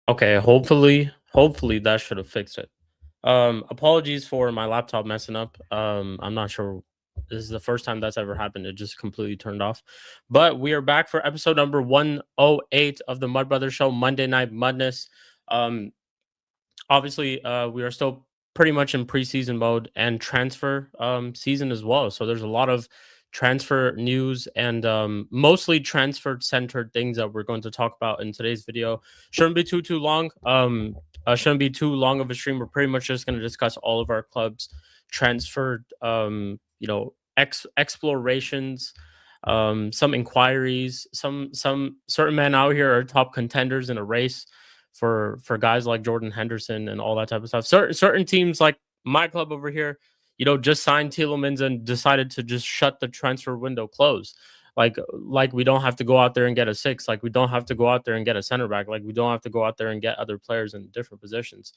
Okay, hopefully that should have fixed it. Apologies for my laptop messing up. I'm not sure. This is the first time that's ever happened. It just completely turned off. But we are back for episode number 108 of the Mud Brothers Show, Monday Night Mudness. Um, Obviously, we are still pretty much in preseason mode and transfer season as well. So there's a lot of transfer news and mostly transfer centered things that we're going to talk about in today's video. Shouldn't be too long. Shouldn't be too long of a stream. We're pretty much just going to discuss all of our clubs transferred. Explorations. Some inquiries. Some certain men out here are top contenders in a race for guys like Jordan Henderson and all that type of stuff. Certain teams like my club over here, just signed Tielemans and decided to just shut the transfer window closed. Like we don't have to go out there and get a six. Like we don't have to go out there and get a center back. Like we don't have to go out there and get other players in different positions.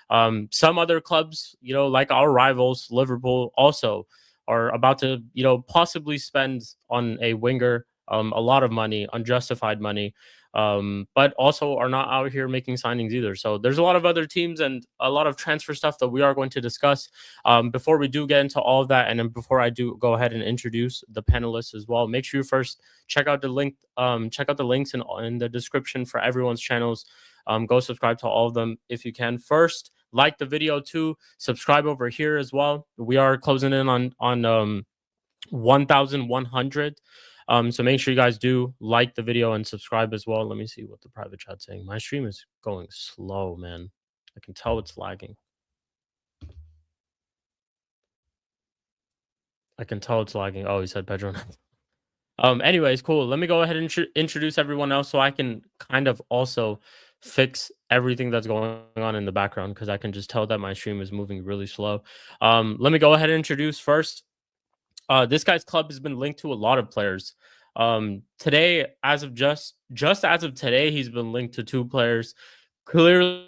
Some other clubs, like our rivals, Liverpool, also are about to, possibly spend on a winger a lot of money, unjustified money, but also are not out here making signings either. So there's a lot of other teams and a lot of transfer stuff that we are going to discuss. Before we do get into all of that, and then before I do go ahead and introduce the panelists as well, make sure you first check out the link, check out the links in the description for everyone's channels. Go subscribe to all of them if you can. First, like the video too. Subscribe over here as well. We are closing in on 1,100. So make sure you guys do like the video and subscribe as well. Let me see what the private chat's saying. My stream is going slow, man. I can tell it's lagging. I can tell it's lagging. Oh, he said Pedro. Anyways, cool. Let me go ahead and introduce everyone else so I can kind of also fix everything that's going on in the background because I can just tell that my stream is moving really slow. Let me go ahead and introduce first. This guy's club has been linked to a lot of players. Today, as of just as of today, he's been linked to two players. Clearly,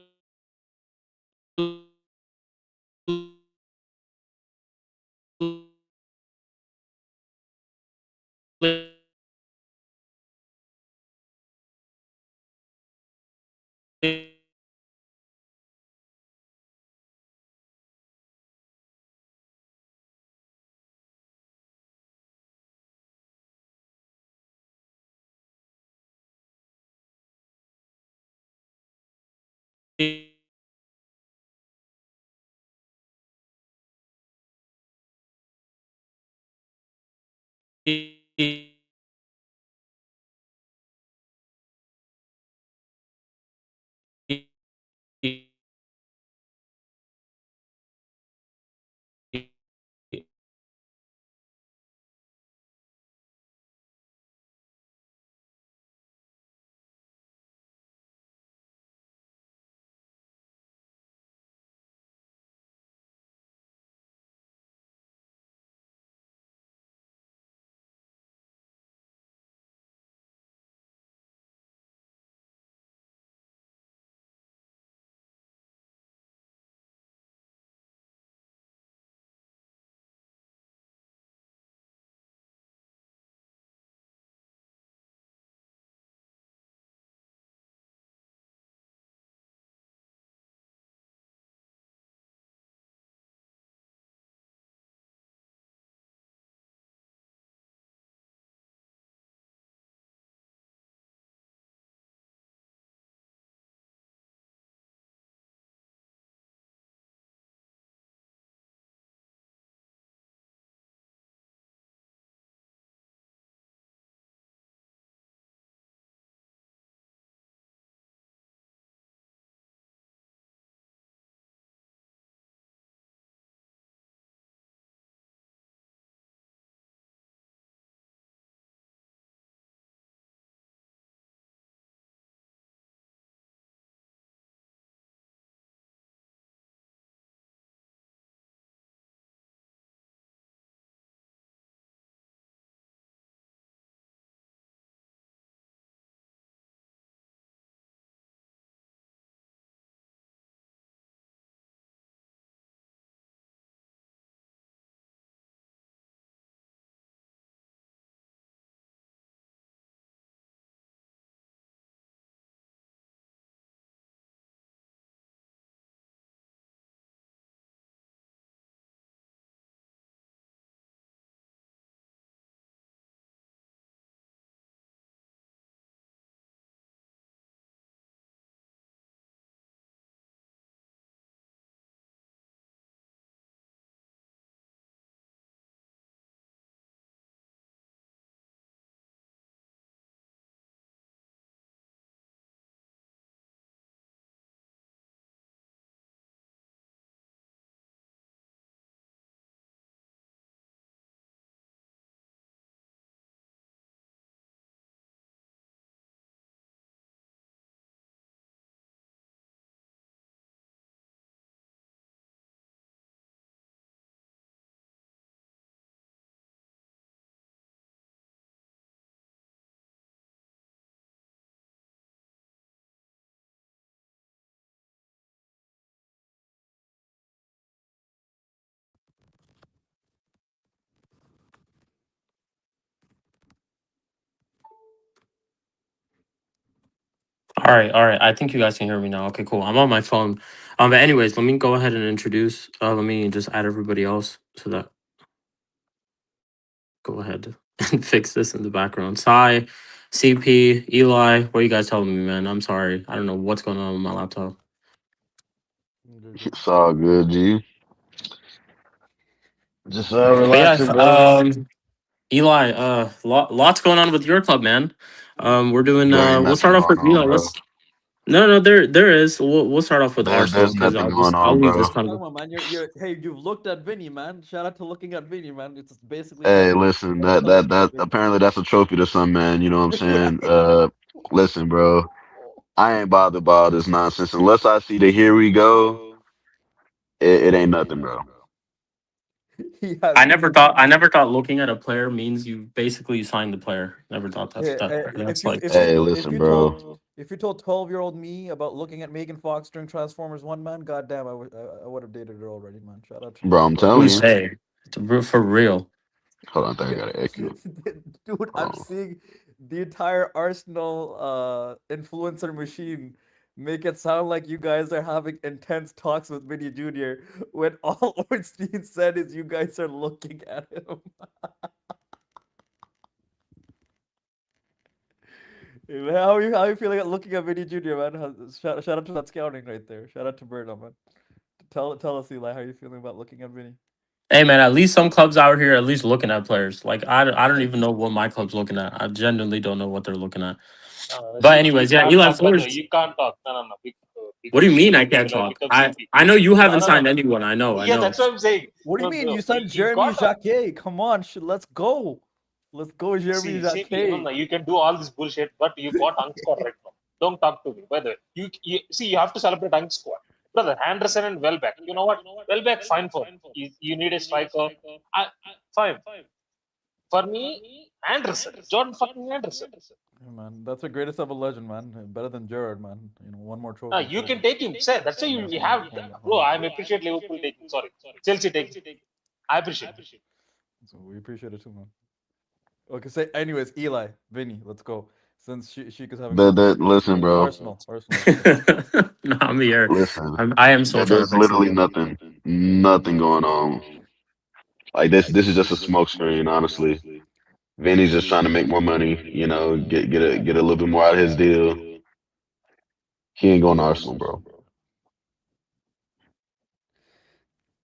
All right. I think you guys can hear me now. Okay, cool. I'm on my phone. But anyways, let me go ahead and introduce. Let me just add everybody else so that go ahead and fix this in the background. Sai, CP, Eli, what are you guys telling me, man? I'm sorry. I don't know what's going on with my laptop. Good. It's all good, G. Just But yeah, relaxing, bro. Eli, lots going on with your club, man. We're doing. There ain't We'll nothing start off going with on, Eli. bro. Let's. No, no, there is. We'll start off with Arsenal There's because nothing going I'll on, leave bro. this Come conversation. on, man. Hey, you've looked at Vinny, man. Shout out to looking at Vinny, man. It's basically Hey, done. listen, Shout out to looking at that Vinny. apparently that's a trophy to some man. You know what I'm saying? Listen, bro. I ain't bothered by all this nonsense unless I see the here we go. It ain't nothing, bro. He has. I never thought looking at a player means you basically sign the player. Never thought Yeah, that's like. Hey, listen, bro. if you told 12-year-old me about looking at Megan Fox during Transformers One, man, goddamn, I would have dated her already, man. Shout out, Bro, I'm looking Who telling you at you. Vinny. say? For real. Hold on, I think I got an echo. Dude, Hold I'm on. seeing the entire Arsenal influencer machine make it sound like you guys are having intense talks with Vinny Jr. when all Ornstein said is you guys are looking at him. How are you feeling at looking at Vinny Jr., man? Shout out to that scouting right there. Shout out to Birdo, man. Tell us, Eli, how are you feeling about looking at Vinny? Hey man, at least some clubs out here at least looking at players. Like I don't even know what my club's looking at. I genuinely don't know what they're looking at. But Sheik, you anyways, yeah, can't Eli talk by the way. Forest. You can't talk. No, no, no. What do Become you mean I Sheik, can't Eli, talk? become CP. I know you No, haven't no, no, signed no. anyone. I know, I Yeah, know. that's what I'm saying. What do you No, mean? You no. signed You Jeremy got to Jacquet. Come on, let's go. Let's go, Jeremy see CP. No, Jacquet. no. You can do all this bullshit, but you got Unk squad right now. Don't talk to me. By the way, you see, you have to celebrate Unk squad, brother. Henderson and Welbeck. You know what? Welbeck, fine for me. You need a striker. I, fine for me. Anderson, Jordan fucking Anderson. Yeah, man, that's the greatest of a legend, man. Better than Gerrard, man. One more No, trophy you for. can take him. Say that's why you have. Bro, I am appreciate Liverpool taking. Sorry, Chelsea taking. I appreciate. So we appreciate it too, man. Okay, say anyways, Eli, Vinny, let's go. Since Sheik is having That trouble. that listen, bro. Arsenal, let's go. No, I'm here. Listen. I am still trying to There's fix literally something. nothing going on. Like this is just a smoke screen, honestly. Vinny's just trying to make more money, you know, get a little bit more out of his deal. He ain't going to Arsenal, bro.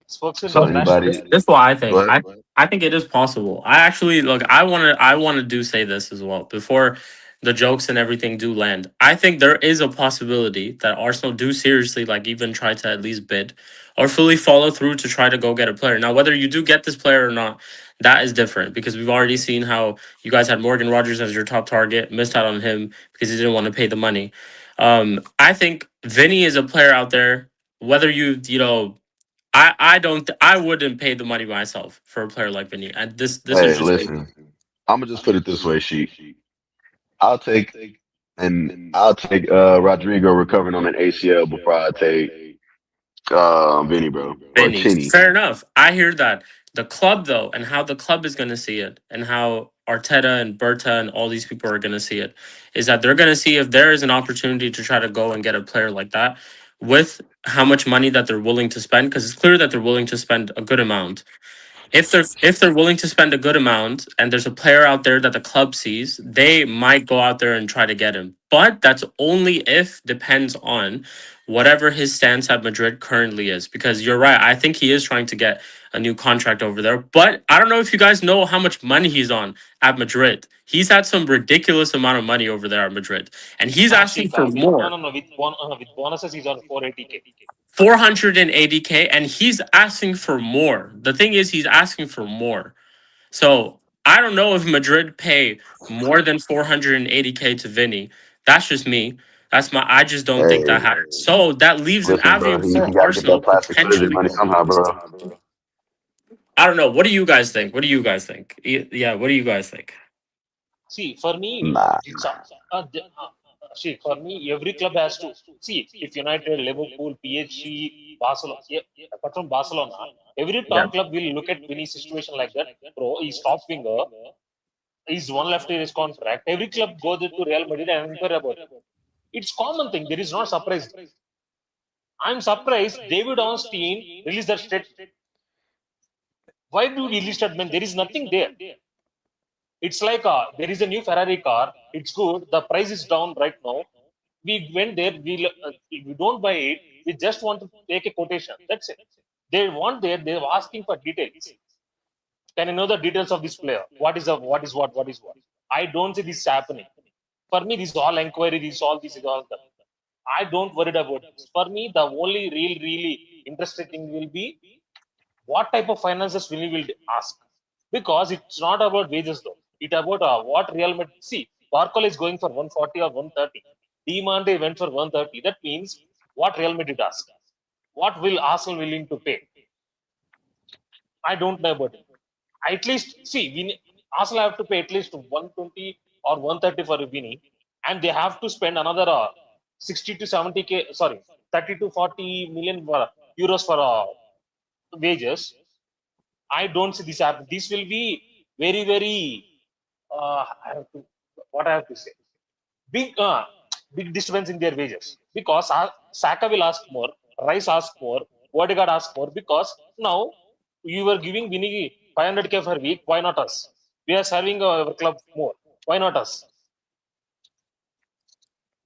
Spokesman So was Look, rational. anybody, this is what I go think. ahead. I think it is possible. I actually look. I want to do say this as well before the jokes and everything do land. I think there is a possibility that Arsenal do seriously like even try to at least bid or fully follow through to try to go get a player. Now, whether you do get this player or not, that is different because we've already seen how you guys had Morgan Rogers as your top target, missed out on him because he didn't want to pay the money. I think Vinny is a player out there. Whether you know I don't I wouldn't pay the money myself for a player like Vinny. And this is Hey, just me. listen, I'm gonna just put it this way, Sheik. I'll take I'll take Rodrigo recovering on an ACL before I take Vinny, bro, or Vinny. Chinny. Fair enough. I hear that. The club though, and how the club is gonna see it, and how Arteta and Berta and all these people are gonna see it, is that they're gonna see if there is an opportunity to try to go and get a player like that with how much money that they're willing to spend, because it's clear that they're willing to spend a good amount. If they're willing to spend a good amount and there's a player out there that the club sees, they might go out there and try to get him. But that's only if depends on whatever his stance at Madrid currently is. Because you're right, I think he is trying to get a new contract over there. But I don't know if you guys know how much money he's on at Madrid. He's had some ridiculous amount of money over there at Madrid. And he's asking Sheik, for with no, more. no, no. With bonuses, he's on 480k. 480K, and he's asking for more. The thing is, he's asking for more. So I don't know if Madrid pay more than 480K to Vinny. That's just me. That's my. I just don't think that Hey, happens. So that leaves an listen, avenue bro. for He got to get that Arsenal plastic surgery potentially. money somehow, bro. I don't know. What do you guys think? What do you guys think? Yeah. What do you guys think? See, for me, Nah. it's see for me, every club has to see if United, Liverpool, PSG, Barcelona. Yeah, apart from Barcelona, every Yeah. top club will look at Vinny's situation like that. Bro, he's top winger. He's one left in his contract. Every club goes to Real Madrid and inquire about him. It's common thing. There is not surprised. I'm surprised David Ornstein released that state. Why do we release that when there is nothing there? It's like there is a new Ferrari car. It's good. The price is down right now. We went there. We don't buy it. We just want to take a quotation. That's it. They want there. They're asking for details. Can I know the details of this player? What is the what is what? What is what? I don't see this happening. For me, this is all inquiry. This all this is all that. I don't worried about this. For me, the only really interesting thing will be what type of finances will ask, because it's not about wages though. It's about what Real Madrid see. Barcola is going for 140 or 130. Demande went for 130. That means what Real Madrid ask. What will Arsenal willing to pay? I don't know about it. At least see, Arsenal have to pay at least 120 or 130 for VINI, and they have to spend another 60 to 70k. Sorry, 30 to 40 million euros for wages. I don't see this happen. This will be very. I have to, what I have to say. Big disturbance in their wages, because Saka will ask more, Rice ask more, Odegaard ask more, because now you were giving Vinny 500k per week. Why not us? We are serving our club more. Why not us?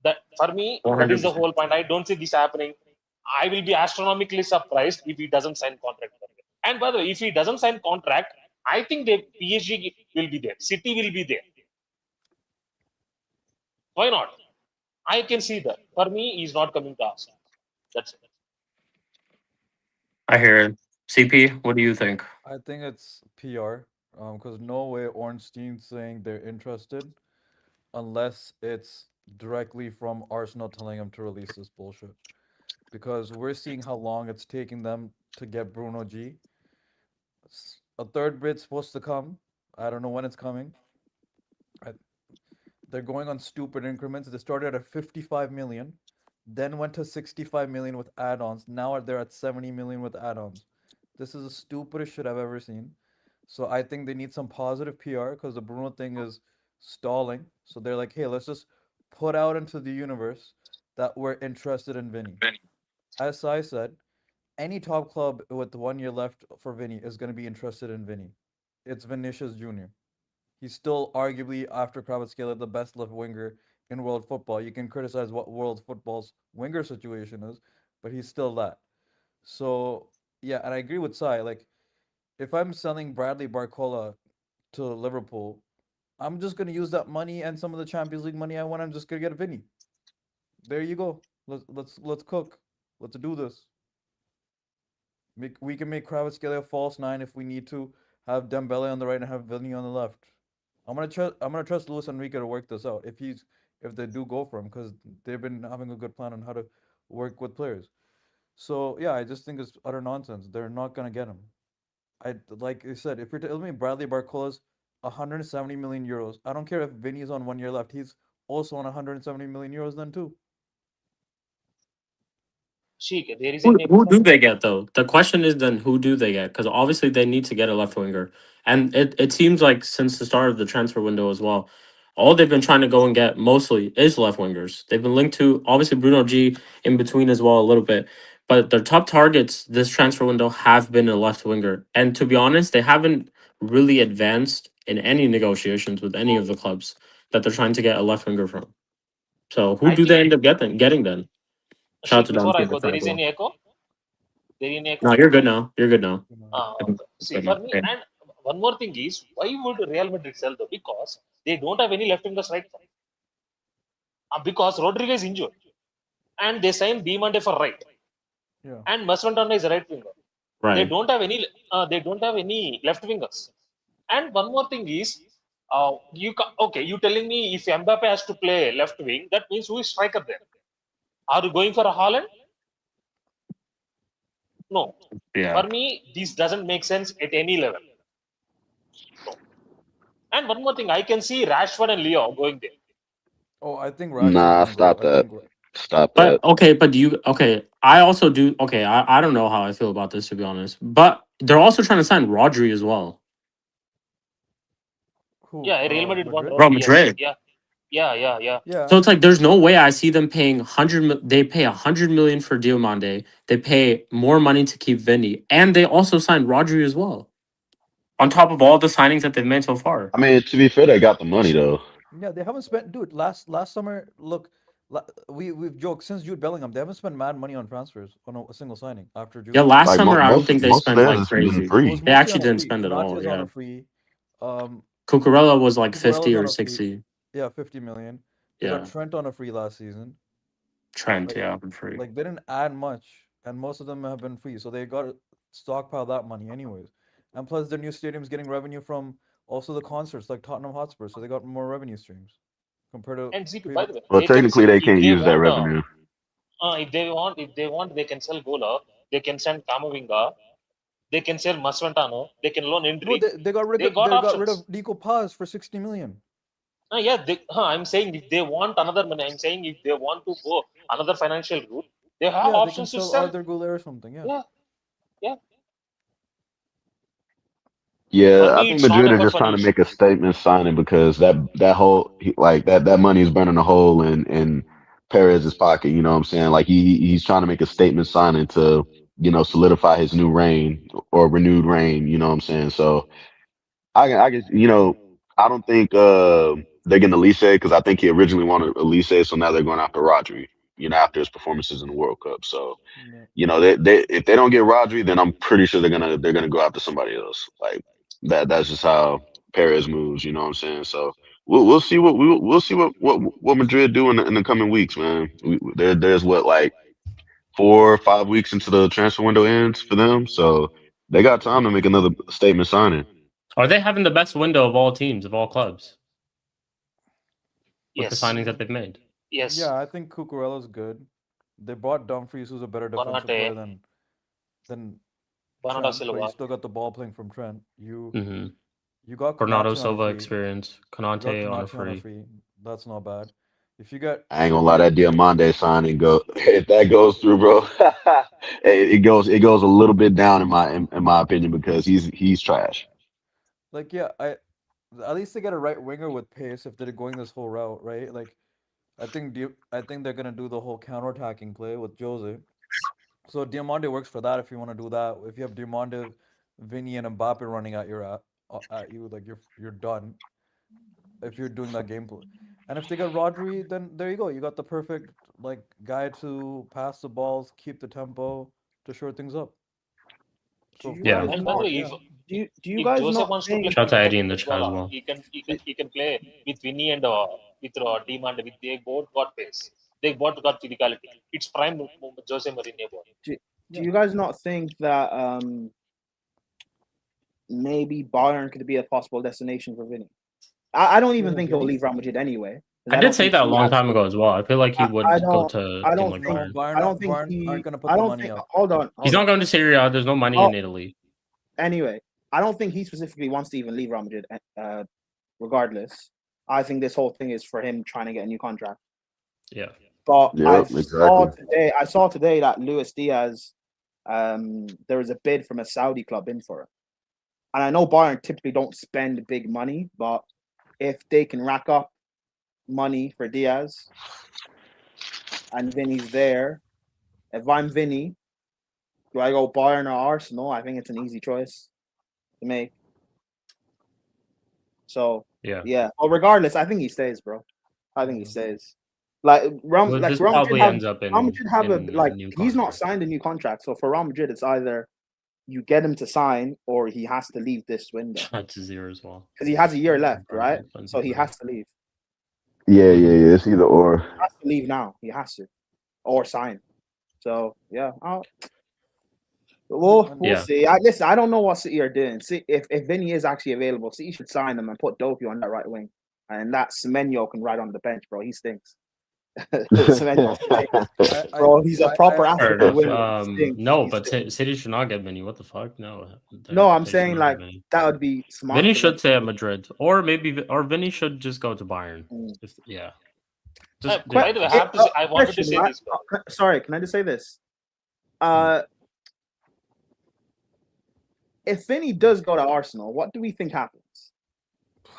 That for me, that is the 100%. whole point. I don't see this happening. I will be astronomically surprised if he doesn't sign contract. And by the way, if he doesn't sign contract, I think the PSG will be there. City will be there. Why not? I can see that. For me, he's not coming to us. That's it. I hear it. CP, what do you think? I think it's PR. Because no way Ornstein's saying they're interested unless it's directly from Arsenal telling him to release this bullshit. Because we're seeing how long it's taking them to get Bruno G. A third bid's supposed to come. I don't know when it's coming. I, they're going on stupid increments. They started at 55 million, then went to 65 million with add-ons. Now they're at 70 million with add-ons. This is the stupidest shit I've ever seen. So I think they need some positive PR because the Bruno thing is stalling. So they're like, hey, let's just put out into the universe that we're interested in Vinny. As I said, any top club with 1 year left for Vinny is going to be interested in Vinny. It's Vinicius Jr. He's still arguably, after Kvaratskhelia, the best left winger in world football. You can criticize what world football's winger situation is, but he's still that. So yeah, and I agree with Sai. Like, if I'm selling Bradley Barcola to Liverpool, I'm just gonna use that money and some of the Champions League money I won. I'm just gonna get Vinny. There you go. Let's cook. Let's do this. We can make Kvaratskhelia a false nine if we need to. Have Dembele on the right and have Vinny on the left. I'm gonna trust Luis Enrique to work this out if they do go for him because they've been having a good plan on how to work with players. So yeah, I just think it's utter nonsense. They're not gonna get him. I like I said, if you're telling me Bradley Barcola's 170 million euros, I don't care if Vinny's on 1 year left. He's also on 170 million euros then too. Sheik, there is Who, an who do they get though? The question is then who do they get? Because obviously they need to get a left winger, and it seems like since the start of the transfer window as well, all they've been trying to go and get mostly is left wingers. They've been linked to obviously Bruno G in between as well a little bit, but their top targets this transfer window have been a left winger, and to be honest, they haven't really advanced in any negotiations with any of the clubs that they're trying to get a left winger from. So who I do they think end up getting then? Shout out Sheik, to before I Dante go, there is as any well. echo? There is any No, echo? you're good now. You're good now. See, Good for now. me, Yeah. and one more thing is, why would Real Madrid sell though? Because they don't have any left wingers right now. Because Rodriguez is injured, and they signed Demande for right, Yeah. and Masrantana is a right winger. They Right. don't have any. They don't have any left wingers. And one more thing is, okay, you telling me if Mbappe has to play left wing, that means who is striker there? Are you going for a Haaland? No. Yeah. For me, this doesn't make sense at any level. No. And one more thing, I can see Rashford and Leo going there. Oh, I think Rashford's Nah, gonna go. stop I that. think Stop But that. okay, but you okay, I also do okay, I don't know how I feel about this to be honest. But they're also trying to sign Rodri as well. who? Yeah, Real Madrid want Madrid. Bro, Rodri. Yes. Madrid. Yeah. Yeah. Yeah. So it's like there's no way I see them paying they pay 100 million for Diomande. They pay more money to keep Vinny, and they also signed Rodri as well. On top of all the signings that they've made so far. I mean, to be fair, they got the money though. Yeah, they haven't spent, dude. Last summer, look, we've joked since Jude Bellingham, they haven't spent mad money on transfers on a single signing after Yeah, Jude. last Like summer I don't think they most of spent theirs like has been crazy. It was free. They mostly actually on a didn't free. spend at Konate all. is on Yeah, a free. Um, Cucurella was like 50 Cucurella's on or a free. 60. Yeah, 50 million. They got Yeah, Trent on a free last season. Trent. Like, Yeah, for free. like they didn't add much, and most of them have been free, so they got to stockpile that money anyways. And plus, their new stadium's getting revenue from also the concerts, like Tottenham Hotspur, so they got more revenue streams compared to And CP, by previous. the way, Well, they can technically, sell they if can't they use that want. revenue. If they want, they can sell Gola. They can send Kamavinga. They can sell Masventano. They can loan Bro, Indri. they They got got rid of options. Nico Paz for 60 million. Yeah, I'm saying if they want another money, I'm saying if they want to go another financial route, they have Yeah, they can options to sell sell. Arthur Goulet or something. Yeah. Yeah, yeah. For Yeah, I me, think it's not Madrid are about just an trying to issue. make a statement signing because that whole like that money is burning a hole in Perez's pocket. You know what I'm saying? Like he's trying to make a statement signing to solidify his new reign or renewed reign. You know what I'm saying? So I guess I don't think they're getting Elise because I think he originally wanted Elise, so now they're going after Rodri. After his performances in the World Cup. So Yeah. they if they don't get Rodri, then I'm pretty sure they're gonna go after somebody else. Like that's just how Perez moves. You know what I'm saying? So we'll see we'll see what Madrid do in the coming weeks, man. There's what like 4 or 5 weeks into the transfer window ends for them, so they got time to make another statement signing. Are they having the best window of all teams, of all clubs, with the Yes, signings that they've made? yes. Yeah, I think Cucurella's good. They bought Dumfries, who's a better defensive Konate, player than Bernardo Trent, but you Silva. still got the ball playing from Trent. Mm-hmm. You got Bernardo Konate on a Silva free. experience. You got Konate on a Konate on a free. free. That's not bad. If you get I ain't gonna if lie, you that Diamande signing go if that goes through, bro. it goes a little bit down in my opinion because he's trash. like yeah, I at least they get a right winger with pace if they're going this whole route, right? Like I think they're gonna do the whole counter-attacking play with Jose. So Diamande works for that if you want to do that. If you have Diamande, Vinny, and Mbappe running at you, like you're done. If you're doing that gameplay, and if they got Rodri, then there you go. You got the perfect like guy to pass the balls, keep the tempo to shore things up. Do So you for me, guys Yeah. it's And by the not? smart. way, Yeah. Do you if guys Jose not wants to play think? Shout out to Eddie in the independent chat as footballer, well. he can play with Vinny and with Demand. With they both got pace. They both got physicality. It's prime Jose Mourinho ball. Do Yeah. you guys not think that maybe Bayern could be a possible destination for Vinny? I don't even Who, think he'll Vinny? leave Real Madrid anyway, I because I did don't say think that a he long has time the. ago as well. I feel like he I would go don't. to a I team don't like think. No, Bayern. I don't think Bayern he. aren't gonna put I the don't money think. up. Hold on. He's Hold not on. going to Serie A. There's no money Oh, in Italy. anyway, I don't think he specifically wants to even leave Real Madrid. Regardless, I think this whole thing is for him trying to get a new contract. Yeah. But Yep, exactly. I saw today that Luis Diaz, there was a bid from a Saudi club in for it. And I know Bayern typically don't spend big money, but if they can rack up money for Diaz and Vinny's there, if I'm Vinny, do I go Bayern or Arsenal? I think it's an easy choice to make. So Yeah. yeah. But regardless, I think he stays, bro. I think he stays. Like Well, this Real Madrid probably have ends up Real Madrid have in a like new he's not contract. signed a new contract. So for Real Madrid, it's either you get him to sign or he has to leave this window That's a zero as well. because he has a year left, Probably right? plenty So of he money. has to leave. Yeah. It's either or. He has to leave now. He has to or sign. So yeah, we'll Yeah. see. Listen, I don't know what City are doing. See if Vinny is actually available, City should sign him and put Doku on that right wing, and that Semenyo can ride on the bench, bro. He stinks. Semenyo stinks. Bro, he's a proper Fair African enough. winger. He stinks. No, He but stinks. City should not get Vinny. What the fuck? No. No, I'm They should saying not get like Vinny. that would be smart. Vinny for them should stay to at do. Madrid, or Vinny should just go to Bayern. Mm. Yeah. By the way, I wanted to say this, bro. Sorry, can I just say this? If Vinny does go to Arsenal, what do we think happens?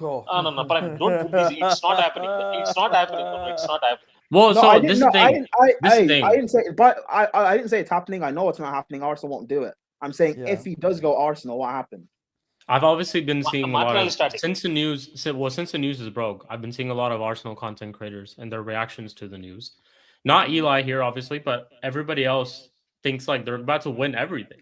Oh. No, Prime, don't put this. It's not happening. It's not happening. No, it's not happening. Well, No, so I this didn't. is No, the I thing. didn't. This is the I thing. didn't say, but I didn't say it's happening. I know it's not happening. Arsenal won't do it. I'm saying Yeah. if he does go Arsenal, what happened? I've obviously been seeing a lot Martinelli of starting. since the news is broke. I've been seeing a lot of Arsenal content creators and their reactions to the news. Not Eli here, obviously, but everybody else thinks like they're about to win everything.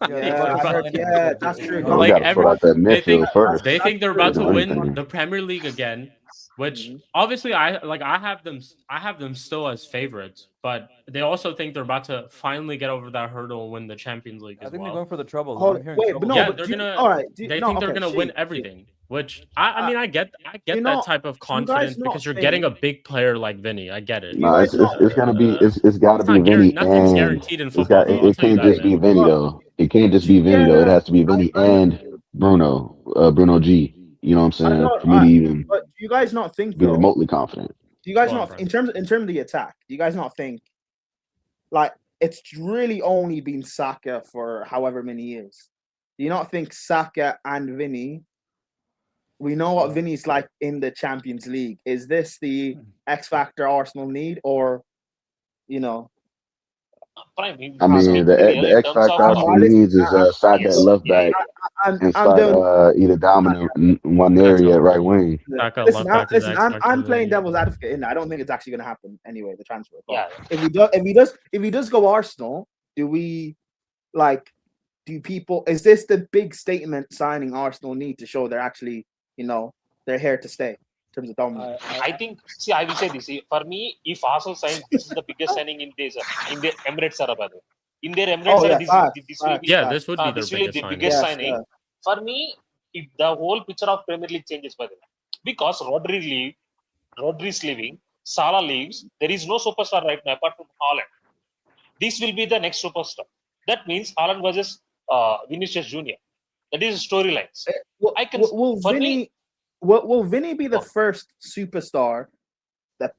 Yeah, I heard. Yeah, that's true. We Like gotta sort out that they think midfield first. they think they're about to That's win everything. the Premier League again, which Mhm. obviously I have them still as favorites, but they also think they're about to finally get over that hurdle and win the Champions League I as think they're well. going for the trouble. Hold- I'm hearing wait, trouble. but no, Yeah, but they're do you- gonna. all right, They no, think they're okay, gonna win Shik, everything, which I mean I get you that know, type of you guys confidence not because you're think- getting a big player like Vinny. I get it. You No, guys not- it's gonna be it's gotta It's be not Vinny nothing's and guaranteed in it's football. got Though. I'll it tell you can't that, just be man. Vinny though. It can't just be Vinny though. It has to be Vinny and Bruno, Bruno G. You know what I'm I saying? know, For me to even but do you guys not think be though? remotely confident. Do you guys Go on, not in terms of the attack? Do you guys not think like it's really only been Saka for however many years? Do you not think Saka and Vinny? We know what Vinny's like in the Champions League. Is this the X factor Arsenal need, or you know? Prime. I mean, the in X terms of factor Arsenal needs is Saka at left back and I'm start doing. either dominant one area at right wing. Saka Listen, left back is X factor I'm of the playing league. devil's advocate in that. I don't think it's actually going to happen anyway. The transfer. But Yeah. if he does go Arsenal, do we like? Do people? Is this the big statement signing Arsenal need to show they're actually, they're here to stay in terms of dominance? I think. See, I will say this. For me, if Arsenal signs, this is the biggest signing in the Emirates era. By the way. In their Emirates Oh, era, yeah, this facts, will be Yeah, this would be their this will be biggest the signing. biggest Yes, signing. yeah. For me, if the whole picture of Premier League changes, by the way, because Rodri's leaving, Salah leaves, there is no superstar right now apart from Haaland. This will be the next superstar. That means Haaland versus Vinicius Junior. That is storylines. I can. Will for Vinny? me, Will Vinny be the Oh. first superstar that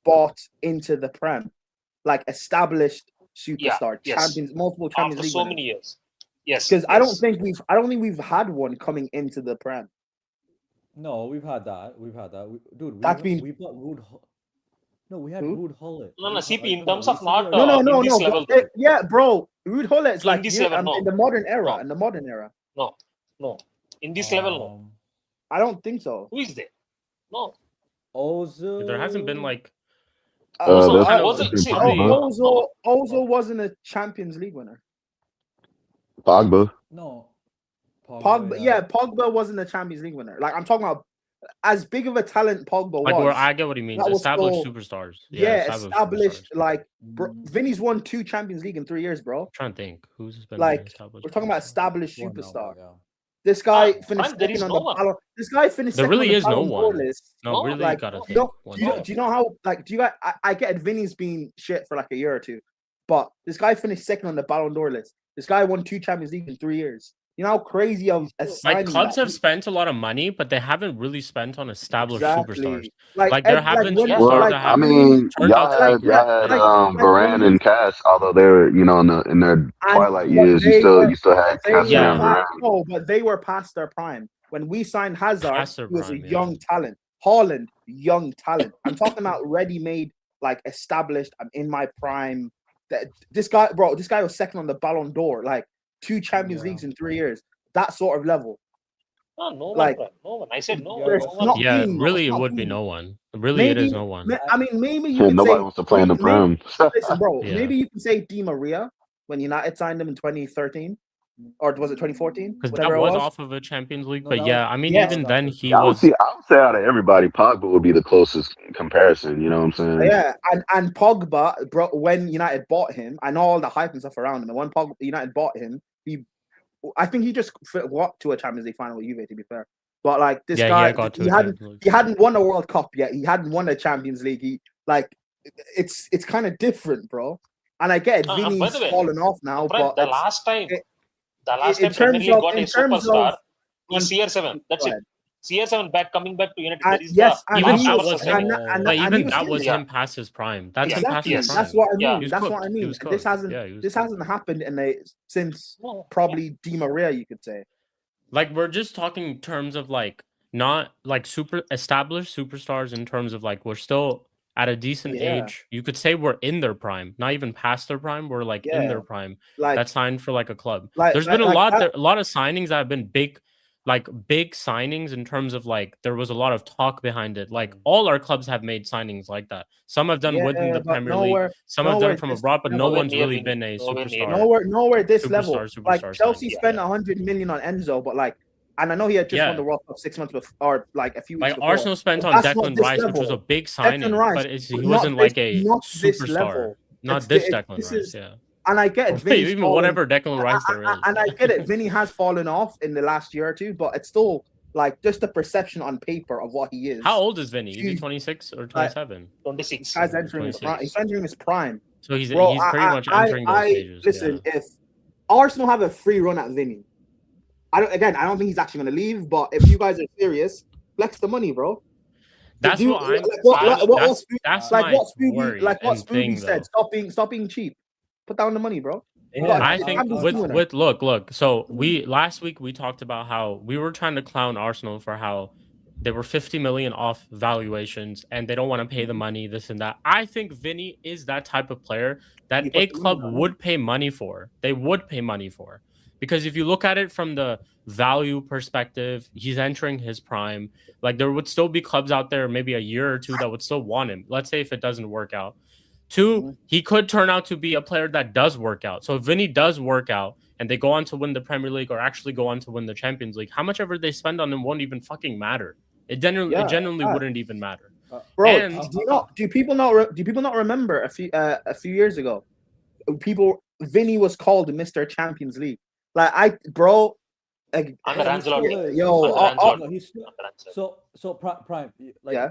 bought into the Prem, like established superstar, yes. multiple Champions After League so winners? many years, yes. Because I don't yes. think we've had one coming into the Prem. No, we've had that. Dude, That's been- we bought No, we had Who? Ruud Gullit. No, CP, in Come terms on, of not No, in this but level. yeah, bro, Ruud Gullit is In like this level, no. in the modern era. No. In the modern era, No. In this level, no. I don't think so. Who is there? No. Ozil. There hasn't been like Also, that's- and that's also, been see, Pogba. Ozil wasn't a Champions League winner. Pogba. No. Pogba, yeah, Pogba wasn't a Champions League winner. Like I'm talking about, as big of a talent Pogba like where was. I get what he means. that was Established still- superstars. Yeah, established established. superstars. Like, bro, Mm, Vinny's won 2 Champions League in 3 years, bro. I'm trying to think who's been Like, established. We're talking about superstars. established one now, superstar. yeah. This guy Fine, finished there is second on no the one. Ballon. This guy finished There second really on the is no Ballon d'Or one. list. No, No, really like, gotta you think. know, one do you, second. do you know how? Like, do you guys? I get it. Vinny's been shit for like a year or two, but this guy finished second on the Ballon d'Or list. This guy won 2 Champions League in 3 years. You know how crazy of a Like signing clubs that have is? spent a lot of money, but they haven't really spent on established superstars. Like, Like there Ed- have been when- superstars Well, that I have mean, turned y'all out to had be great. Varane and Cass, although they were in their twilight but years. they You still had They Cass were Yeah. and past, Varane. no, but they were past their prime. When we signed Hazard, Past their he was a prime, yeah. young talent. Haaland, young talent. I'm talking about ready-made, like established. I'm in my prime. This guy was second on the Ballon d'Or, like 2 Champions Yeah. Leagues in 3 years. That sort of level. No one. Like, Bro. No one. I said no Yeah, one. There's No one. not Yeah, been, really, it it's not would be been. no one. Really, it is no one. I mean, maybe you Shit, could nobody say. wants to play in the maybe- Prem. Listen, bro. Yeah. Maybe you can say Di Maria when United signed him in 2013, or was it 2014? Because Whatever that it was was. off of a Champions League. No, But that yeah, was- I mean, yeah. even then he I would was. say out of everybody, Pogba would be the closest comparison. You know what I'm saying? Yeah, and Pogba, bro, when United bought him, I know all the hype and stuff around him. And when United bought him, I think he just walked to a Champions League final with Juve. To be fair, but like this Yeah, guy, got to he a hadn't Champions League. he hadn't won a World Cup yet. He hadn't won a Champions League. It's kind of different, bro. And I get it. By the Vinny's way, falling off now, Prime, but the it's- last time in Premier terms League of- got a in terms superstar of- is CR7. That's Go it. ahead. CR7 coming back to United. And That is yes, the and Even he that was- was and- him. and- But and he even was that good. was Yeah. him past his prime. That's him Exactly. past his Yes. prime. That's what I mean. Yeah. He was That's what I cooked. He mean. was This cooked. hasn't Yeah, he was this cooked. hasn't happened since No. probably Di Maria, you could say. Like we're just talking in terms of like not like super established superstars in terms of like we're still at a decent Yeah. age. You could say we're in their prime, not even past their prime. We're like in Yeah. their prime. Like That signed for like a club. like There's like, been a like lot that, a lot of signings that have been big signings in terms of like there was a lot of talk behind it. Like all our clubs have made signings like that. Some have done within yeah, the but Premier League, some have done from abroad, but no Nowhere one's near really Vini. been a Nowhere near superstar. nowhere this level. Like Superstar Chelsea signing. spent Yeah. 100 million on Enzo, but like, and I know he had just won Yeah. the World Cup 6 months before, or like a few weeks Like before. Arsenal spent But on that's not Declan this Rice, which was a level. big signing, Declan Rice, but he but wasn't like a not this superstar. level. Not It's this the- Declan this Rice, is- yeah. And I get it. Vinny's Even fallen, whatever Declan Rice there is. and I get it. Vinny has fallen off in the last year or two, but it's still like just the perception on paper of what he is. How old is Vinny? Is he Huge. 26 or 27? 26. This guy's entering his prime. 26. He's entering his prime. So he's Bro, pretty much entering those stages. Listen, yeah. if Arsenal have a free run at Vinny, I don't think he's actually going to leave. But if you guys are serious, flex the money, bro. That's Do- what I'm. that's my what Spooby, worry like what and Spooby thing, said. though. Stop being cheap. Put down the money, bro. Yeah, I think I'm just doing it. look. So last week we talked about how we were trying to clown Arsenal for how they were 50 million off valuations and they don't want to pay the money, this and that. I think Vinny is that type of player that You a put the club money on it. would pay money for. They would pay money for. Because if you look at it from the value perspective, he's entering his prime. Like there would still be clubs out there, maybe a year or two, that would still want him. Let's say if it doesn't work out. Two, he could turn out to be a player that does work out. So if Vinny does work out and they go on to win the Premier League or actually go on to win the Champions League, how much ever they spend on him won't even fucking matter. It genuinely wouldn't even matter. Bro, And- do people not remember a few years ago? Vinny was called Mr. Champions League. Like Under He's still Ancelotti. is. Yo, Under Ancelotti. he's still, Under Ancelotti. so Prime, like Yeah.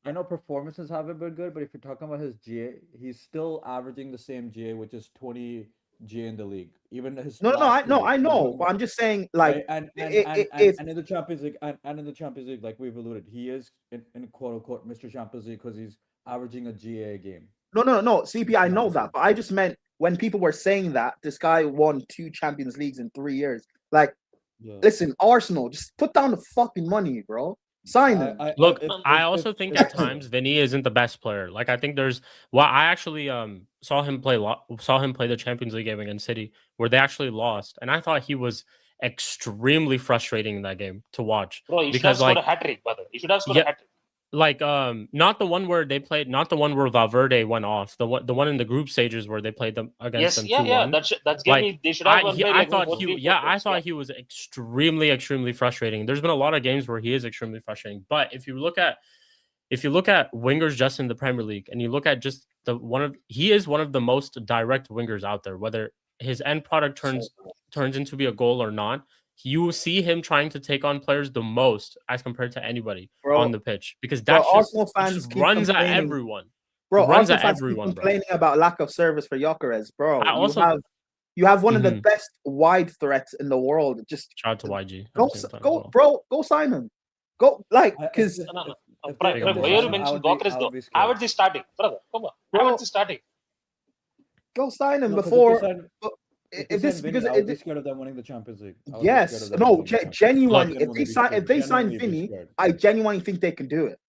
I know performances haven't been good, but if you're talking about his GA, he's still averaging the same GA, which is 20 GA in the league. Even his I last know, two but I'm just saying, right? like, and if in the Champions League, and in the Champions League, like we've alluded, he is in quote unquote Mr. Champions League because he's averaging a GA game. no, CP, I know that, but I just meant when people were saying that this guy won 2 Champions Leagues in 3 years. Like, listen, Arsenal, just put down the fucking money, bro. Sign him. Look, I also think at times Vinny isn't the best player. Like I think I actually saw him play the Champions League game against City where they actually lost, and I thought he was extremely frustrating in that game to watch. Bro, you should because have scored like a hat trick, brother. You should have scored a hat trick. like not the one where they played, not the one where Valverde went off, the one in the group stages where they played them against them 2-1. That's Like, game. They should have won by I like thought 4-3, I 4-6, thought he was extremely frustrating. There's been a lot of games where he is extremely frustrating, but if you look at wingers just in the Premier League and you look at just he is one of the most direct wingers out there, whether his end product turns into be a goal or not. You see him trying to take on players the most as compared to anybody on the pitch because that Arsenal fans just keep runs at complaining. everyone. Bro, runs Arsenal at fans keep everyone, bro. complaining about lack of service for Gyökeres, bro. I also- you have one of the best wide threats in the world. Just Shout out to YG. go sign him. Go because No. If Prime, they- Prime, if why they you sign him, I mentioned would be- Gyökeres I though? would be scared. Havertz is starting, brother. Come on, Bro. Havertz is starting. go sign him No, 'cause before. if they sign- If this Vinny, because I would be scared of them winning the Champions League. I would be yes, scared of them no, winning the Champions League. genuinely, Look, if they sign genuinely be Vinny, scared. I genuinely think they can do it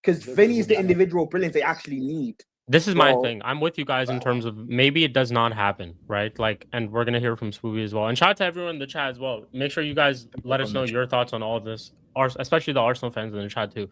because They- Vinny's the yeah. individual brilliance they actually need. This is my Bro. thing. I'm with you guys in terms of maybe it does not happen, right? Like, and we're gonna hear from Spooby as well. And shout out to everyone in the chat as well. Make sure you guys let us know your thoughts on all of this, especially the Arsenal fans in the chat too.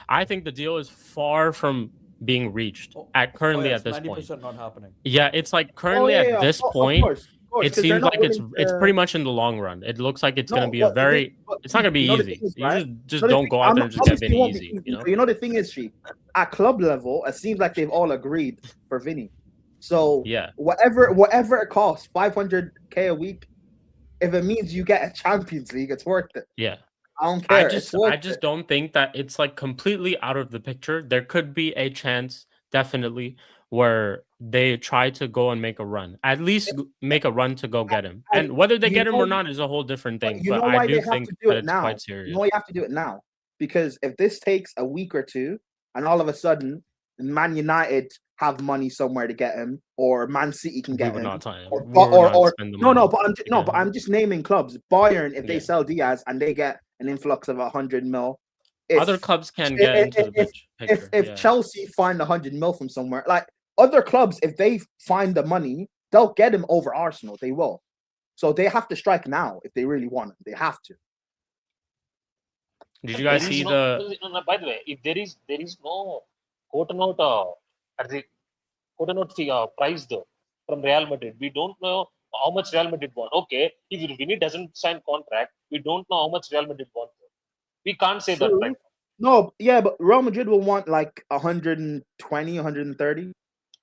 I think the deal is far from being reached currently at this point. 90% not happening. Yeah, it's like currently at this point, it 'cause they're seems not like it's willing pretty much in the long run. It looks like it's No, gonna be but a very. but It's not gonna be you know the easy. thing is, You right? just You know the don't thing- go out there and just get obviously Vinny it won't be easy. You know. You know the thing is, Shik, at club level, it seems like they've all agreed for Vinny. So Yeah. whatever it costs, 500K a week, if it means you get a Champions League, it's worth it. Yeah. I don't care. I just don't think that it's like completely out of the picture. There could be a chance, definitely, where they try to go and make a run. At least make a run to go get him. And whether they you get him know- or not is a whole different thing. You But know why I they do have think to do that it it's now? quite You serious. know why you have to do it now? Because if this takes a week or two, and all of a sudden Man United have money somewhere to get him, or Man City can We get would him, not time. or We would not spend the money but to get but him. I'm just naming clubs. Bayern, if they Yeah. sell Diaz and they get an influx of 100 mil, Other clubs can get into the picture. If Chelsea find 100 mil from somewhere, like other clubs, if they find the money, they'll get him over Arsenal. They will. So they have to strike now if they really want him. They have to. Did you guys see the? By the way, if there is no quote-unquote price though from Real Madrid, we don't know how much Real Madrid want. Okay, if VINI doesn't sign contract, we don't know how much Real Madrid want. We can't say that right now. No, yeah, but Real Madrid will want like 120, 130.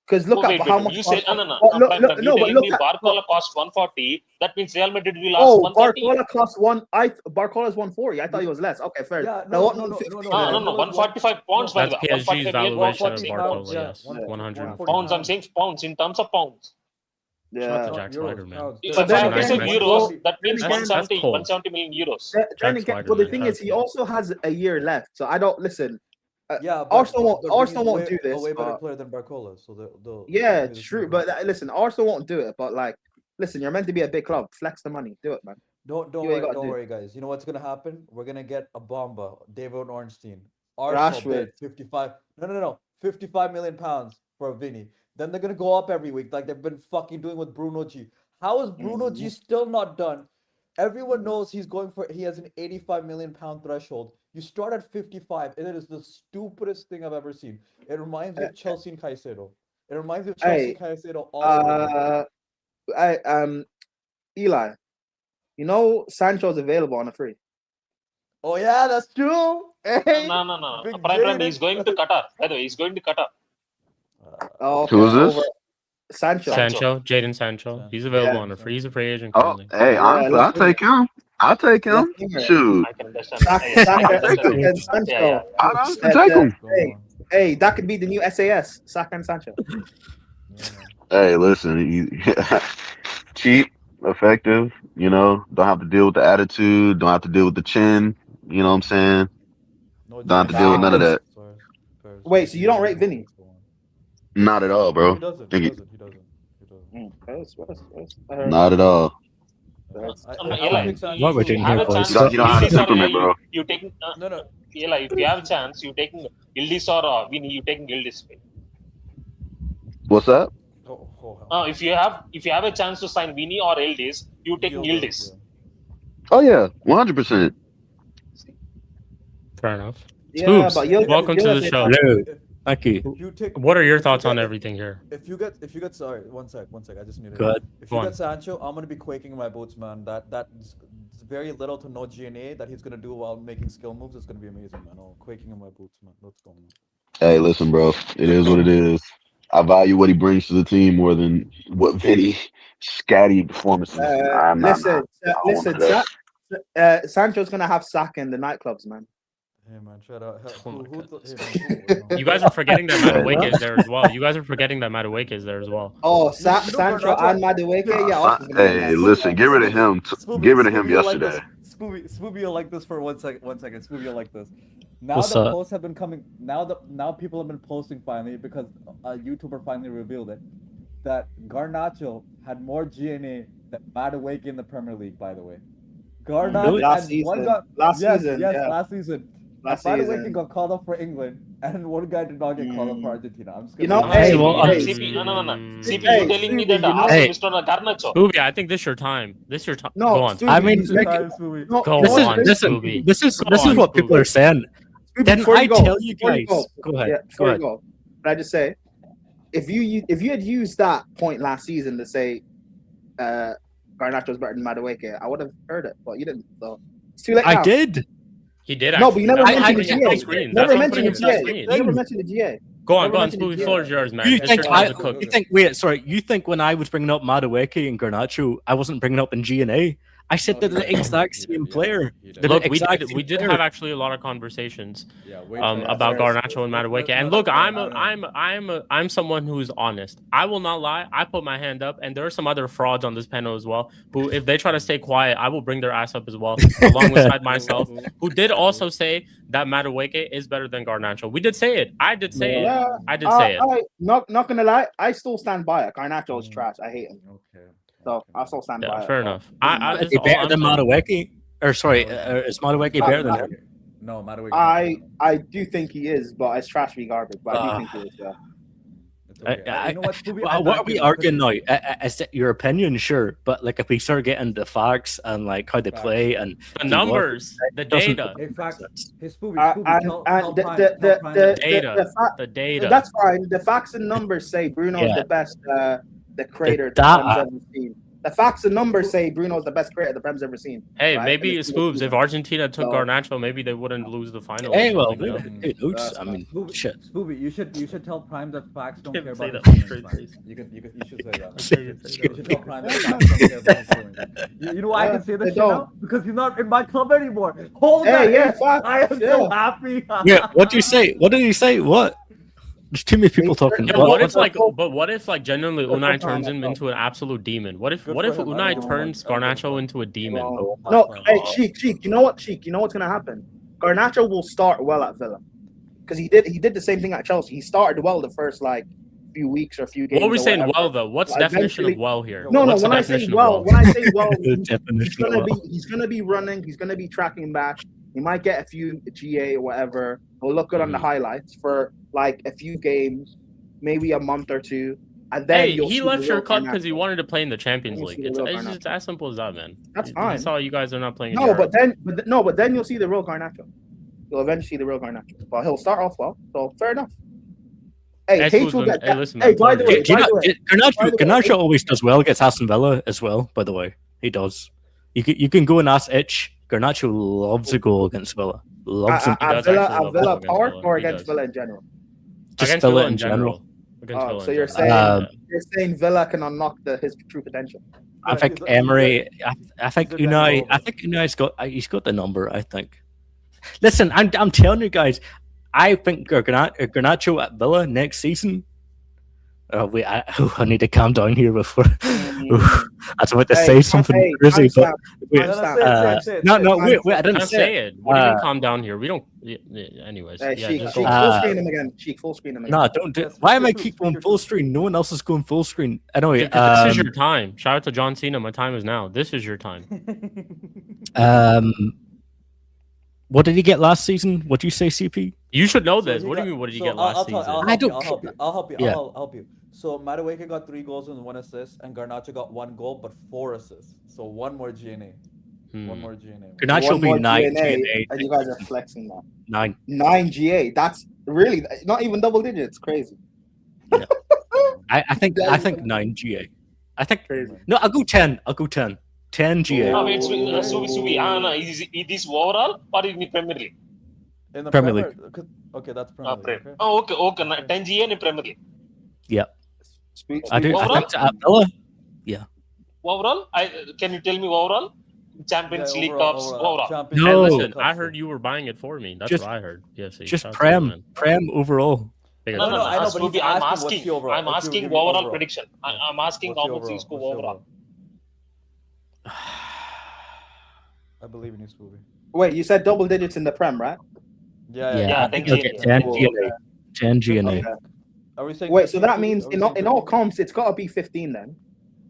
Because look at how much. You said no. But look at Barcola cost 140. That means Real Madrid will ask 130. Barcola cost Barcola's 140. I thought he was less. Okay, fair. Yeah, no. 145 pounds by the way. That's PSG's valuation of Barcola. Yes, 100 pounds. I'm saying pounds in terms of pounds. Yeah, Jack Swagger, man. But then euros, that means 170 million euros. But the thing is, he also has a year left. So I don't listen. Yeah, Arsenal won't do this. A way better player than Barcola, so they'll yeah, true. But listen, Arsenal won't do it. But like, listen, you're meant to be a big club. Flex the money. Do it, man. Don't worry, guys. You know what's gonna happen? We're gonna get a Bomba, David Ornstein. Arsenal bid 55. No. 55 million pounds for VINI. Then they're gonna go up every week, like they've been fucking doing with Bruno G. How is Bruno G still not done? Everyone knows he has an 85 million pound threshold. You start at 55, and it is the stupidest thing I've ever seen. It reminds me of Chelsea and Caicedo. It reminds me of Chelsea and Caicedo all over. Eli, you know Sancho's available on a free. Oh yeah, that's true. Hey, No. Prime, he's going to Qatar. By the way, he's going to Qatar. Okay. Who is this? Sancho. Jadon Sancho. He's available on a free. He's a free agent. Oh, hey, honestly, I'll take him. I'll take him. Shoot. I can understand. Sancho. I'll take him. Hey, that could be the new SAS, Saka and Sancho. Hey, listen, cheap, effective. You know, don't have to deal with the attitude. Don't have to deal with the chin. You know what I'm saying? Don't have to deal with none of that. Wait, so you don't rate VINI? Not at all, bro. He doesn't. Not at all. What we're doing here, boys. You don't have to temperament, bro. You taking no. If you have a chance, you taking Ildis or VINI. You taking Ildis. What's that? If you have a chance to sign VINI or Ildis, you taking Ildis. Oh yeah, 100%. Fair enough. Yeah, Spoops, welcome to the show. Hello. Thank you. What are your thoughts on everything here? If you get sorry, one sec. I just need to. Go ahead. If you get Sancho, I'm gonna be quaking in my boots, man. That's very little to no GNA that he's gonna do while making skill moves. It's gonna be amazing, man. I'm quaking in my boots, man. Let's go, man. Hey, listen, bro. It is what it is. I value what he brings to the team more than what VINI scatty performances. Sancho's gonna have Saka in the nightclubs, man. Hey man, shut up. You guys are forgetting that Madueke is there as well. Oh, Sancho and Madueke, yeah. Hey, listen, get rid of him. Get rid of him yesterday. Spooby will like this for 1 second. Spooby will like this. Now the posts have been coming. Now people have been posting finally because a YouTuber finally revealed it that Garnacho had more GNA than Madueke in the Premier League. By the way, Garnacho last season. Last season. Madueke got called up for England, and one guy did not get called up for Argentina. I'm just gonna CP, you telling me that Mr. Garnacho? Spooby, I think this is your time. No, go on. I mean, listen. This is what people are saying. Then I tell you guys. Go ahead. Go ahead. Can I just say, if you had used that point last season to say Garnacho's better than Madueke, I would have heard it, but you didn't. So it's too late now. I did. He did. No, but you never mentioned the GA. Never mentioned the GA. Go on. Spooby, floor is yours, man. You think when I was bringing up Madueke and Garnacho, I wasn't bringing up in GNA? I said they're the exact same player. Look, we did have actually a lot of conversations about Garnacho and Madueke. And look, I'm someone who's honest. I will not lie. I put my hand up, and there are some other frauds on this panel as well who, if they try to stay quiet, I will bring their ass up as well, alongside myself, who did also say that Madueke is better than Garnacho. We did say it. I did say it. Not gonna lie, I still stand by it. Garnacho is trash. I hate him. Okay. So I still stand by it. Fair enough. Is he better than Madueke? Or sorry, is Madueke better than him? No, Madueke. I do think he is, but it's trash be garbage. But I do think he is. Yeah. It's okay. You know what, Spooby? What are we arguing now? Is it your opinion? Sure, but like if we start getting the facts and like how they play and the numbers, the data. Hey, facts. Hey, Spooby, the data. That's fine. The facts and numbers say Bruno's the best, the creator the Prem's ever seen. The facts and numbers say Bruno's the best creator the Prem's ever seen. Hey, right? Maybe it's Spoobs. If Argentina took Garnacho, maybe they wouldn't lose the final. Hey, well, I mean, shit. Spooby, you should tell Prime that facts don't care about his feelings. You should say that. You should tell Prime that facts don't care about his feelings. You know why I can say this shit now? Because he's not in my club anymore. Hold on. I am so happy. Yeah, what do you say? What did you say? What? There's too many people talking. Yeah, what if genuinely Unai turns him into an absolute demon? What if Unai turns Garnacho into a demon? No, hey, Shik, you know what, Shik? You know what's gonna happen? Garnacho will start well at Villa because he did the same thing at Chelsea. He started well the first few weeks or few games. What are we saying well though? What's definition of well here? No, when I say well, he's gonna be running. He's gonna be tracking back. He might get a few GA or whatever. He'll look good on the highlights for a few games, maybe a month or two. And then he left your club because he wanted to play in the Champions League. It's just as simple as that, man. That's fine. That's all you guys are not playing. But then you'll see the real Garnacho. You'll eventually see the real Garnacho. But he'll start off well, so fair enough. Hey, listen, by the way, Garnacho always does well against Aston Villa as well. By the way, he does. You can go and ask Itch. Garnacho loves a goal against Villa. Loves him. At Villa Park or against Villa in general? Just against Villa in general. So you're saying Villa can unlock his true potential? I think Emery. I think Unai. I think Unai's got the number. I think. Listen, I'm telling you guys. I think Garnacho at Villa next season. Oh wait, I need to calm down here before. I was about to say something crazy, but wait, wait, I didn't say it. What do you mean calm down here? We don't. Anyways, Shik, full screen him again. Shik, full screen him again. No, don't do. Why am I keep going full screen? No one else is going full screen. Anyway, this is your time. Shout out to John Cena. My time is now. This is your time. What did he get last season? What do you say, CP? You should know this. What do you mean? What did he get last season? I'll help you. I'll help you. So Madueke got 3 goals and 1 assist, and Garnacho got 1 goal but 4 assists. So 1 more GNA. 1 more GNA. Garnacho will be 9 GNA, and you guys are flexing that. 9 GA. That's really not even double digits. Crazy. Yeah. I think 9 GA. I think crazy. No, I'll go 10. 10 GA. I mean, is this overall or in the Premier League? In the Premier League. Okay, that's Premier League. Okay. Oh, okay. 10 GA in the Premier League. Yeah. I do. I think at Villa. Yeah. Overall, can you tell me overall? Champions League tops overall. No, listen. I heard you were buying it for me. That's what I heard. Yes. Just Prem overall. No, I'm asking overall prediction. I'm asking how much you score overall. I believe in you, Spooby. Wait, you said double digits in the Prem, right? Yeah. 10 GNA. Are we saying? Wait, so that means in all comps, it's got to be 15 then.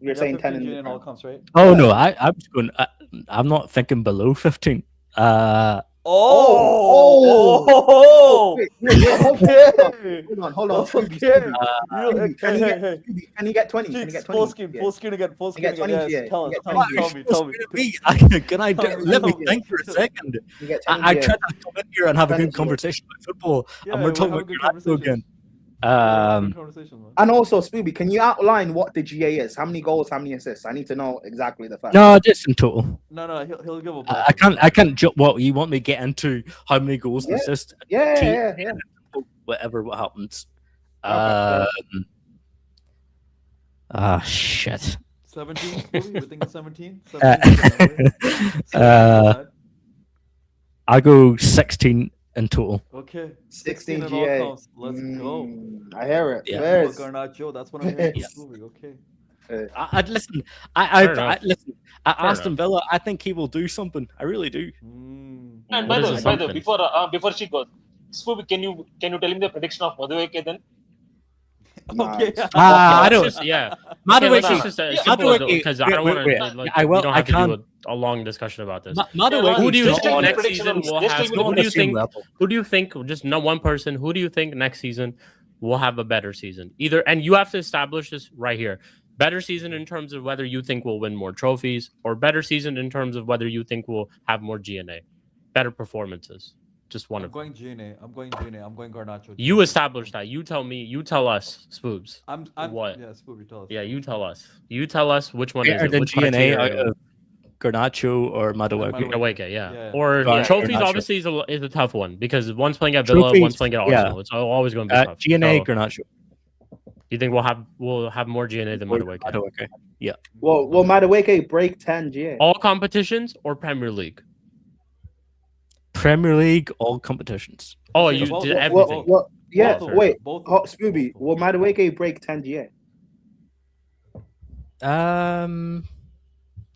You're saying 10 in all comps, right? Oh no, I'm just going. I'm not thinking below 15. Hold on. Okay. Can you get 20? Can you get 20? Full screen again. Yes. Tell me. Can I let me think for a second? I tried to come in here and have a good conversation about football, and we're talking about Garnacho again. And also, Spooby, can you outline what the GA is? How many goals, how many assists? I need to know exactly the facts. No, just in total. No, he'll give a. I can't. What you want me to get into? How many goals and assists? Yeah. What happens? Shit. 17. You think it's 17? I'll go 16 in total. Okay. 16 GA. Let's go. I hear it. Yeah. Garnacho, that's what I'm hearing. Okay. Listen. I listen. At Aston Villa, I think he will do something. I really do. And by the way, before she goes, Spooby, can you tell him the prediction of Madueke then? Nice. I let's don't. just yeah. Okay, let's Madueke. just simple because I don't want wait. to. Like, I we will. don't I have to can. do a long discussion about this. Madueke. Who do you Just think tell me the next prediction season on this. will Just tell have? me the Who do you same think? level. Who do you think? Just not one person. Who do you think next season will have a better season? Either, and you have to establish this right here. Better season in terms of whether you think we'll win more trophies, or better season in terms of whether you think we'll have more GNA, better performances. Just one I'm of them. going GNA. I'm going GNA. I'm going Garnacho. You establish that. You tell me. You tell us, Spoobs. I'm what? Yeah, Spooby, tell us. Yeah, you tell us. You tell us which one is Better it. than Which GNA out criteria? of Garnacho or Madueke. Madueke, yeah. Yeah. Or Yeah. trophies Garnacho. obviously is a tough one because one's playing at Villa, one's playing at Arsenal. It's always going to be tough. GNA So, Garnacho. you think we'll have more GNA than Madueke? Madueke. Yeah. Well, will Madueke break 10 GA? All competitions or Premier League? Premier League, all competitions. Oh, Okay, you both- did both- everything. Well, yeah. Both. Wait, Both. Spooby, will Madueke break 10 GA?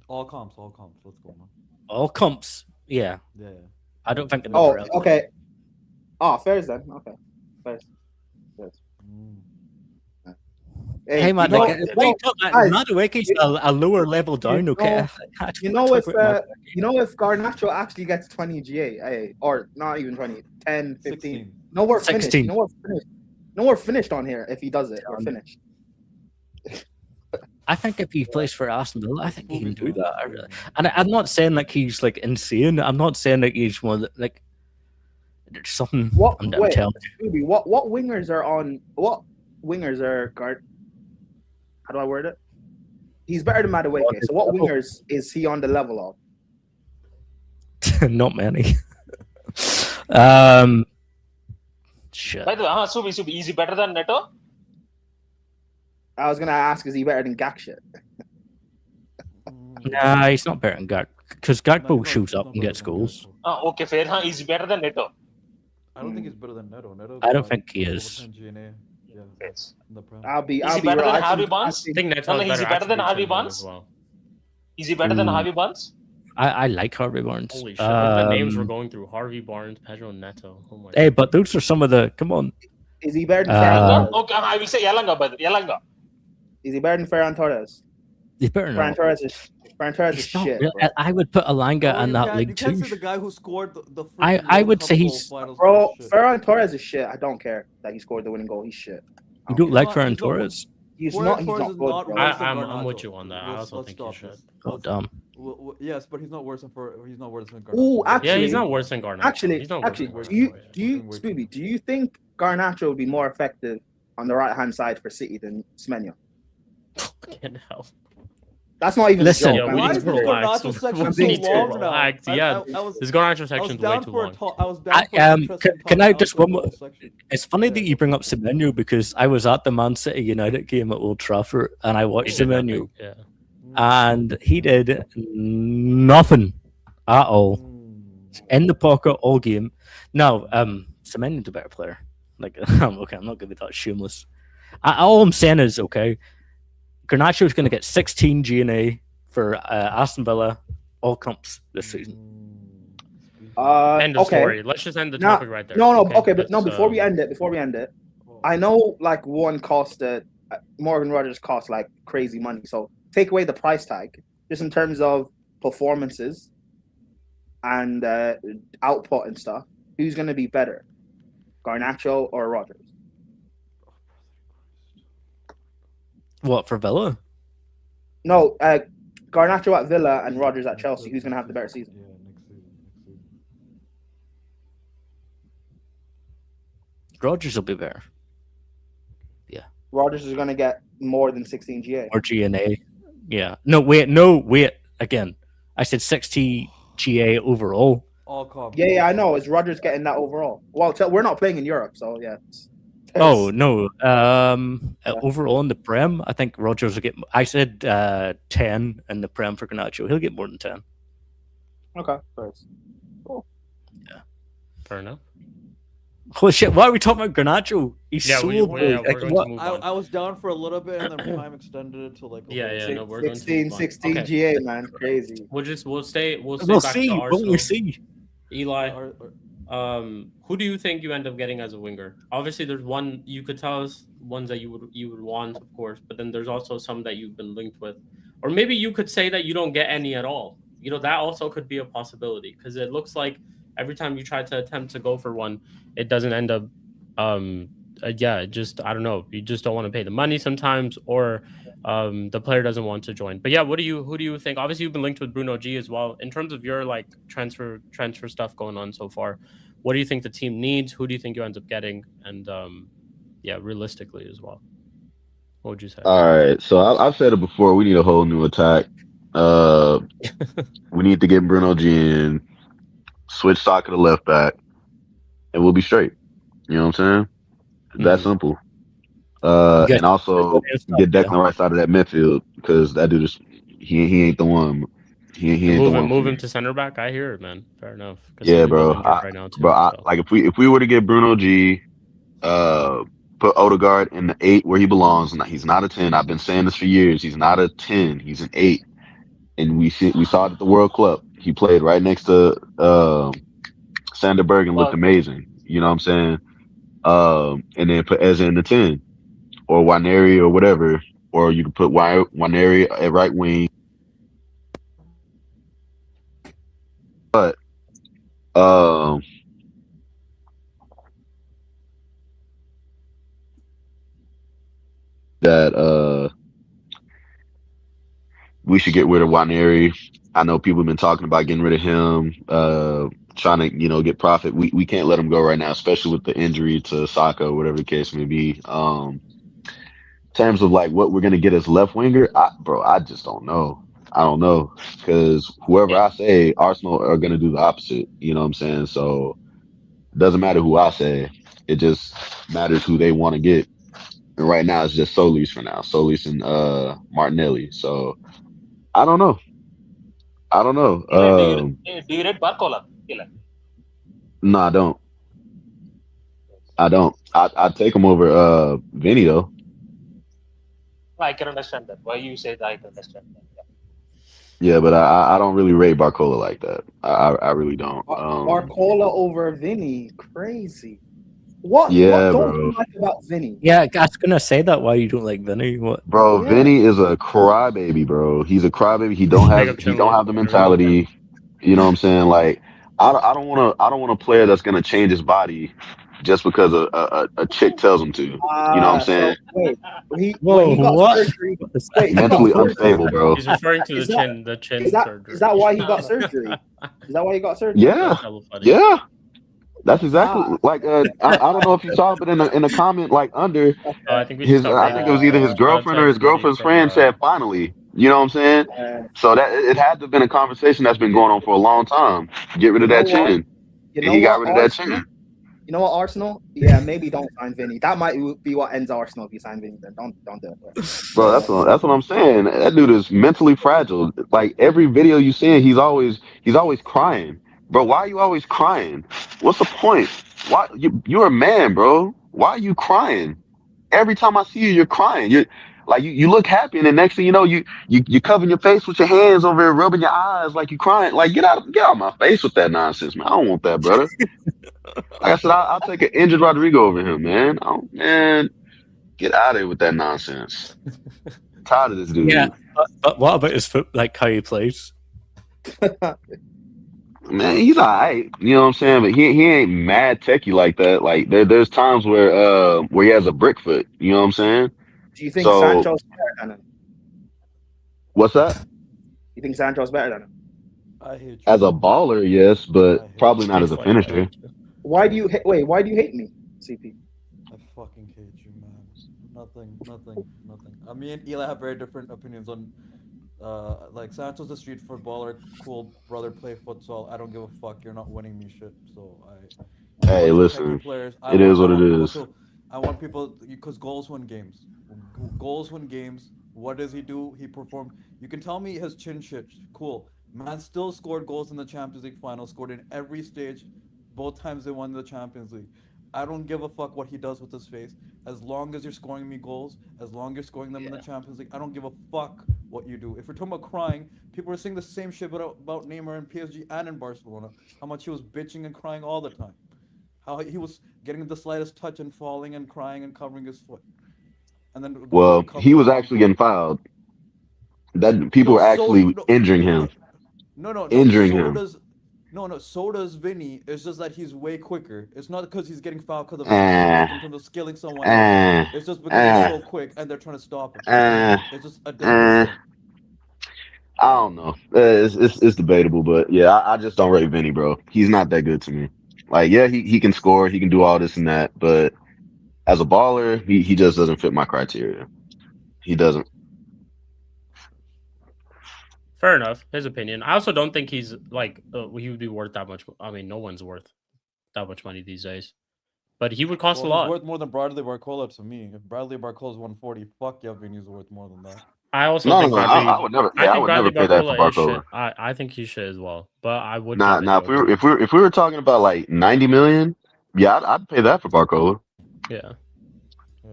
All comps. Let's go, man. All comps. Yeah. Yeah. I don't think. Oh, okay. Oh, fairs then. Okay, fairs. Mm. Hey man, you know- like, guys, Madueke's a lower level down. Okay. You know if Garnacho actually gets 20 GA, or not even 20, 10, 15. 16. No, we're finished. 16. No, we're finished. No, we're finished on here. If he does it, we're finished. I think if he plays for Aston Villa, I think he can do Spooby's that. man. And I'm not saying like he's like insane. I'm not saying like he's one that, like there's something. I'm Wait, telling Spooby, what wingers are on? What wingers are guard? How do I word it? He's better than Madueke. So what wingers is he on the level of? you, not many. Shit. By the way, Subi, is he better than Neto? I was gonna ask, is he better than Gakshit? Nah, he's not better than Gak because Gakpo No, shoots he's up not and better gets than goals. Gakpo. Okay, fair. Is he better than Neto? I don't think he's better than Neto. I don't think he is. GNA. Yeah. Yes. In the Prem. I'll be Is he better real. than I Harvey think- Barnes? I think Neto's No, is he better than attributes Harvey him Barnes? as well. Is he better than Mm. Harvey Barnes? I like Harvey Barnes. Holy shit! Look at the names we're going through: Harvey Barnes, Pedro Neto. Oh my. Hey, but those are some of the. Come on. Is he better than Uh, Ferran? Okay, I will say Yalanga, but Yalanga. Is he better than Ferran Torres? He's better Ferran not. Torres is He's not shit, real- bro. I would put Alanga Bro, in you that can't- league you can't too. say the guy who scored the I freaking would World say Cup he's- goal finals Bro, was shit. Ferran Torres is shit. I don't care that he scored the winning goal. He's shit. You don't He's like not- Ferran he's not- Torres? He's Ferran not. He's Torres not is good, not bro. worse than I'm with Garnacho. you on that. I also think he stop should. this. Oh damn. Yes, but he's not worse than he's not worse than Garnacho. Ooh, Yeah, actually, he's not worse than Garnacho. Actually, he's not worse than do you Garnacho, do you Working way Spooby? Do you think Garnacho would be more effective on the right hand side for City than Semenyo? Fucking hell. That's not even Listen, a Yeah, joke. we Why need is to this relax. Garnacho section We so need to long now? relax. Yeah, I was this Garnacho I was section's way down too for a long. talk. I was down for I, an interesting can I talk just after one the more? whole section. It's funny Yeah, that you bring up Semenyo because I was at the Man City United game at Old Trafford and I watched He did Semenyo nothing, Yeah. and he did nothing at all in the pocket all game. Now, Semenyo's a better player. Like, okay, I'm not going to be that shameless. All I'm saying is, okay, Garnacho's going to get 16 GNA for Aston Villa all comps this season. End of Okay. story. Let's just end the Nah, topic right there. No, okay, but no. let's, Before we end it, I know like one cost Morgan Rogers cost like crazy money. So take away the price tag, just in terms of performances and output and stuff. Who's going to be better, Garnacho or Rogers? What, for Villa? No, Garnacho at Villa and Rogers at Chelsea. Who's going to have the better season? Yeah, next season. Rogers will be better. Rogers is going to get more than 16 GA. Or GNA. Yeah. No, wait. Again, I said 60 GA overall. All comps. Yeah, I know. Is Rogers getting that overall? Well, we're not playing in Europe, so yeah. Oh no. Overall in the Prem, I think Rogers will get. I said 10 in the Prem for Garnacho. He'll get more than 10. Okay, first. Fair enough. Holy shit! Why are we talking about Garnacho? He's Yeah, so we're good. going to move on. I was down for a little bit, and then Prime extended it to like. No, we're going to 16 Okay. GA, man, crazy. We'll stay We'll back see. to Won't we Arsenal. see? Eli, who do you think you end up getting as a winger? Obviously, there's one you could tell us ones that you would want, of course, but then there's also some that you've been linked with, or maybe you could say that you don't get any at all. That also could be a possibility because it looks like every time you try to attempt to go for one, it doesn't end up. Um, yeah, just I don't know. You just don't want to pay the money sometimes, or the player doesn't want to join. But yeah, who do you think? Obviously, you've been linked with Bruno G as well. In terms of your like transfer stuff going on so far, what do you think the team needs? Who do you think you end up getting? And yeah, realistically as well, what would you say? All right, so I've said it before. We need a whole new attack. Uh, we need to get Bruno G in, switch Saka to left back, and we'll be straight. You know what I'm saying? That Mhm. simple. Good. And also get Yeah. Declan Rice out of that midfield because that dude is he ain't the one. He And ain't the move one for him me. to center back. I hear it, man. Fair enough. Because Yeah, Saliba's bro. injured right now too. Bro, So like if we were to get Bruno G, put Odegaard in the 8 where he belongs. He's not a 10. I've been saying this for years. He's not a 10. He's an 8. And we saw it at the World Club. He played right next to Sanderberg and looked Well, amazing. You know what I'm saying? And then put Eze in the 10 or Waneri or whatever, or you can put Waneri at right wing. But um, that we should get rid of Waneri. I know people have been talking about getting rid of him, trying to get profit. We can't let him go right now, especially with the injury to Saka, whatever the case may be. In terms of like what we're gonna get as left winger, bro, I just don't know. I don't know because whoever yeah, I say, Arsenal are gonna do the opposite. You know what I'm saying? So it doesn't matter who I say. It just matters who they want to get. And right now it's just Solis for now. Solis and Martinelli. So I don't know. I don't know. do you rate Barcola? Killer. No, I don't. Yes. I don't. I'd take him over Vinny though. I can understand that. Why you said I can understand that. Yeah. Yeah, but I don't really rate Barcola like that. I really don't. Barcola over Vinny, crazy. What Yeah, don't you bro. like about Vinny? Yeah, I was gonna say that. Why you don't like Vinny? What? Bro, Yeah, Vinny is a crybaby, bro. He's a crybaby. big up He don't Chinley. have the Agree. mentality. You know what I'm saying? Like I don't want a player that's gonna change his body just because a chick tells him to. You know what I'm saying? so wait, Whoa, he got what? surgery. What is that? Wait, he got Mentally surgery. unstable, bro. He's referring to Is the that chin is surgery. that why he got surgery? Is that why he got surgery? Yeah, That's hella funny. yeah. That's exactly Ah, like I don't know if you saw, but in a comment like under Oh, I okay. think we should his stop I reading think it was this. either his girlfriend or his Sub's getting girlfriend's some. friend said finally. You know what I'm saying? Uh, So that it had to have been a conversation that's been going on for a long time. Get rid you of know that what? chin, You and know he got what, rid of that Arsenal? chin. You know what, Arsenal? Yeah, maybe don't sign Vinny. That might be what ends Arsenal if you sign Vinny. Then don't do it. Bro, But that's what I'm saying. That dude is mentally fragile. Like every video you see, he's always crying. Bro, why are you always crying? What's the point? Why you're a man, bro? Why are you crying? Every time I see you, you're crying. You look happy, and the next thing you know, you covering your face with your hands over there, rubbing your eyes like you crying. Like get out of my face with that nonsense, man. I don't want that, brother. Like I said, I'll take an injured Rodrigo over him, man. Oh man, get out of here with that nonsense. Tired of this Yeah, dude. but what about his foot? Like how he plays? Man, he's alright. You know what I'm saying? But he ain't mad techie like that. Like there's times where he has a brick foot. You know what I'm saying? do you think So Sancho's better than him? what's that? You think Sancho's better than him? I hate you, As a man. baller, yes, but I hate probably you. not Big as a fight. I finisher. hate you. Why do you wait? Why do you hate me, CP? I fucking hate you, man. Nothing. Me and Eli have very different opinions on, like Sancho's a street footballer, cool brother, play futsal. I don't give a fuck. You're not winning me shit. So you Hey, want your techie listen, players. it is I what it want people is. to, because goals win games. Goals win games. What does he do? He performed. You can tell me his chin shit. Cool. Man still scored goals in the Champions League final. Scored in every stage. Both times they won the Champions League. I don't give a fuck what he does with his face. As long as you're scoring me goals, as long as you're scoring them in the Champions League, I don't give a fuck what you do. If we're talking about crying, people are saying the same shit about Neymar in PSG and in Barcelona. How much he was bitching and crying all the time. How he was getting the slightest touch and falling and crying and covering his foot, and then would Well, recover he the was calm actually getting foot. fouled. That people No, were so actually no, injuring no, him, no, no, no, no. injuring So him. does no, so does Vinny. It's just that he's way quicker. It's not because he's getting fouled because of skill, Uh, like in terms of skilling someone else. uh, It's just because he's uh, so quick and they're trying to stop him. uh, It's just a different uh. thing. I don't know. It's debatable, but yeah, I just don't rate Vinny, bro. He's not that good to me. Like, yeah, he can score, he can do all this and that, but as a baller, he just doesn't fit my criteria. He doesn't. Fair enough. His opinion. I also don't think he's like he would be worth that much. I mean, no one's worth that much money these days. But he would cost Well, a he's lot. worth more than Bradley Barcola to me. If Bradley Barcola's 140, fuck yeah, Vinny's worth more than that. I also No, no, think no. Bradley. I would never. I Yeah, I think would Bradley never pay that for Barcola is Barcola. shit. I think he should as well. But I would Nah, give it nah. to a Vinny. If we were talking about like 90 million, yeah, I'd pay that for Barcola. Yeah, Yeah.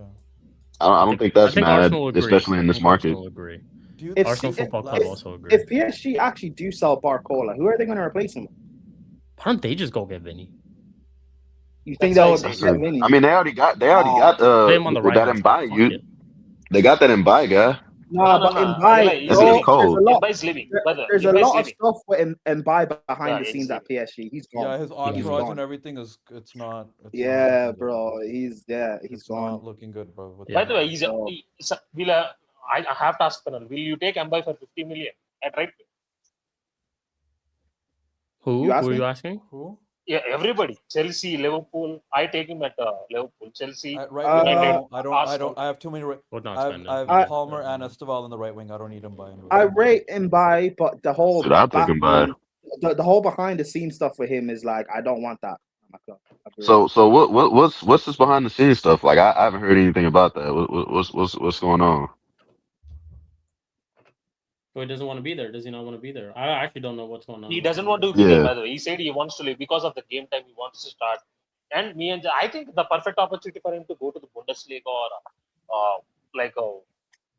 I don't think that's I think mad, Arsenal will agree. especially in I this think market. Arsenal will agree. Do you If Arsenal think Football Club last? also agree. if PSG actually do sell Barcola, who are they going to replace him with? Why don't they just go get Vinny? You think That's why I they'll say get Listen, Vinny? I mean, they already got Play him on the right that hand side. Mbaye Fuck you. it. They got that Mbaye guy. Nah, but No. Mbappe, Eli, he's It's leaving. bro, cold. Mbappe is leaving. Brother, there's a Mbappe is lot of leaving. stuff with Mbappe Yeah, behind the he's scenes at leaving. PSG. He's gone. Yeah, his He's entourage and gone. everything is it's not Yeah, looking good. bro. He's It's gone. not looking good, bro. With Yeah. By that the way, entourage. So I have to ask Panel, will you take Mbappe for 50 million at right? you Who ask are me? you asking? Who? Yeah, everybody. Chelsea, Liverpool. I take him at Liverpool. Chelsea, Right United, now, I don't. Arsenal. I have too many. Would not I have spend I it. have I Palmer and Esteval in the right wing. I don't need him buying I Liverpool. rate Mbappe, but the whole Dude, I'll take Mbaye. background, the whole behind the scenes stuff with him is like I don't want that. I'm not gonna agree. So what's this behind the scenes stuff? Like I haven't heard anything about that. What's going on? So he doesn't want to be there. Does he not want to be there? I actually don't know what's going on. He doesn't want to be there, Yeah. by the way. He said he wants to leave because of the game time. He wants to start. And I think the perfect opportunity for him to go to the Bundesliga or like a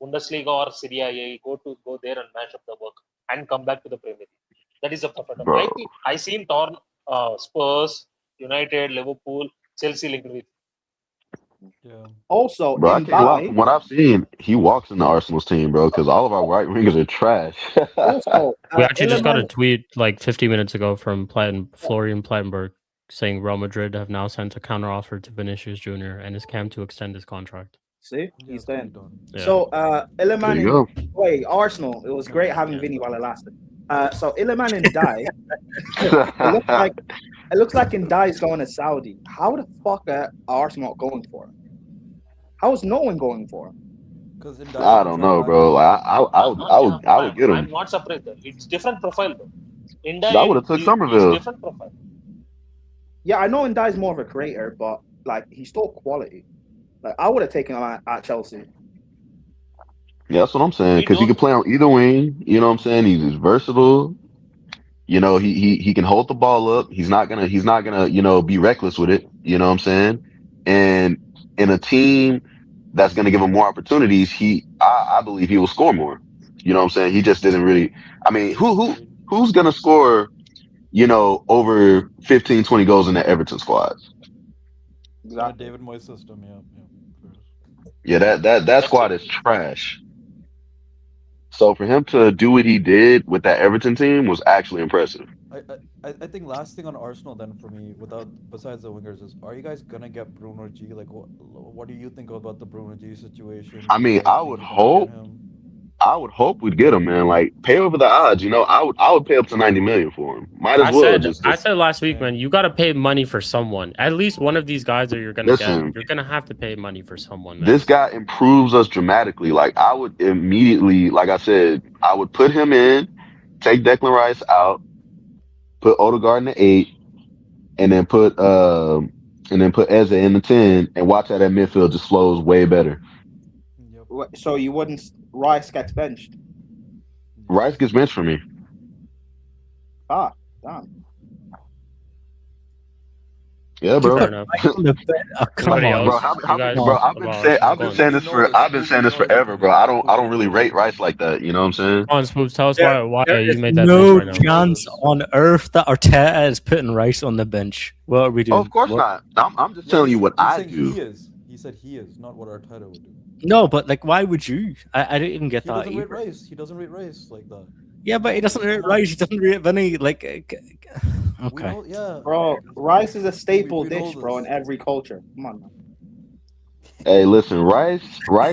Bundesliga or Serie A, go there and match up the work and come back to the Premier League. That is a perfect. Bro. I seen torn Spurs, United, Liverpool, Chelsea linked with. Yeah. Also, Bro, I can't lie. Mbappe. From what I've seen, he walks in the Arsenal's team, bro, because all of our right wingers are trash. Also, We actually just got a Iliman, tweet like 50 minutes ago from Florian Plattenberg saying Real Madrid have now sent a counteroffer to Vinicius Jr. and is camped to extend his contract. see, Yeah, he's it's gonna be staying. done. Yeah. So, There Iliman you and go. wait, Arsenal. It was great having Yeah. Vinny while it lasted. So Iliman and Dai. It looks like Ndai is going to Saudi. How the fuck are Arsenal going for him? How is no one going for him? Because I don't know, bro. Like, I would get him. I'm not surprised. It's different profile though. India I would have took is Somerville. different profile. Yeah, I know Ndai is more of a creator, but like he's still quality. Like I would have taken him at Chelsea. Yeah, that's what I'm saying. We Because he don't- can play on either wing. You know what I'm saying? He's versatile. You know, he can hold the ball up. He's not gonna be reckless with it. You know what I'm saying? And in a team that's gonna give him more opportunities, I believe he will score more. You know what I'm saying? He just didn't really. I mean, who's gonna score? Over 15, 20 goals in the Everton squad? In a David Moyes system, yeah. Yeah, that That's squad it. is trash. So for him to do what he did with that Everton team was actually impressive. I think last thing on Arsenal then for me, besides the wingers, is are you guys gonna get Bruno G? Like, what do you think about the Bruno G situation? I Do you mean, guys think you're gonna get him? I would hope we'd get him, man. Like pay over the odds. I would pay up to 90 million for him. Might as I well said last week, Same. man, you got to pay money for someone. At least one of these guys that you're gonna listen. get, you're gonna have to pay money for someone, man. This guy improves us dramatically. Like I would immediately, like I said, I would put him in, take Declan Rice out, put Odegaard in the 8, and then put Eze in the 10, and watch how that midfield just flows way better. Yep. So you wouldn't Rice gets benched? Rice gets benched for me. Ah, damn. Yeah, bro. Fair enough. Come Anybody on, Bro, else? You guys bro, I've been go on. saying this for I've been Spooby saying this knows his forever, bro. opinion. I don't Spooby really knows his rate Rice opinion. like that. You know what I'm saying? Come on, Spoops, tell us there why is you made that no face right now. You know chance this. on earth that Arteta is putting Rice on the bench. What are we Oh, doing? of course What? not. I'm just Yeah, telling you what he's I saying he do. is. He said he is, not what Arteta would do. No, but like, why would you? I didn't even get He that doesn't rate either. Rice. He doesn't rate Rice like that. Yeah, but he doesn't rate Rice. He doesn't rate Vinny. Like, We okay. know, yeah. Bro, rice is a staple we know dish, bro, in this. every culture. Come on, man. Hey, listen, Rice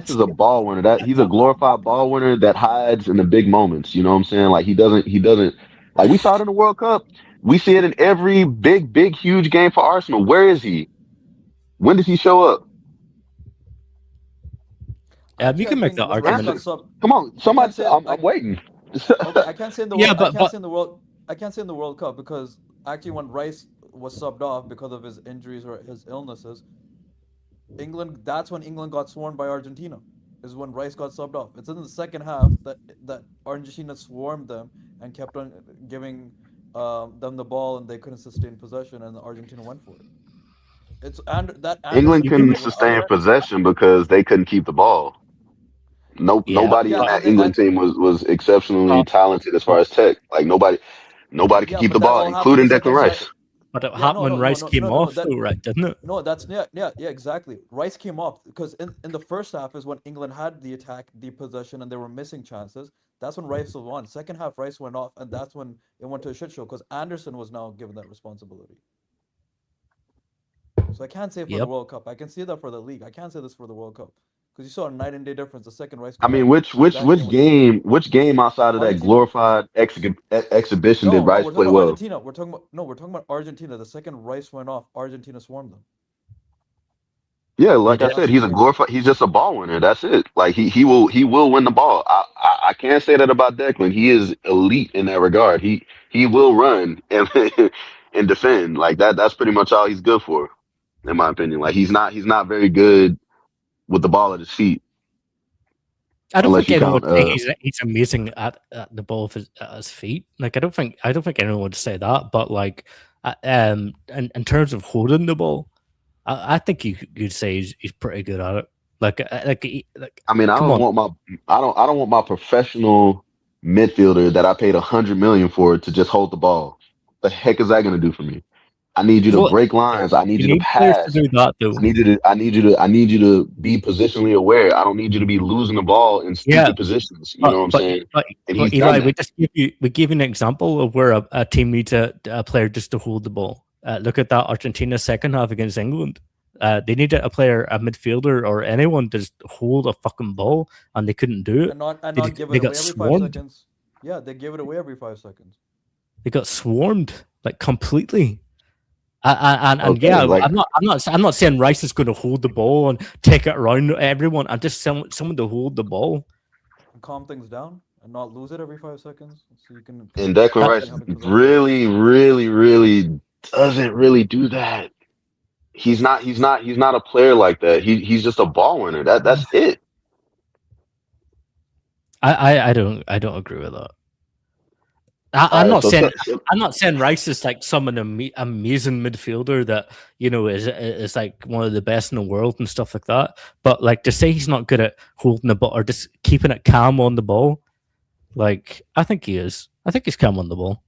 is a ball winner. That he's a glorified ball winner that hides in the big moments. You know what I'm saying? Like he doesn't like we saw it in the World Cup. We see it in every big, huge game for Arsenal. Where is he? When does he show up? You Actually, I can make think that when Rice argument. got sub, Come on, I somebody. can't say I'm waiting. okay. I can't say in the Yeah, world. I but can't say in the world. I can't say in the World Cup because actually, when Rice was subbed off because of his injuries or his illnesses, England. That's when England got swarmed by Argentina. Is when Rice got subbed off. It's in the second half that Argentina swarmed them and kept on giving them the ball, and they couldn't sustain possession, and Argentina went for it. It's and that England Anderson you can couldn't play make, was sustain out. possession because they couldn't keep the ball. yeah, Nobody Yeah, in but, that England team was exceptionally talented as far but, as tech. Like nobody could yeah, keep but the that ball, all happened the including Declan second half. Rice. but it Yeah, happened no, when no, no, Rice no, came no, no, no. off, That though, right? Didn't it? no, that's yeah, exactly. Rice came off because in the first half is when England had the attack, the possession, and they were missing chances. That's when Rice was on. Second half, Rice went off, and that's when it went to a shit show because Anderson was now given that responsibility. So I can't say for the Yep. World Cup. I can say that for the league. I can't say this for the World Cup because you saw a night and day difference. The second Rice I got mean, off, which which that game which was just game which game outside of that Argentina. glorified exhibition did No, no, Rice we're talking play about well? Argentina. We're talking about Argentina. The second Rice went off, Argentina swarmed them. Yeah, They like I did. said, That's he's a yeah. glorified. He's just a ball winner. That's it. Like he will win the ball. I can't say that about Declan. He is elite in that regard. He will run and and defend. Like that's pretty much all he's good for, in my opinion. Like he's not very good with the ball at his feet, I don't unless think you anyone count. would say he's amazing at the ball at his feet. Like I don't think anyone would say that. But like, in terms of holding the ball, I think you'd say he's pretty good at it. Like, I mean, come on. I don't want my professional midfielder that I paid 100 million for to just hold the ball. The heck is that going to do for me? I need you to Well, break lines. I need you you to need players to pass. do that though. I need you to be positionally aware. I don't need you to be losing the ball in Yeah, stupid positions. You know but what I'm but saying? but And but he's done Eli, that. we gave you an example of where a team needs a player just to hold the ball. Look at that Argentina second half against England. They needed a player, a midfielder, or anyone to just hold a fucking ball, and they couldn't do it. And They, not give they it got away every 5 swarmed. seconds. Yeah, they give it away every 5 seconds. They got swarmed like completely. And Okay, yeah, like I'm not saying Rice is going to hold the ball and take it around everyone. I'm just someone to hold the ball. And calm things down and not lose it every 5 seconds, so you can and Declan continue Rice having possession. really doesn't really do that. He's not a player like that. He's just a ball winner. That's it. I don't agree with that. All right, so I'm not saying Rice is like some amazing midfielder that is like one of the best in the world and stuff like that. But like to say he's not good at holding the ball or just keeping it calm on the ball, like I think he is. I think he's calm on the ball.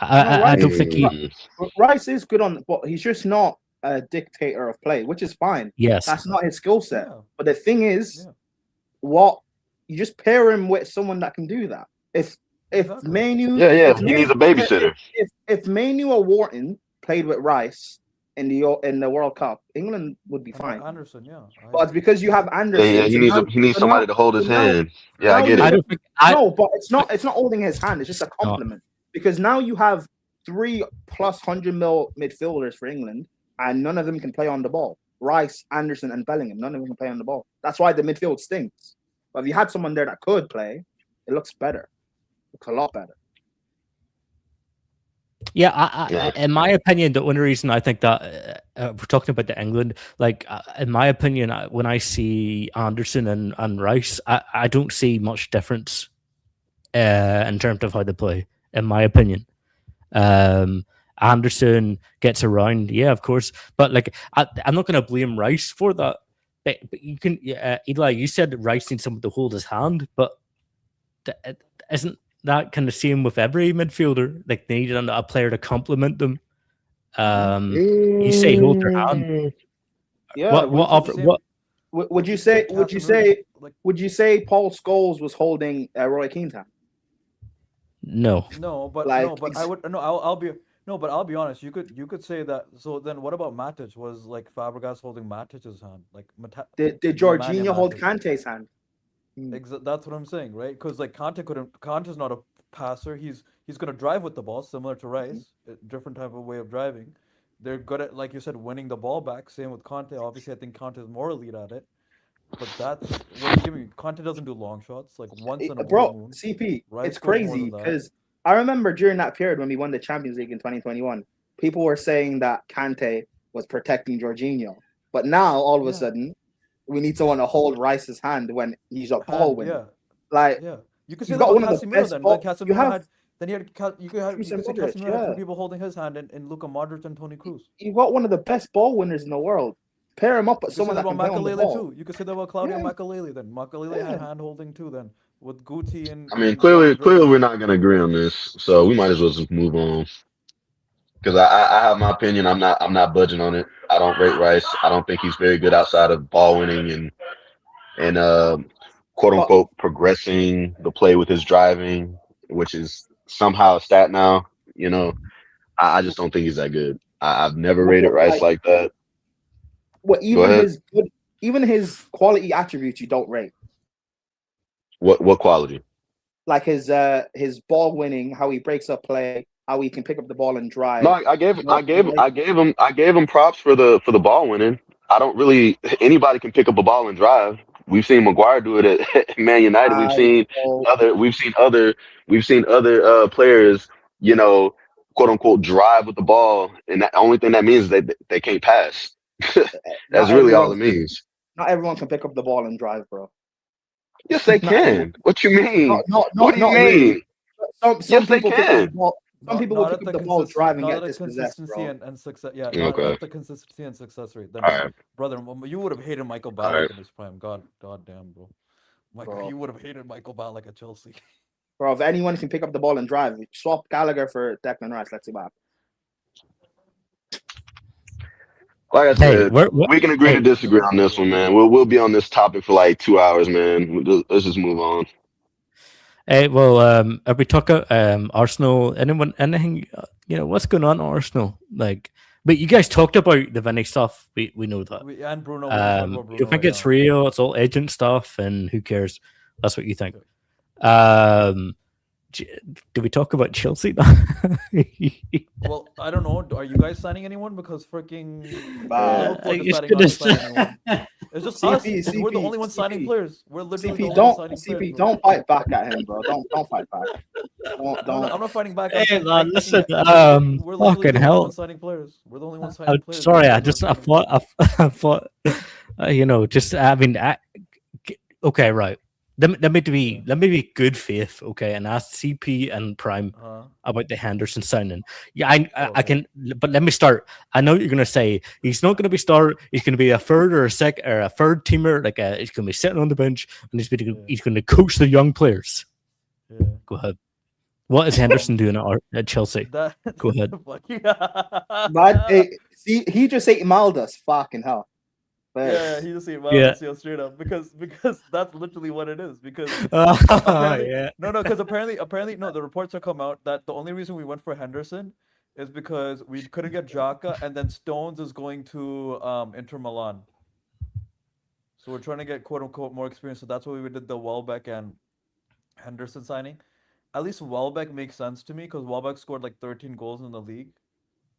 I don't think he. Rice is good on, but he's just not a dictator of play, which is fine. Yes, That's not his skill set. Yeah. But the thing is, Yeah. what you just pair him with someone that can do that. If Exactly. Manu, yeah, he needs a babysitter. If Manu or Wharton played with Rice in the World Cup, England would be And fine. Anderson, yeah. But it's because you have Anderson. Yeah, he needs somebody to hold his hand. Yeah, I get now it. I don't think. no, but it's not holding his hand. It's just a compliment because now you have 3+ 100 mil midfielders for England, and none of them can play on the ball. Rice, Anderson, and Bellingham, none of them can play on the ball. That's why the midfield stinks. But if you had someone there that could play, it looks better. Looks a lot better. Yeah, in my opinion, the only reason I think that we're talking about the England, like in my opinion, when I see Anderson and Rice, I don't see much difference in terms of how they play. In my opinion, Anderson gets around. Yeah, of course. But like, I'm not going to blame Rice for that. But you can, Eli, you said Rice needs someone to hold his hand, but isn't that kind of same with every midfielder? Like they need a player to complement them. You say hold their hand. Yeah. What Would you say? Would you say Paul Scholes was holding Roy Keane's hand? No. No, but Like, no, but I would no. I'll be no, but I'll be honest. You could say that. So then, what about Matic? Was like Fabregas holding Matic's hand? Like Did Jorginho hold Kante's hand? That's what I'm saying, right? Because like Kante's not a passer. He's gonna drive with the ball, similar to Rice. Different type of way of driving. They're good at, like you said, winning the ball back. Same with Conte. Obviously, I think Conte is more elite at it. But that's what you give me. Conte doesn't do long shots. Like once in a blue moon. CP, Rice it's does more crazy than that. because I remember during that period when we won the Champions League in 2021, people were saying that Kante was protecting Jorginho. But now, all of a sudden, we need someone to hold Rice's hand when he's a ball winner. Yeah. Like, Yeah. You could say he's that got about one of the Casemiro best then. ball- Then Casemiro you have- had then you could say Casemiro had two people holding his hand in Luka Modric and Toni Kroos. You've got one of the best ball winners in the world. Pair him up with You could say someone that that about can play on the Makelele ball. too. You could say that about Claudio Yeah. Makelele then. Makelele had hand holding too then with Guti and. I mean, and clearly Madrid. we're not gonna agree on this, so we might as well just move on. Because I have my opinion. I'm not budging on it. I don't rate Rice. I don't think he's very good outside of ball winning and quote unquote progressing the play with his driving, which is somehow a stat now. You know, I just don't think he's that good. I've never rated Rice like that. What Go ahead. even his quality attributes you don't rate. What quality? Like his ball winning, how he breaks up play, how he can pick up the ball and drive. No, I gave him props for the ball winning. I don't really anybody can pick up a ball and drive. We've seen Maguire do it at Man United. We've seen other players, you know, quote unquote drive with the ball, and the only thing that means is that they can't pass. That's really all it means. Not everyone can pick up the ball and drive, bro. Yes, they can. What you mean? What do you mean? Really. Some people they can. Some people will pick up the ball driving at dispossessed, consistency bro. and success. Yeah, Okay. not the consistency and success rate. Then, All right. brother, you would have hated Michael Ballack in his prime. God damn, bro. Bro. You would have hated Michael Ballack at Chelsea. Bro, if anyone can pick up the ball and drive, swap Gallagher for Declan Rice. Let's see what happens. Like I said, we can agree to disagree on this one, man. We'll be on this topic for like 2 hours, man. Let's just move on. Hey, well, if we talk Arsenal, anything, what's going on in Arsenal? Like, but you guys talked about the VINI stuff. We know that. And Bruno. You think it's real? It's all agent stuff, and who cares? That's what you think. Do we talk about Chelsea? Well, I don't know. Are you guys signing anyone? Because freaking it's just us. We're the only ones signing players. We're literally the only ones signing players. Don't fight back at him, bro. Don't fight back. I'm not fighting back. Hey, man, listen. We're fucking hell. Signing players. We're the only ones signing players. Sorry, I thought, okay, right. Let me be good faith, okay, and ask CP and Prime about the Henderson signing. Yeah, I can, but let me start. I know you're gonna say he's not gonna be start. He's gonna be a third or a third teamer. Like he's gonna be sitting on the bench and he's gonna coach the young players. Yeah. Go ahead. What is Henderson doing at Chelsea? Go ahead. He just ate Maldas. Fucking hell. Yeah, he just ate Maldas straight up because that's literally what it is. Because because apparently the reports have come out that the only reason we went for Henderson is because we couldn't get Xhaka, and then Stones is going to Inter Milan. So we're trying to get quote unquote more experience. So that's why we did the Welbeck and Henderson signing. At least Welbeck makes sense to me because Welbeck scored like 13 goals in the league,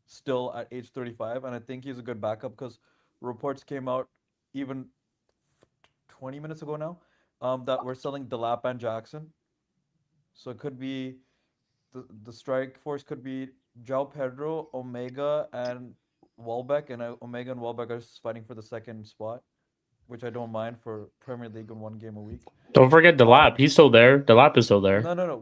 still at age 35, and I think he's a good backup because reports came out even 20 minutes ago now that we're selling Delap and Jackson. So it could be the strike force could be João Pedro, Omega, and Welbeck, and Omega and Welbeck are fighting for the second spot, which I don't mind for Premier League in one game a week. Don't forget Delap. He's still there. Delap is still there. No.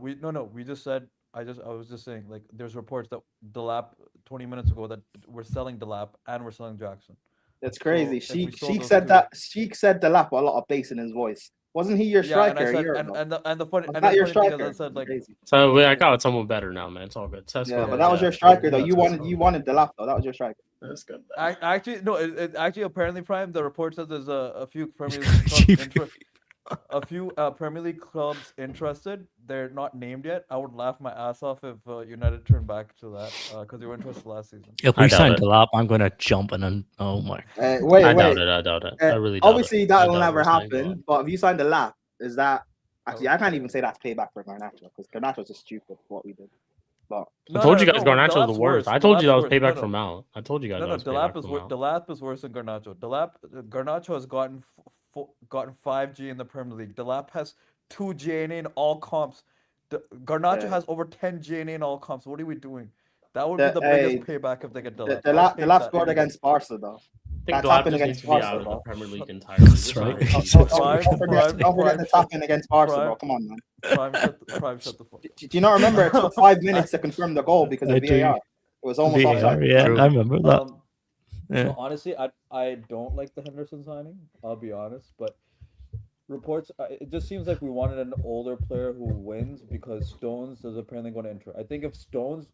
We just said I was just saying, like, there's reports that Delap 20 minutes ago that we're selling Delap and we're selling Jackson. That's crazy. So if we sold Sheik those said two- that. Sheik said Delap with a lot of bass in his voice. Wasn't he your Yeah, and I striker a said, year ago? and the funny, Was and that the your funny thing is, striker? I said, like, Crazy. So I got someone better now, man. It's all good. Cesco, Yeah, but that was your striker though. You wanted Delap though. That was your striker. That's good. actually, no, it actually apparently, Prime, the report says there's a few Premier League clubs Premier League clubs interested. They're not named yet. I would laugh my ass off if United turned back to that because they were interested last season. If we sign Delap, I'm gonna jump and oh my. Wait. I doubt it. I really doubt obviously, it. that will never happen. But if you sign Delap, is that actually? Oh. I can't even say that's payback for Garnacho because Garnacho's just stupid for what we did. But I told you guys no, Garnacho's the worst. I told you that was payback no. for Mount. I told you guys. No, Delap is worse than Garnacho. Garnacho has gotten 5G in the Premier League. Delap has 2 GNA in all comps. Garnacho has over 10 GNA in all comps. What are we doing? That would be the biggest payback if they get Delap. Delap scored against Barca though. I think Delap just needs to be out of the Premier League entirely. That's right. Don't forget the tapping against Barca, bro. Come on, man. Prime, shut the fuck. Do you not remember it took 5 minutes to confirm the goal because of VAR? It was almost offside. Yeah, I remember that. So honestly, I don't like the Henderson signing. I'll be honest, but reports, it just seems like we wanted an older player who wins because Stones is apparently going to enter. I think if Stones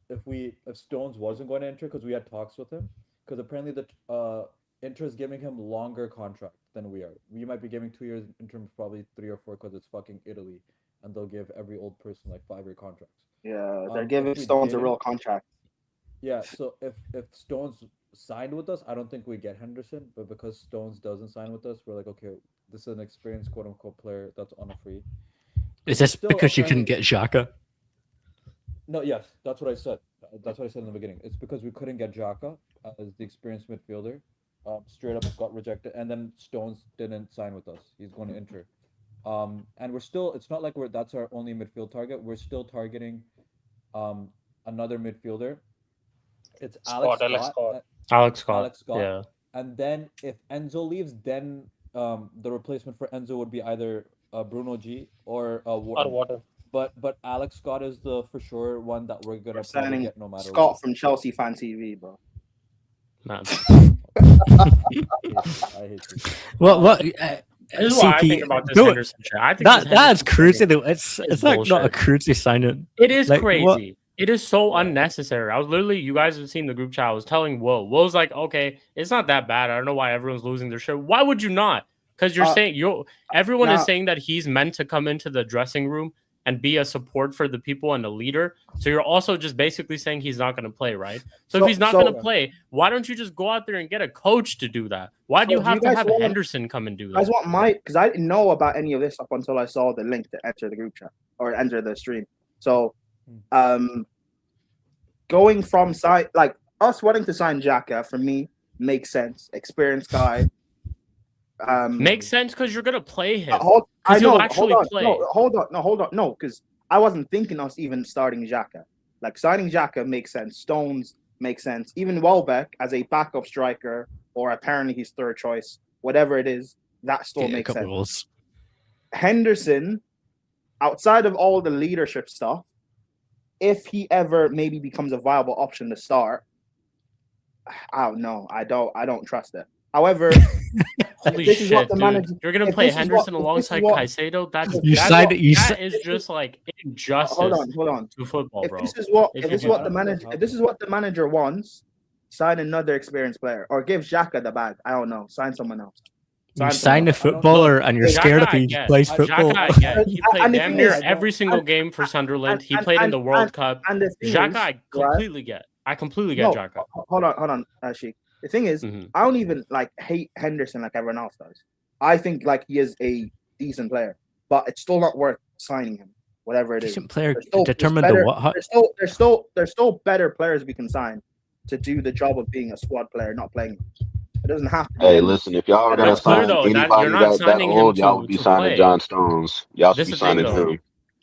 wasn't going to enter because we had talks with him, because apparently the Inter is giving him longer contract than we are. We might be giving 2 years, Inter probably 3 or 4 because it's fucking Italy, and they'll give every old person like 5-year contracts. Yeah, they're giving Stones a real contract. Yeah, so if Stones signed with us, I don't think we get Henderson, but because Stones doesn't sign with us, we're like, okay, this is an experienced quote unquote player that's on a free. Is this because you couldn't get Xhaka? No, yes, that's what I said. That's what I said in the beginning. It's because we couldn't get Xhaka as the experienced midfielder. Straight up got rejected, and then Stones didn't sign with us. He's going to Inter. And we're still. It's not like that's our only midfield target. We're still targeting another midfielder. It's Alex Scott. Yeah. And then if Enzo leaves, then the replacement for Enzo would be either Bruno G or Wharton. But Alex Scott is the for sure one that we're gonna probably get no matter Scott what. from Chelsea Fan TV, bro. Man. I hate you. What? This is what I think about this Henderson shit. I think that's crazy though. It's like bullshit. not a crazy signing. It is like, crazy. What? It is so unnecessary. I was literally, you guys have seen the group chat. I was telling Will's like, okay, it's not that bad. I don't know why everyone's losing their shit. Why would you not? Because you're saying everyone is saying that he's meant to come into the dressing room and be a support for the people and a leader. So you're also just basically saying he's not going to play, right? So if he's not going to play, why don't you just go out there and get a coach to do that? Why do you have to have Henderson come and do that? I want because I didn't know about any of this up until I saw the link to enter the group chat or enter the stream. So, going from like us wanting to sign Xhaka for me makes sense. Experienced guy. Makes sense because you're gonna play him. I know. Actually play. Hold on. No, because I wasn't thinking us even starting Xhaka. Like signing Xhaka makes sense. Stones makes sense. Even Welbeck as a backup striker, or apparently his third choice, whatever it is, that still makes sense. Henderson, outside of all the leadership stuff, if he ever maybe becomes a viable option to start, I don't know. I don't trust it. However, holy shit, dude! You're gonna play Henderson alongside Caicedo. That is just like injustice. Hold on. To football, bro. If this is what the manager wants, sign another experienced player or give Xhaka the bag. I don't know. Sign someone else. You sign a footballer and you're scared if he plays football. He played damn near every single game for Sunderland. He played in the World Cup. Xhaka, I completely get Xhaka. Hold on, Shik. The thing is, I don't even hate Henderson like everyone else does. I think he is a decent player, but it's still not worth signing him. Whatever it is, decent player determined the what? There's still better players we can sign to do the job of being a squad player, not playing. It doesn't have to. Hey, listen, if y'all are gonna sign anybody that old, y'all would be signing John Stones. Y'all should be signing him.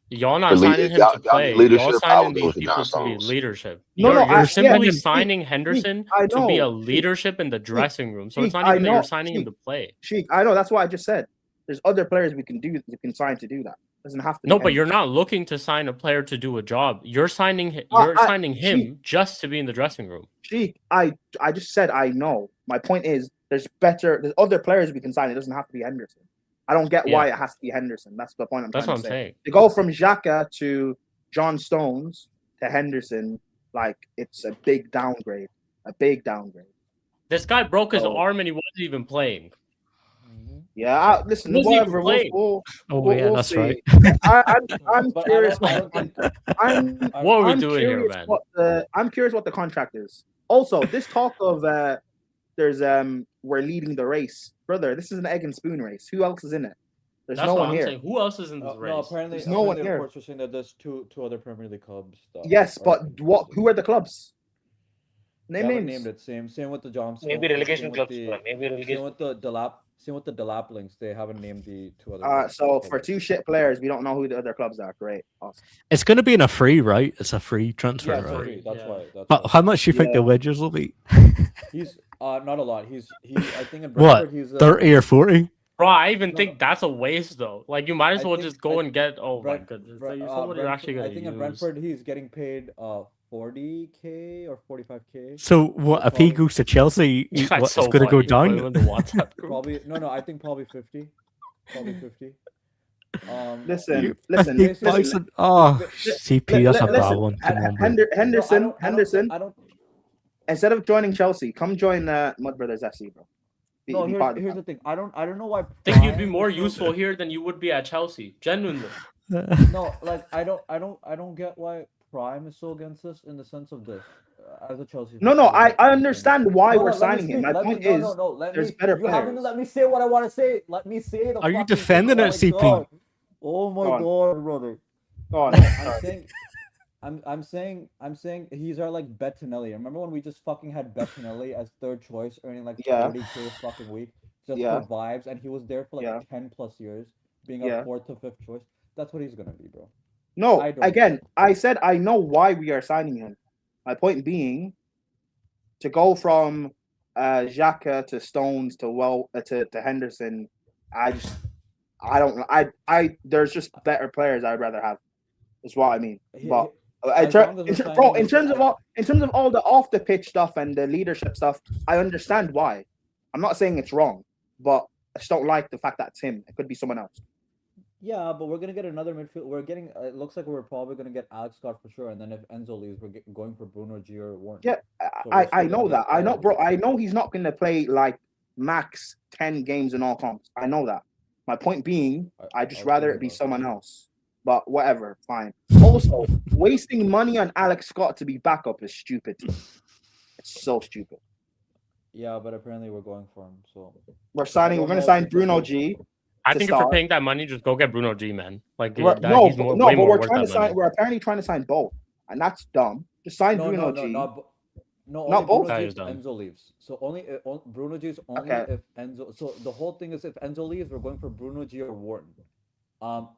Y'all not signing him to play. Y'all signing these people to be leadership. You're simply signing Henderson to be a leadership in the dressing room. So it's not even that you're signing him to play. Sheik, I know. That's what I just said. There's other players we can sign to do that. Doesn't have to. No, be but you're Henderson. not looking to sign a player to do a job. You're signing. I- You're signing him Shik. just to be in the dressing room. Shik, I just said I know. My point is, there's other players we can sign. It doesn't have to be Henderson. I don't get why it has to be Henderson. That's the point I'm That's trying what to I'm say. saying. To go from Xhaka to John Stones to Henderson, like it's a big downgrade. A big downgrade. This guy broke his Oh. arm and he wasn't even playing. Yeah, listen, He wasn't whatever. even playing. We'll that's see. right. I'm But curious. I don't think. What are we I'm doing here, curious man? I'm curious what the contract is. Also, this talk of there's we're leading the race, brother. This is an egg and spoon race. Who else is in it? There's That's no what one I'm here. saying. Who else is in this race? No, apparently, There's no one apparently here. reports are saying that there's two other Premier League clubs. That Yes, are but interested. who are the clubs? They Name haven't names. named it. Same with the Johnson. Maybe relegation clubs. Maybe Same relegation. with the Delap links. They haven't named the two other. So for two shit players, we don't know who the other clubs are. Great, awesome. It's going to be in a free, right? It's a free transfer, Yeah, it's right? free. That's Yeah. why. That's But why. how much do you think Yeah. the wages will be? He's not a lot. He's I think in What? Brentford he's 30 or 40? Bro, I even No, think that's a waste though. Like you might as I well think- just go I- and get. Oh my Brent- goodness, Brent- like, somebody you're actually gonna I think use. in Brentford he's getting paid 40K or 45K. So what if he Probably- goes to Chelsea? That's What's so going to go funny. Put him down? in the WhatsApp group. Probably no. I think probably 50. Probably 50. Listen. 50,000? Oh, CP, that's a bad listen, one. Come on, bro. Henderson. I don't. Instead of joining Chelsea, come join Mud Brothers FC, bro. No, Be part of here's that. the thing. I don't know why. I think you'd be Prime more is so useful good. here than you would be at Chelsea. Genuinely. No, like I don't get why Prime is so against this in the sense of this. As a Chelsea. No, fan, I understand why No, we're let me signing him. speak. My Let me- point no, is, no, let there's me, better you haven't players. let me say what I want to say. Let me say the. Are you fucking defending thing. it, CP? God. Oh my Go on. god, brother. Go on. No, Sorry. I'm saying he's our like Bettinelli. Remember when we just fucking had Bettinelli as third choice, earning like Yeah. 40K fucking week just Yeah. for vibes, and he was there for like Yeah. 10+ years, being Yeah. our fourth to fifth choice. That's what he's gonna be, bro. No, I don't. again, I said I know why we are signing him. My point being, to go from Xhaka to Stones to Henderson, I don't know. There's just better players I'd rather have. Is what I mean. But As long as we're signing in him, terms of all the off the pitch stuff and the leadership stuff, I understand why. I'm not saying it's wrong, but I just don't like the fact that it's him. It could be someone else. Yeah, but we're gonna get another midfield. We're getting. It looks like we're probably gonna get Alex Scott for sure, and then if Enzo leaves, we're going for Bruno G or Warren. Yeah, So we're I still know gonna that. get I know, quality. bro. I know he's not going to play like max 10 games in all comps. I know that. My point being, I'd just I'll rather see it be about someone else. But whatever, fine. Also, wasting money on Alex Scott to be backup is stupid. It's so stupid. Yeah, but apparently we're going for him. So We're don't going to know sign if it's Bruno okay. G. I to think if you're start. paying that money, just go get Bruno G, man. Like We're- that, no, he's but way more we're worth trying to that sign. money. We're apparently trying to sign both, and that's dumb. Just sign no, Bruno no, G. no, no. Not Only both? Bruno That G is if dumb. Enzo leaves. So only Bruno G is only Okay. if Enzo. So the whole thing is if Enzo leaves, we're going for Bruno G or Wharton.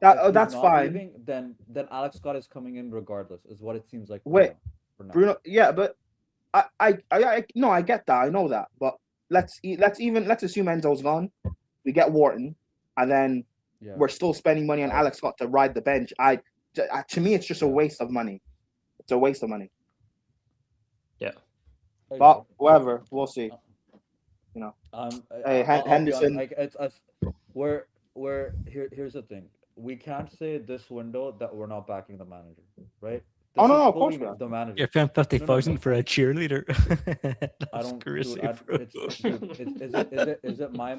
That- if he's that's not fine. leaving, then Alex Scott is coming in regardless. Is what it seems like. Wait, for now. Bruno, yeah, but no, I get that, I know that, but let's assume Enzo's gone, we get Wharton, and then Yeah. we're still spending money on Alex Scott to ride the bench. To me, it's just a waste of money. It's a waste of money. Yeah. There you But go. whatever, we'll see. Hey, Hey, Henderson. Like here's the thing. We can't say this window that we're not backing the manager, right? Oh, This no, is of course fully we are. the manager. You're paying 50,000 for a cheerleader. I That's don't. crazy, Dude, bro. is it my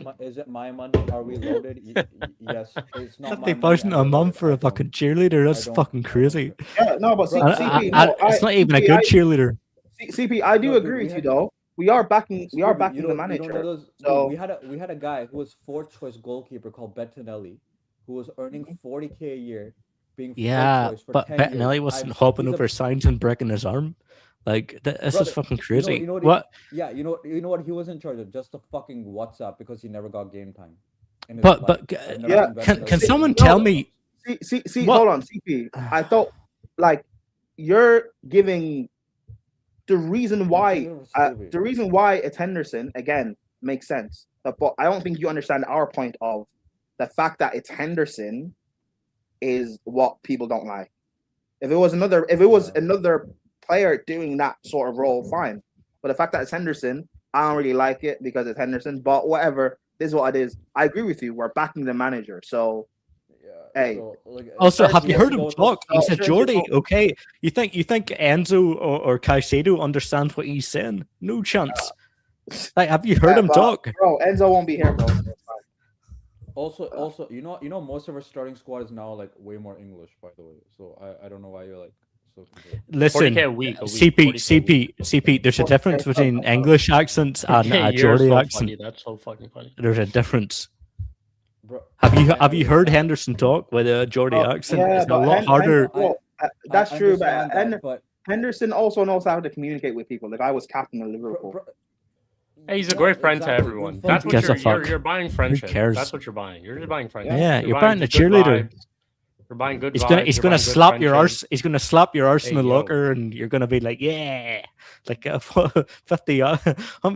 money? Are we loaded? Yes. It's not my money. 50,000 I a don't month load it. for I a don't- fucking cheerleader. That's don't- fucking crazy. Yeah, no, but Bro, CP, It's not even a good cheerleader. CP, I do No, dude, agree we with you had- though. We are backing Spooby, the you don't manager. know those, So- dude, we had a guy who was fourth choice goalkeeper called Bettinelli, who was earning 40K a year, being Yeah, fourth choice for but 10 Bettinelli years. wasn't hopping he's a- over signs and breaking his arm. Like this is Brother, fucking crazy. you know what? Yeah, you know what he was in charge of? Just the fucking WhatsApp because he never got game time. in his But life. but I've never yeah, seen can Bettinelli someone do that. tell me? See, What? hold on, CP. I thought like you're giving the reason why it's Henderson again makes sense, but I don't think you understand our point of the fact that it's Henderson is what people don't like. If it was another player doing that sort of role, fine. But the fact that it's Henderson, I don't really like it because it's Henderson. But whatever, this is what it is. I agree with you. We're backing the manager, so hey. So, like, Also, have you let's heard go him with talk? the- He's a sure, Geordie, sure. okay? You think Enzo or Caicedo understands what he's saying? No chance. Like, have you heard him but, talk? bro? Enzo won't be here, bro. So it's fine. Also, you know, most of our starting squad is now like way more English, by the way. So I don't know why you're like so confused. Listen, 40K a week, CP, there's a difference between English accents and a You're Geordie so accent. funny. That's so fucking funny. There's a difference. Bro, Have you heard Henderson talk with a Geordie accent? Yeah, It's a but lot harder. that's I true, understand but Henderson also knows how to communicate with people. The guy was captain of Liverpool. Hey, he's a yeah, great friend to exactly. everyone. Who That's fucking what gives a fuck? you're buying friendship. cares? That's what you're buying. You're just buying friendship. Yeah, you're buying a good cheerleader. vibes. You're buying good He's vibes. gonna You're gonna buying good slap your friendship. arse. He's gonna slap your arse in Hey, the yo. locker, and you're gonna be like, yeah, like 50.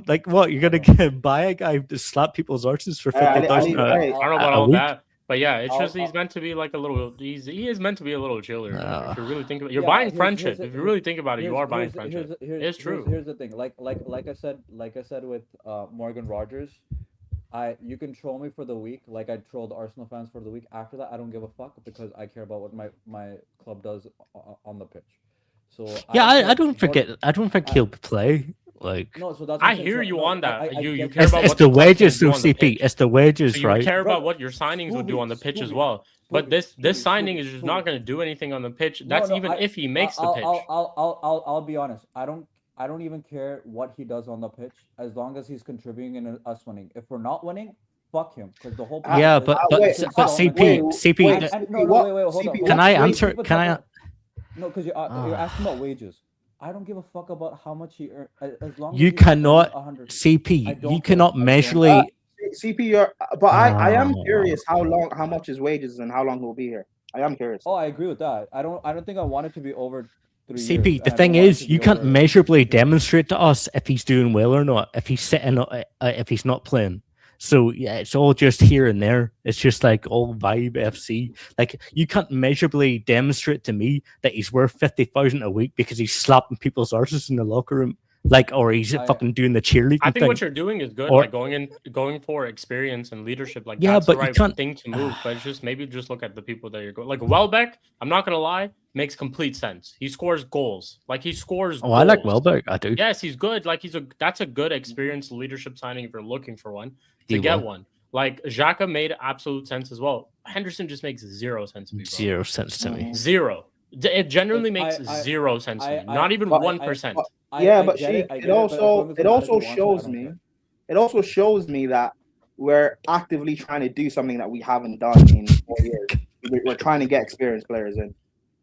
Like what? You're gonna buy a guy to slap people's arses for I 50,000 need- a hey, I don't know about a all week? that, but yeah, it's I'll- just he's meant to be like a little. He is meant to be a little chiller. If you really think about, you're Yeah, buying here's- friendship. here's- If you really think about it, you here's- are buying here's- friendship. here's- It's true. Here's the thing. Like I said with Morgan Rogers, you can troll me for the week, like I trolled Arsenal fans for the week. After that, I don't give a fuck because I care about what my club does on the pitch. So Yeah, I care don't think what- I don't think he'll play. Like, No, so that's. I what I'm saying. hear So, you no, on that. I You get care you. about it's what the the club's wages, gonna do so on the CP. pitch. It's the wages, So you right? care Bro, about what your signings will do on the pitch as well. But Spooby, this Spooby, signing Spooby, is just Spooby. not going to do anything on the pitch. No, That's no, even if he makes the pitch. I'll be honest. I don't even care what he does on the pitch as long as he's contributing in us winning. If we're not winning, fuck him because the whole. Yeah, point is- but wait, CP, CP. wait, No, what? wait, hold on. CP, Can I wait, answer? Can I? No, because you're asking about wages. I don't give a fuck about how much he earns as long as You he's earning cannot 100. I CP. don't You care. cannot I don't- measurably. CP, but I am Oh. curious how much his wages and how long he'll be here. I am curious. Oh, I agree with that. I don't think I want it to be over 3 years. CP, the and I thing don't want it is, to you be can't over measurably 2 years. demonstrate to us if he's doing well or not, if he's sitting, if he's not playing. So yeah, it's all just here and there. It's just like all vibe FC. Like you can't measurably demonstrate to me that he's worth 50,000 a week because he's slapping people's arses in the locker room, like, or he's fucking doing the cheerleading I think thing. what you're doing is good, Or- like going for experience and leadership. Like Yeah, that's but the you right can't- thing to move. But it's just maybe just look at the people that you're going. Like Welbeck, I'm not gonna lie, makes complete sense. He scores goals. Like he scores. Oh, I like goals. Welbeck. I do. Yes, he's good. Like that's a good experienced leadership signing if you're looking for one to He get will. one. Like Xhaka made absolute sense as well. Henderson just makes zero sense to me. Bro. 0 sense to me. Zero. It genuinely Look, makes I- zero sense to me. I- Not even but- 1%. Yeah, but get Sheik, I it get but as long as the also manager wants I shows don't me, care. it also shows me that we're actively trying to do something that we haven't done in 4 years. We're trying to get experienced players in.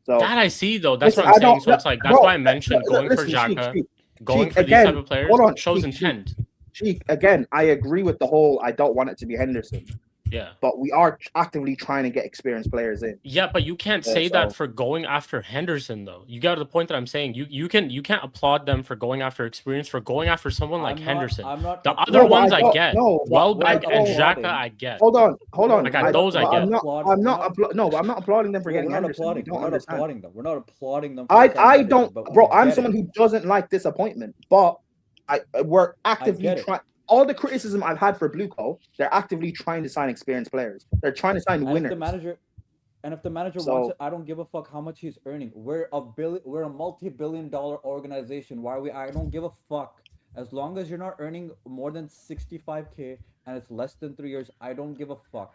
So That I see though. That's Listen, what I'm I don't- saying. So it's like that's bro, why I mentioned going for listen, Sheik, Xhaka, Sheik, going Sheik, for these again, type of players hold on, shows Sheik, intent. Sheik, again, I agree with the whole. I don't want it to be Henderson, Yeah. but we are actively trying to get experienced players in. Yeah, but you can't Yeah, say that so- for going after Henderson though. You got to the point that I'm saying. You can't applaud them for going after experience, for going after someone like I'm Henderson. Not, I'm not. The I'm other No, but ones I I don't- get. no, but Welbeck I and don't- Xhaka I get. Hold on. I got those I but get. I'm not. I'm not. No, I'm not applauding them for We're getting not Henderson. You applauding. don't We're not understand. applauding them. We're not applauding them. for I signing Henderson, don't, but bro. we I'm get someone it. who doesn't like disappointment, but we're actively get it. trying. All the criticism I've had for Blue Co, they're actively trying to sign experienced players. They're trying to sign And winners. if the manager So- wants it, I don't give a fuck how much he's earning. We're a multi-billion-dollar organization. Why are we? I don't give a fuck. As long as you're not earning more than 65K and it's less than 3 years, I don't give a fuck.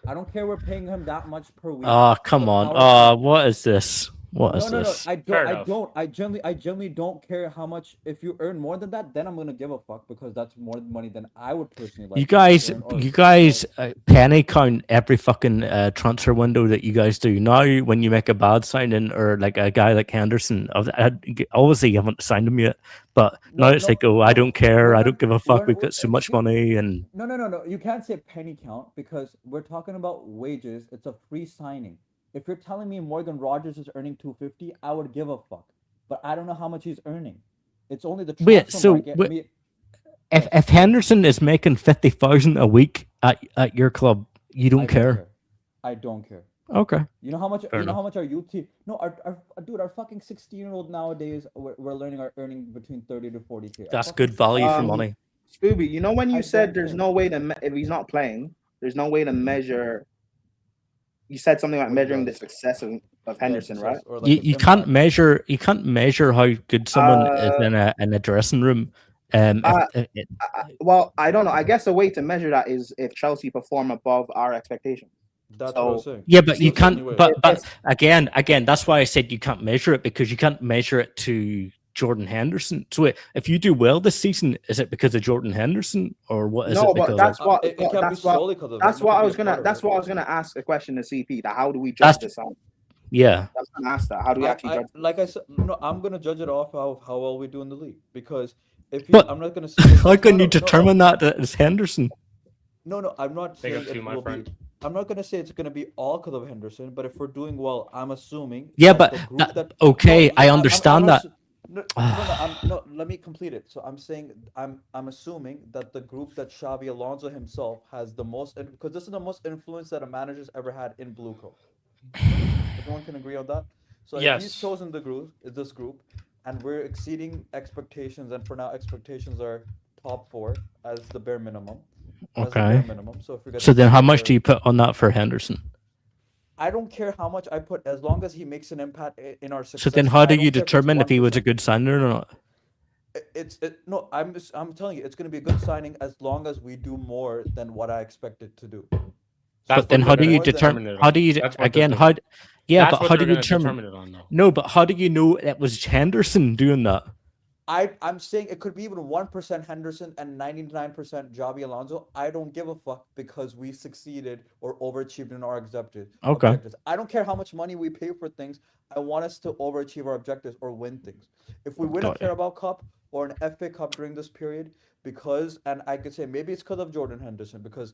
I don't care we're paying him that much per week. Oh, come But on. our- What is this? What is No. this? I Fair don't. enough. I genuinely don't care how much. If you earn more than that, then I'm gonna give a fuck because that's more money than I would personally like. You to guys, earn or- you guys penny count every fucking transfer window that you guys do. Now, when you make a bad signing or like a guy like Henderson, obviously you haven't signed him yet, but now it's like, oh, I don't care, I don't give a fuck. We've got so much money, and No. You can't say penny count because we're talking about wages. It's a free signing. If you're telling me Morgan Rogers is earning 250, I would give a fuck. But I don't know how much he's earning. It's only the Wait, transfer so market. wait- if Henderson is making 50,000 a week at your club, you don't care. I don't care. Okay. You know how much? Fair You know enough. how much our youth team? No, our fucking 16-year-old nowadays, we're earning between 30 to 40K. That's good value for money. Scooby, you know when you I said don't there's care. no way to if he's not playing, there's no way to measure. You said something about What he measuring the does. success of Henderson, right? Or like his You can't impact. measure how good someone is in a dressing room. Well, I don't know. I guess a way to measure that is if Chelsea perform above our expectations. That's what I was saying. Yeah, but you That's the only can't. way. But again, that's why I said you can't measure it, because you can't measure it to Jordan Henderson. So if you do well this season, is it because of Jordan Henderson, or what is it? No, Because but that's what It can't be solely because of that's him. It what could I be was a part gonna of that's it. what I was gonna ask a question to CP. That how do we judge this out? Yeah. I was gonna ask that. How do we actually judge? Like I said, no, I'm gonna judge it off how well we do in the league, because if you, But I'm not gonna say how can you determine that it's Henderson? No, I'm not Big saying up to you, it my will friend. be. I'm not gonna say it's gonna be all because of Henderson, but if we're doing well, I'm assuming. Yeah, that but the group that okay, no, I understand that. No, let me complete it. So I'm saying I'm assuming that the group that Xavi Alonso himself has the most, because this is the most influence that a manager's ever had in Blue Coat. Everyone can agree on that. So if he's Yes. chosen this group, and we're exceeding expectations, and for now expectations are top 4 as the bare minimum. Okay. So if we get So then, how much there- do you put on that for Henderson? I don't care how much I put, as long as he makes an impact in our success. So then, how do I don't you care if it's determine if he was a 1%. good signer or not? No, I'm telling you, it's going to be a good signing as long as we do more than what I expected to do. But then, how do you determine? How do you again? How? Yeah, but how do you determine it on, though? No, but how do you know it was Henderson doing that? I'm saying it could be even 1% Henderson and 99% Xavi Alonso. I don't give a fuck, because we succeeded or overachieved in our objectives. I don't care how much money we pay for things. I want us to overachieve our objectives or win things. If we win a Carabao Cup or an FA Cup during this period, and I could say maybe it's because of Jordan Henderson, because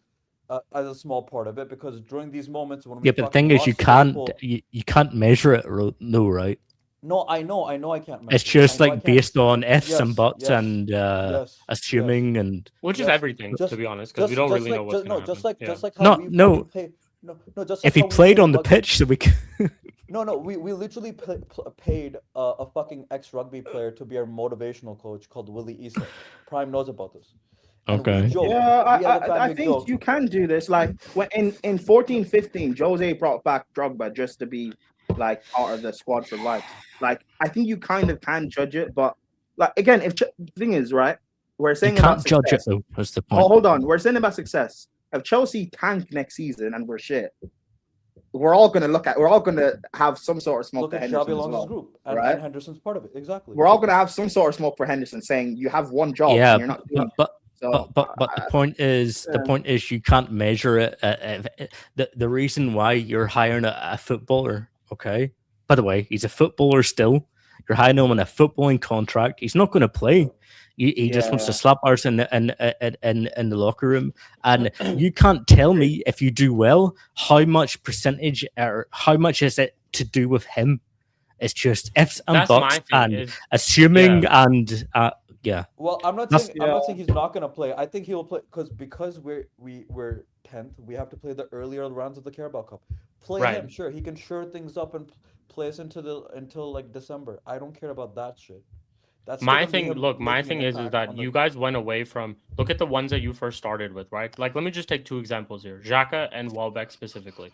as a small part of it, because during these moments when we but the thing is, you can't measure it, no, right? No, I know I can't measure. It's just like based on ifs and buts and assuming and which is everything, to be honest, because we don't really know what's going to happen. Just like how we pay. Just like if he played on the pitch, so we can. No, we literally paid a fucking ex-rugby player to be our motivational coach called Willie Issa. Prime knows about this. Okay. I think you can do this. Like when in 14-15, Jose brought back Drogba just to be like part of the squad for life. Like I think you kind of can judge it, but like again, if the thing is right, we're saying you can't about judge success. it though. That's the point. Oh, hold on, we're saying about success. If Chelsea tank next season and we're shit, we're all gonna have some sort of smoke. Look for at Henderson Xabi as Alonso's well, group, and right? Henderson's part of it. Exactly. We're all gonna have some sort of smoke for Henderson, saying you have one job. Yeah, and you're not doing but the point is you can't measure it. The reason why you're hiring a footballer, okay? By the way, he's a footballer still. You're hiring him on a footballing contract. He's not going to play. He just wants to slap ours in the locker room, and you can't tell me if you do well how much percentage or how much is it to do with him. It's just ifs and buts and assuming and yeah. Well, I'm not saying he's not gonna play. I think he will play because we're 10th. We have to play the earlier rounds of the Carabao Cup. Play him, sure. He can shore things up and play us until like December. I don't care about that shit. That's my thing. Look, my thing is that you guys went away from. Look at the ones that you first started with, right? Like, let me just take 2 examples here: Xhaka and Welbeck specifically.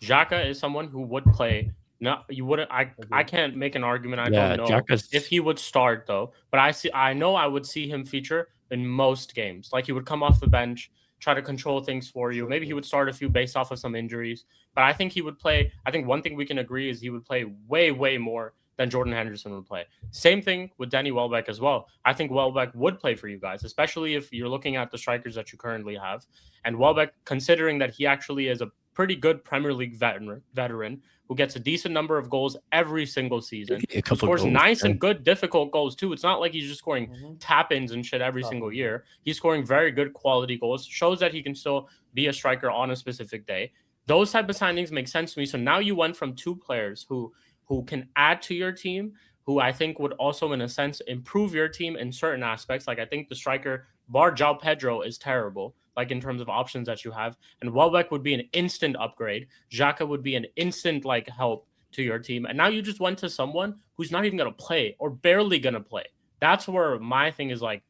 Xhaka is someone who would play. No, you wouldn't. I can't make an argument. I don't know if he would start though. But I know I would see him feature in most games. Like, he would come off the bench, try to control things for you. Maybe he would start a few based off of some injuries. But I think he would play. I think one thing we can agree is he would play way more than Jordan Henderson would play. Same thing with Danny Welbeck as well. I think Welbeck would play for you guys, especially if you're looking at the strikers that you currently have. And Welbeck, considering that he actually is a pretty good Premier League veteran who gets a decent number of goals every single season, who scores nice and good, difficult goals too. It's not like he's just scoring tap-ins and shit every single year. He's scoring very good quality goals, shows that he can still be a striker on a specific day. Those type of signings make sense to me. So now you went from 2 players who can add to your team, who I think would also, in a sense, improve your team in certain aspects. Like, I think the striker bar João Pedro is terrible, like in terms of options that you have, and Welbeck would be an instant upgrade. Xhaka would be an instant like help to your team, and now you just went to someone who's not even gonna play or barely gonna play. That's where my thing is like.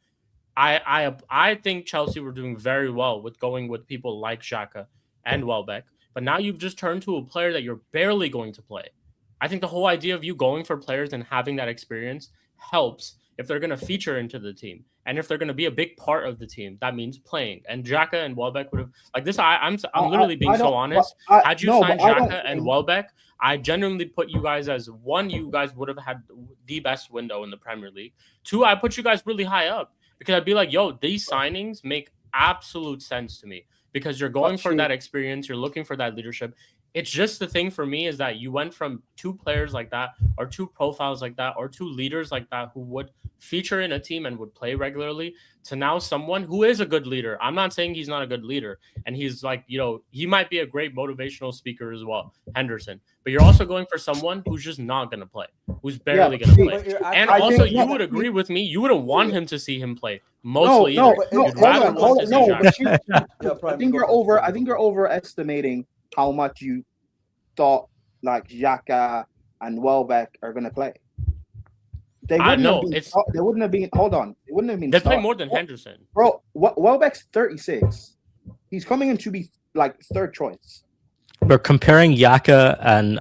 I think Chelsea were doing very well with going with people like Xhaka and Welbeck, but now you've just turned to a player that you're barely going to play. I think the whole idea of you going for players and having that experience helps if they're going to feature into the team and if they're going to be a big part of the team. That means playing. And Xhaka and Welbeck would have like this. I'm literally being so honest. Had you signed Xhaka and Welbeck, I genuinely put you guys as one. You guys would have had the best window in the Premier League. Two, I put you guys really high up because I'd be like, yo, these signings make absolute sense to me because you're going for that experience. You're looking for that leadership. It's just the thing for me is that you went from two players like that or two profiles like that or two leaders like that who would feature in a team and would play regularly to now someone who is a good leader. I'm not saying he's not a good leader. And he's like, you know, he might be a great motivational speaker as well, Henderson. But you're also going for someone who's just not going to play, who's barely going to play. And also, you would agree with me. You wouldn't want him to see him play mostly either. You'd rather want to see Xhaka. I think you're overestimating how much you thought like Xhaka and Welbeck are gonna play. They wouldn't have been. Hold on, they wouldn't have been. They play more than Henderson, bro. Welbeck's 36. He's coming in to be like third choice. We're comparing Xhaka and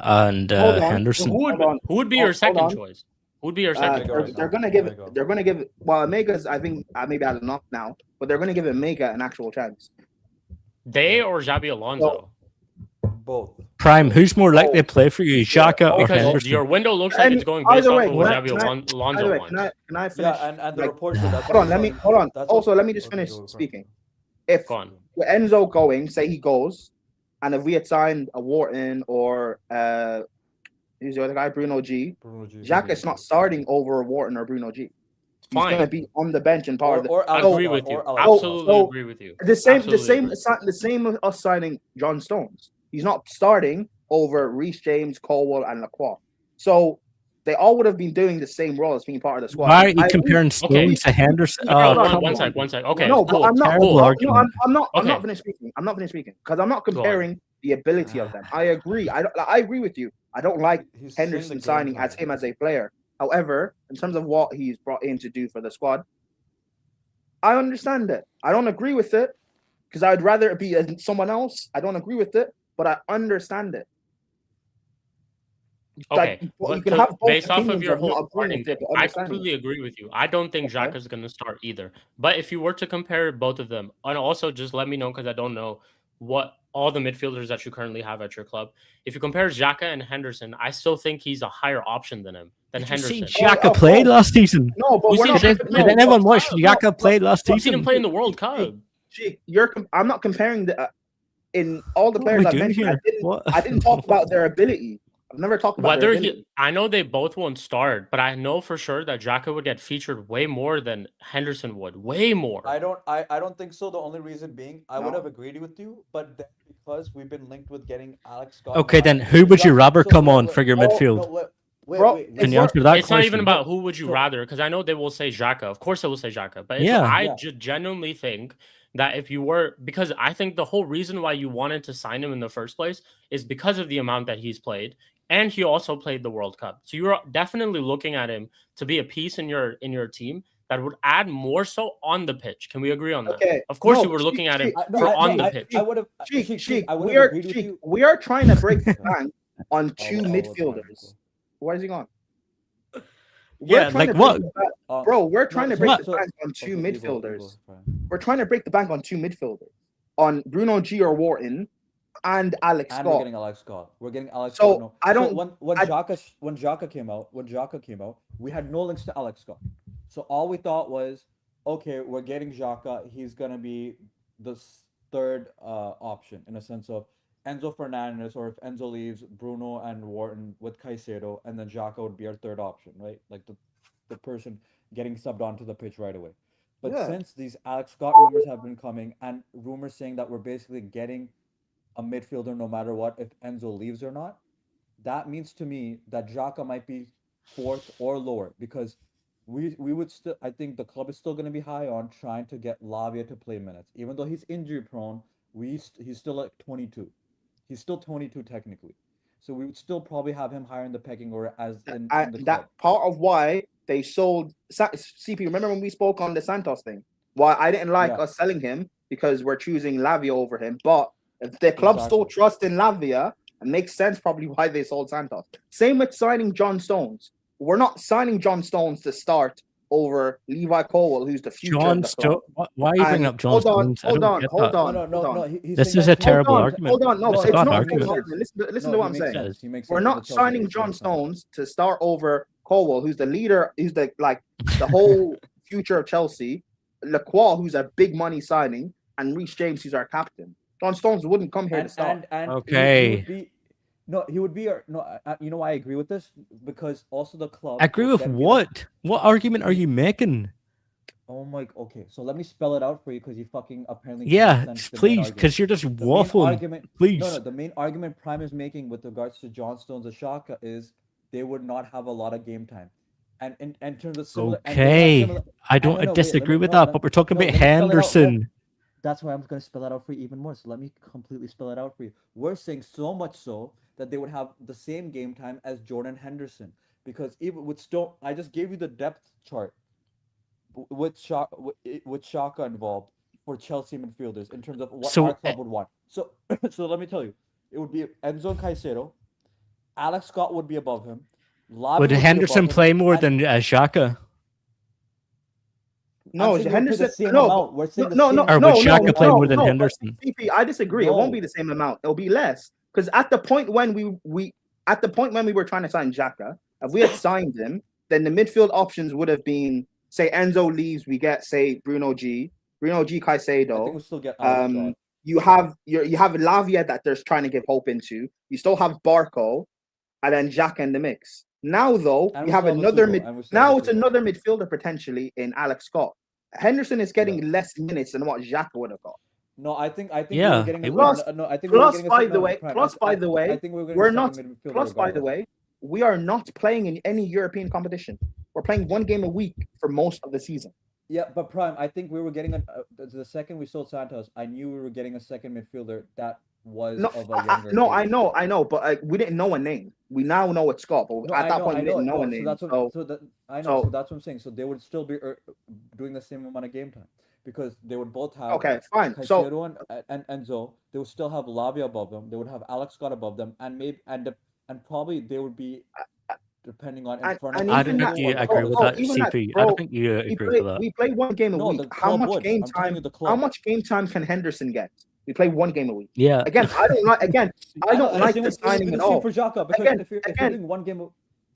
Henderson. Who would be your second choice? Who would be your second choice? They're gonna give. Well, Mega's. I think maybe has enough now, but they're gonna give Mega an actual chance. They or Xabi Alonso? Both. Prime, who's more likely to play for you, Xhaka or Henderson? Your window looks like it's going based off of what Xabi Alonso wants. Can I finish? Yeah, and the reports. Hold on. Also, let me just finish speaking. If with Enzo going, say he goes, and if we had signed a Wharton or who's the other guy, Bruno G, Xhaka's not starting over Wharton or Bruno G. He's going to be on the bench and part of the. I agree with you. Absolutely agree with you. The same with us signing John Stones. He's not starting over Reece James, Colwell, and Lacroix. So they all would have been doing the same role as being part of the squad. Why are you comparing Stones to Henderson? One sec. Okay. No, cool. but I'm not. Cool. I'm not finished speaking. I'm not finished speaking because I'm not comparing the ability of them. I agree. I agree with you. I don't like Henderson signing as him as a player. However, in terms of what he's brought in to do for the squad, I understand it. I don't agree with it because I'd rather it be someone else. I don't agree with it, but I understand it. Okay, you can have based off of your whole starting thing, I completely agree with you. I don't think Xhaka is going to start either. But if you were to compare both of them, and also just let me know because I don't know what all the midfielders that you currently have at your club. If you compare Xhaka and Henderson, I still think he's a higher option than Henderson. You see Xhaka played last season? No, but did anyone watch Xhaka played last season? I've seen him play in the World Cup. I'm not comparing in all the players I mentioned. I didn't talk about their ability. I've never talked about I know they both won't start, but I know for sure that Xhaka would get featured way more than Henderson would. Way more. I don't think so. The only reason being, I would have agreed with you, but then because we've been linked with getting Alex Scott. Okay, then who would you rather come on for your midfield? Wait, can you answer that it's question? Not even about who would you rather, because I know they will say Xhaka. Of course they will say Xhaka, but I genuinely think that if you were, because I think the whole reason why you wanted to sign him in the first place is because of the amount that he's played. And he also played the World Cup. So you're definitely looking at him to be a piece in your team that would add more so on the pitch. Can we agree on that? Okay. Of course, you were looking at him on the pitch. We are trying to break the bank on two midfielders. Where is he going? Yeah, like what? Bro, we're trying to break the bank on two midfielders. We're trying to break the bank on two midfielders. On Bruno G or Wharton. And Alex Scott. We're getting Alex Scott. So no. I don't. So when Xhaka came out, we had no links to Alex Scott. So all we thought was, okay, we're getting Xhaka. He's gonna be the third option in a sense of Enzo Fernandez, or if Enzo leaves, Bruno and Wharton with Caicedo, and then Xhaka would be our third option, right? Like the person getting subbed onto the pitch right away. But since these Alex Scott rumors have been coming, and rumors saying that we're basically getting a midfielder no matter what, if Enzo leaves or not, that means to me that Xhaka might be fourth or lower, because we would still. I think the club is still going to be high on trying to get Lavia to play minutes, even though he's injury prone. He's still at 22. He's still 22 technically, so we would still probably have him higher in the pecking order as in the That club. part of why they sold CP. Remember when we spoke on the Santos thing? Why I didn't like Yeah. us selling him because we're choosing Lavia over him. But if the club still Exactly. trusts in Lavia, it makes sense probably why they sold Santos. Same with signing John Stones. We're not signing John Stones to start over Levi Colwell, who's the future John of the club. Stones. Why are you bringing up John Stones? I don't get that. No. He's This saying is that a terrible Hold on, argument. hold on. No, It's it's a bad not a argument. terrible argument. Listen to what I'm saying. He makes We're sense. not The Chelsea signing makes John sense. Stones to start over Colwell, who's the leader, who's the whole future of Chelsea. Lacroix, who's a big money signing, and Reece James, who's our captain. John Stones wouldn't come here to start. And Okay. he would be. No, he would be. You know why I agree with this? Because also the club. Agree would with then be like, what? What argument are you making? oh my. Okay, so let me spell it out for you because you fucking apparently. Yeah, can't sense the main please, argument. because you're just The main waffling. argument. Please. No, the main argument Prime is making with regards to John Stones and Shaka is they would not have a lot of game time, and in terms of similar. And they Okay, have similar, I don't wait, let disagree me- with no, that, no, but we're talking no, about let me spell it out. Henderson. That's why I'm going to spell it out for you even more. So let me completely spell it out for you. We're saying so much so that they would have the same game time as Jordan Henderson. Because even with Stone, I just gave you the depth chart with Shaka involved for Chelsea midfielders in terms of what So, our club would want. So, so let me tell you, it would be Enzo Caicedo, Alex Scott would be above him, Lavi would be Henderson above him, play more and than Xhaka? No, I'm saying they would play Henderson. the same No, amount. We're saying the no, same. no, Or no, would Xhaka no, play no, more than no. Henderson? CP, I disagree. It won't No. be the same amount. It'll be less because at the point when we were trying to sign Xhaka, if we had signed him, then the midfield options would have been say Enzo leaves, we get say Bruno G I think Caicedo. we'll still get Alex Scott. You have Lavia that they're trying to give hope into. You still have Barco, and then Xhaka in the mix. Now though, And we we have still have another Asugo, mid. and we still have Now it's Asugo. another midfielder potentially in Alex Scott. Henderson is getting less minutes than what Xhaka would have got. No, I think Yeah, we were getting it a would. no. I think we were getting a By second. the No, way, Prime. plus by the way, I think we were getting we're a not. second midfielder Plus by the regardless. way, we are not playing in any European competition. We're playing one game a week for most of the season. Yeah, but Prime, I think we were getting the second we sold Santos. I knew we were getting a second midfielder that was No, of a younger. no, age. I know, but we didn't know a name. We now know it's Scott, but No, at that point we didn't know a So name. that's what. I know. so- So that's what I'm saying. So they would still be doing the same amount of game time because they would both have. Okay, fine. So Caicedo and Enzo, they would still have Lavia above them. They would have Alex Scott above them, and probably they would be depending on in front of. I don't think you agree with that, even that, CP. I bro, don't think you agree with that. we play one game a No, week. the How club much would. game I'm telling time? you the How club. much game time can Henderson get? We play one game a week. Yeah. Again, I don't like. Again, I don't like the signing at all. for Xhaka because Again, if you're doing one game.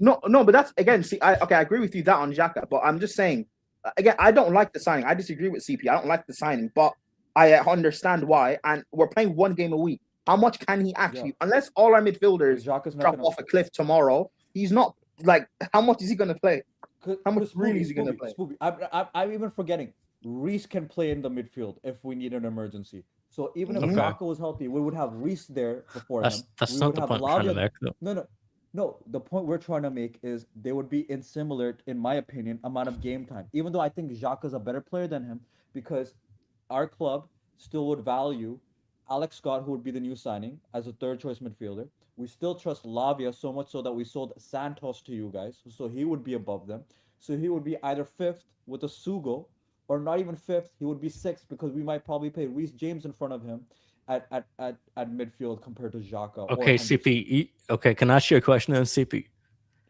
No, but that's again. See, I agree with you that on Xhaka, but I'm just saying. Again, I don't like the signing. I disagree with CP. I don't like the signing, but I understand why. And we're playing one game a week. How much can he actually? Unless all our midfielders Xhaka's not drop gonna, off a cliff tomorrow, he's not like. How much is he going to play? How much really is he going to play? Spooby. I'm even forgetting. Reese can play in the midfield if we need an emergency. So even if Xhaka was healthy, we would have Reese there before him. That's We not would the have point we're trying to Lavia- make, though. No. The point we're trying to make is they would be in similar, in my opinion, amount of game time. Even though I think Xhaka's a better player than him, because our club still would value Alex Scott, who would be the new signing, as a third choice midfielder. We still trust Lavia so much so that we sold Santos to you guys, so he would be above them. So he would be either fifth with a Sugo, or not even fifth. He would be sixth because we might probably play Reece James in front of him at midfield compared to Xhaka. Okay, CP. Okay, can I ask you a question then, CP?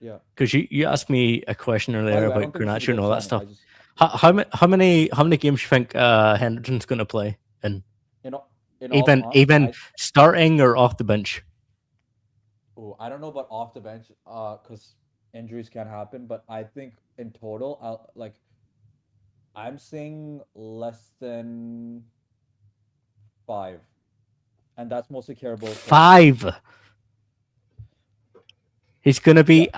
Yeah. Because you asked me a question By the earlier way, I don't about think we should Garnacho and get all that signing. stuff. How many games do you think Henderson's going to play in? In all Even starting or off the bench? Oh, I don't know about off the bench, because injuries can happen. But I think in total, I'm saying less than 5, and that's mostly Carabao. 5. He's going to be.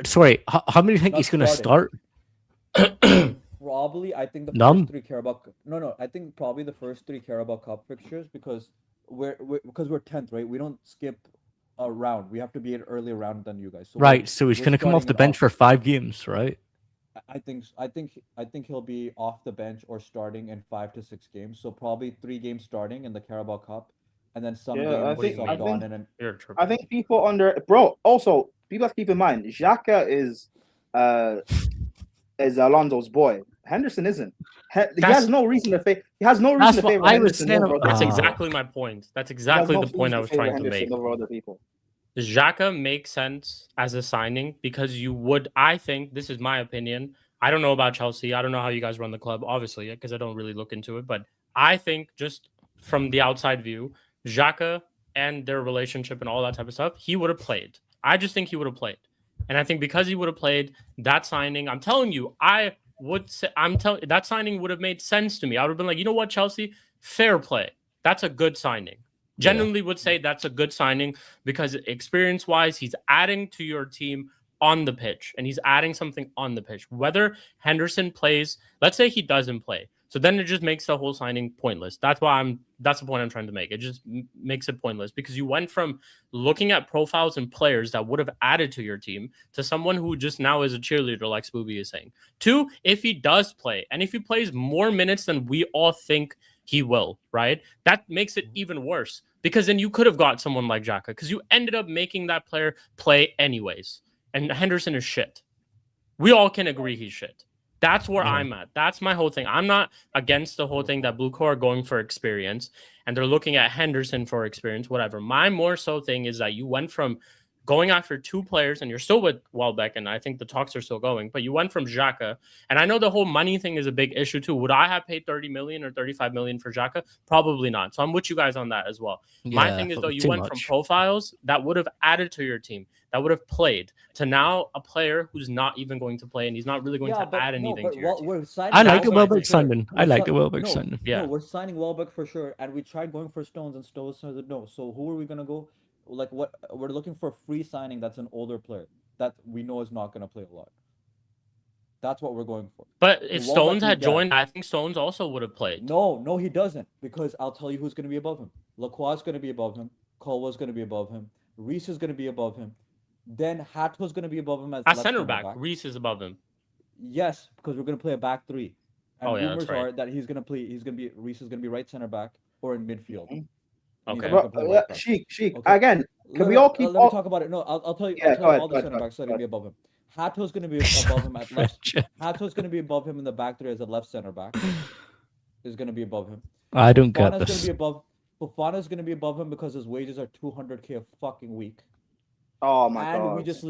Sorry. How many do you think he's going to start? Probably, I think the None? first 3 Carabao. No. I think probably the first 3 Carabao Cup fixtures because we're 10th, right? We don't skip a round. We have to be an earlier round than you guys. So right. So he's going to come off the bench for 5 games, right? I think he'll be off the bench or starting in 5 to 6 games. So probably 3 games starting in the Carabao Cup, and then some Yeah, games What do you subbed mean? on. And then You're I tripping. think people bro. Also, people have to keep in mind, Xhaka is Alonso's boy. Henderson isn't. He has no reason to favor. He has no reason That's to what favor I was Henderson saying. over other That's people. exactly my point. That's He has exactly no the point I reason was to favor trying to Henderson make. over other people. Xhaka makes sense as a signing because you would, I think, this is my opinion. I don't know about Chelsea. I don't know how you guys run the club, obviously, because I don't really look into it. But I think just from the outside view, Xhaka and their relationship and all that type of stuff, he would have played. I just think he would have played. And I think because he would have played, that signing, I'm telling you, I would say, that signing would have made sense to me. I would have been like, you know what, Chelsea, fair play. That's a good signing. Genuinely would say that's a good signing because experience wise, he's adding to your team on the pitch and he's adding something on the pitch. Whether Henderson plays, let's say he doesn't play. So then it just makes the whole signing pointless. That's the point I'm trying to make. It just makes it pointless because you went from looking at profiles and players that would have added to your team to someone who just now is a cheerleader, like Spooby is saying. 2, if he does play and if he plays more minutes than we all think he will, right? That makes it even worse because then you could have got someone like Xhaka because you ended up making that player play anyways. And Henderson is shit. We all can agree he's shit. That's where I'm at. That's my whole thing. I'm not against the whole thing that Blue Core are going for experience and they're looking at Henderson for experience, whatever. My more so thing is that you went from going after 2 players, and you're still with Welbeck, and I think the talks are still going, but you went from Xhaka, and I know the whole money thing is a big issue too. Would I have paid 30 million or 35 million for Xhaka? Probably not. So I'm with you guys on that as well. My thing is, though, you went from profiles that would have added to your team, that would have played, to now a player who's not even going to play, and he's not really going to add anything to your team. We're signing I like the Welbeck Welbeck signing. I like the Welbeck signing. Yeah. No, we're signing Welbeck for sure, and we tried going for Stones, and Stones said no. So who are we gonna go? Like what? We're looking for a free signing that's an older player that we know is not gonna play a lot. That's what we're going for. But if Stones had joined, I think Stones also would have played. No, he doesn't. Because I'll tell you who's going to be above him. Lacroix is going to be above him. Colwell's going to be above him. Reese is going to be above him. Then Hatto's going to be above him as center back. Reese is above him. Yes, because we're going to play a back 3. And rumors that's right. are that he's going to play. Reese is going to be right center back or in midfield. Okay. Shik. Again, can we all keep? Let me talk about it. No, I'll tell you. Yeah, I'll tell you all the center backs that are going to be above him. Hatto's going to be above him at left. Hatto's going to be above him in the back 3 as a left center back. Is going to be above him. I don't get this. Going to be above. Fofana's going to be above him because his wages are 200K a fucking week. Oh my god! And we just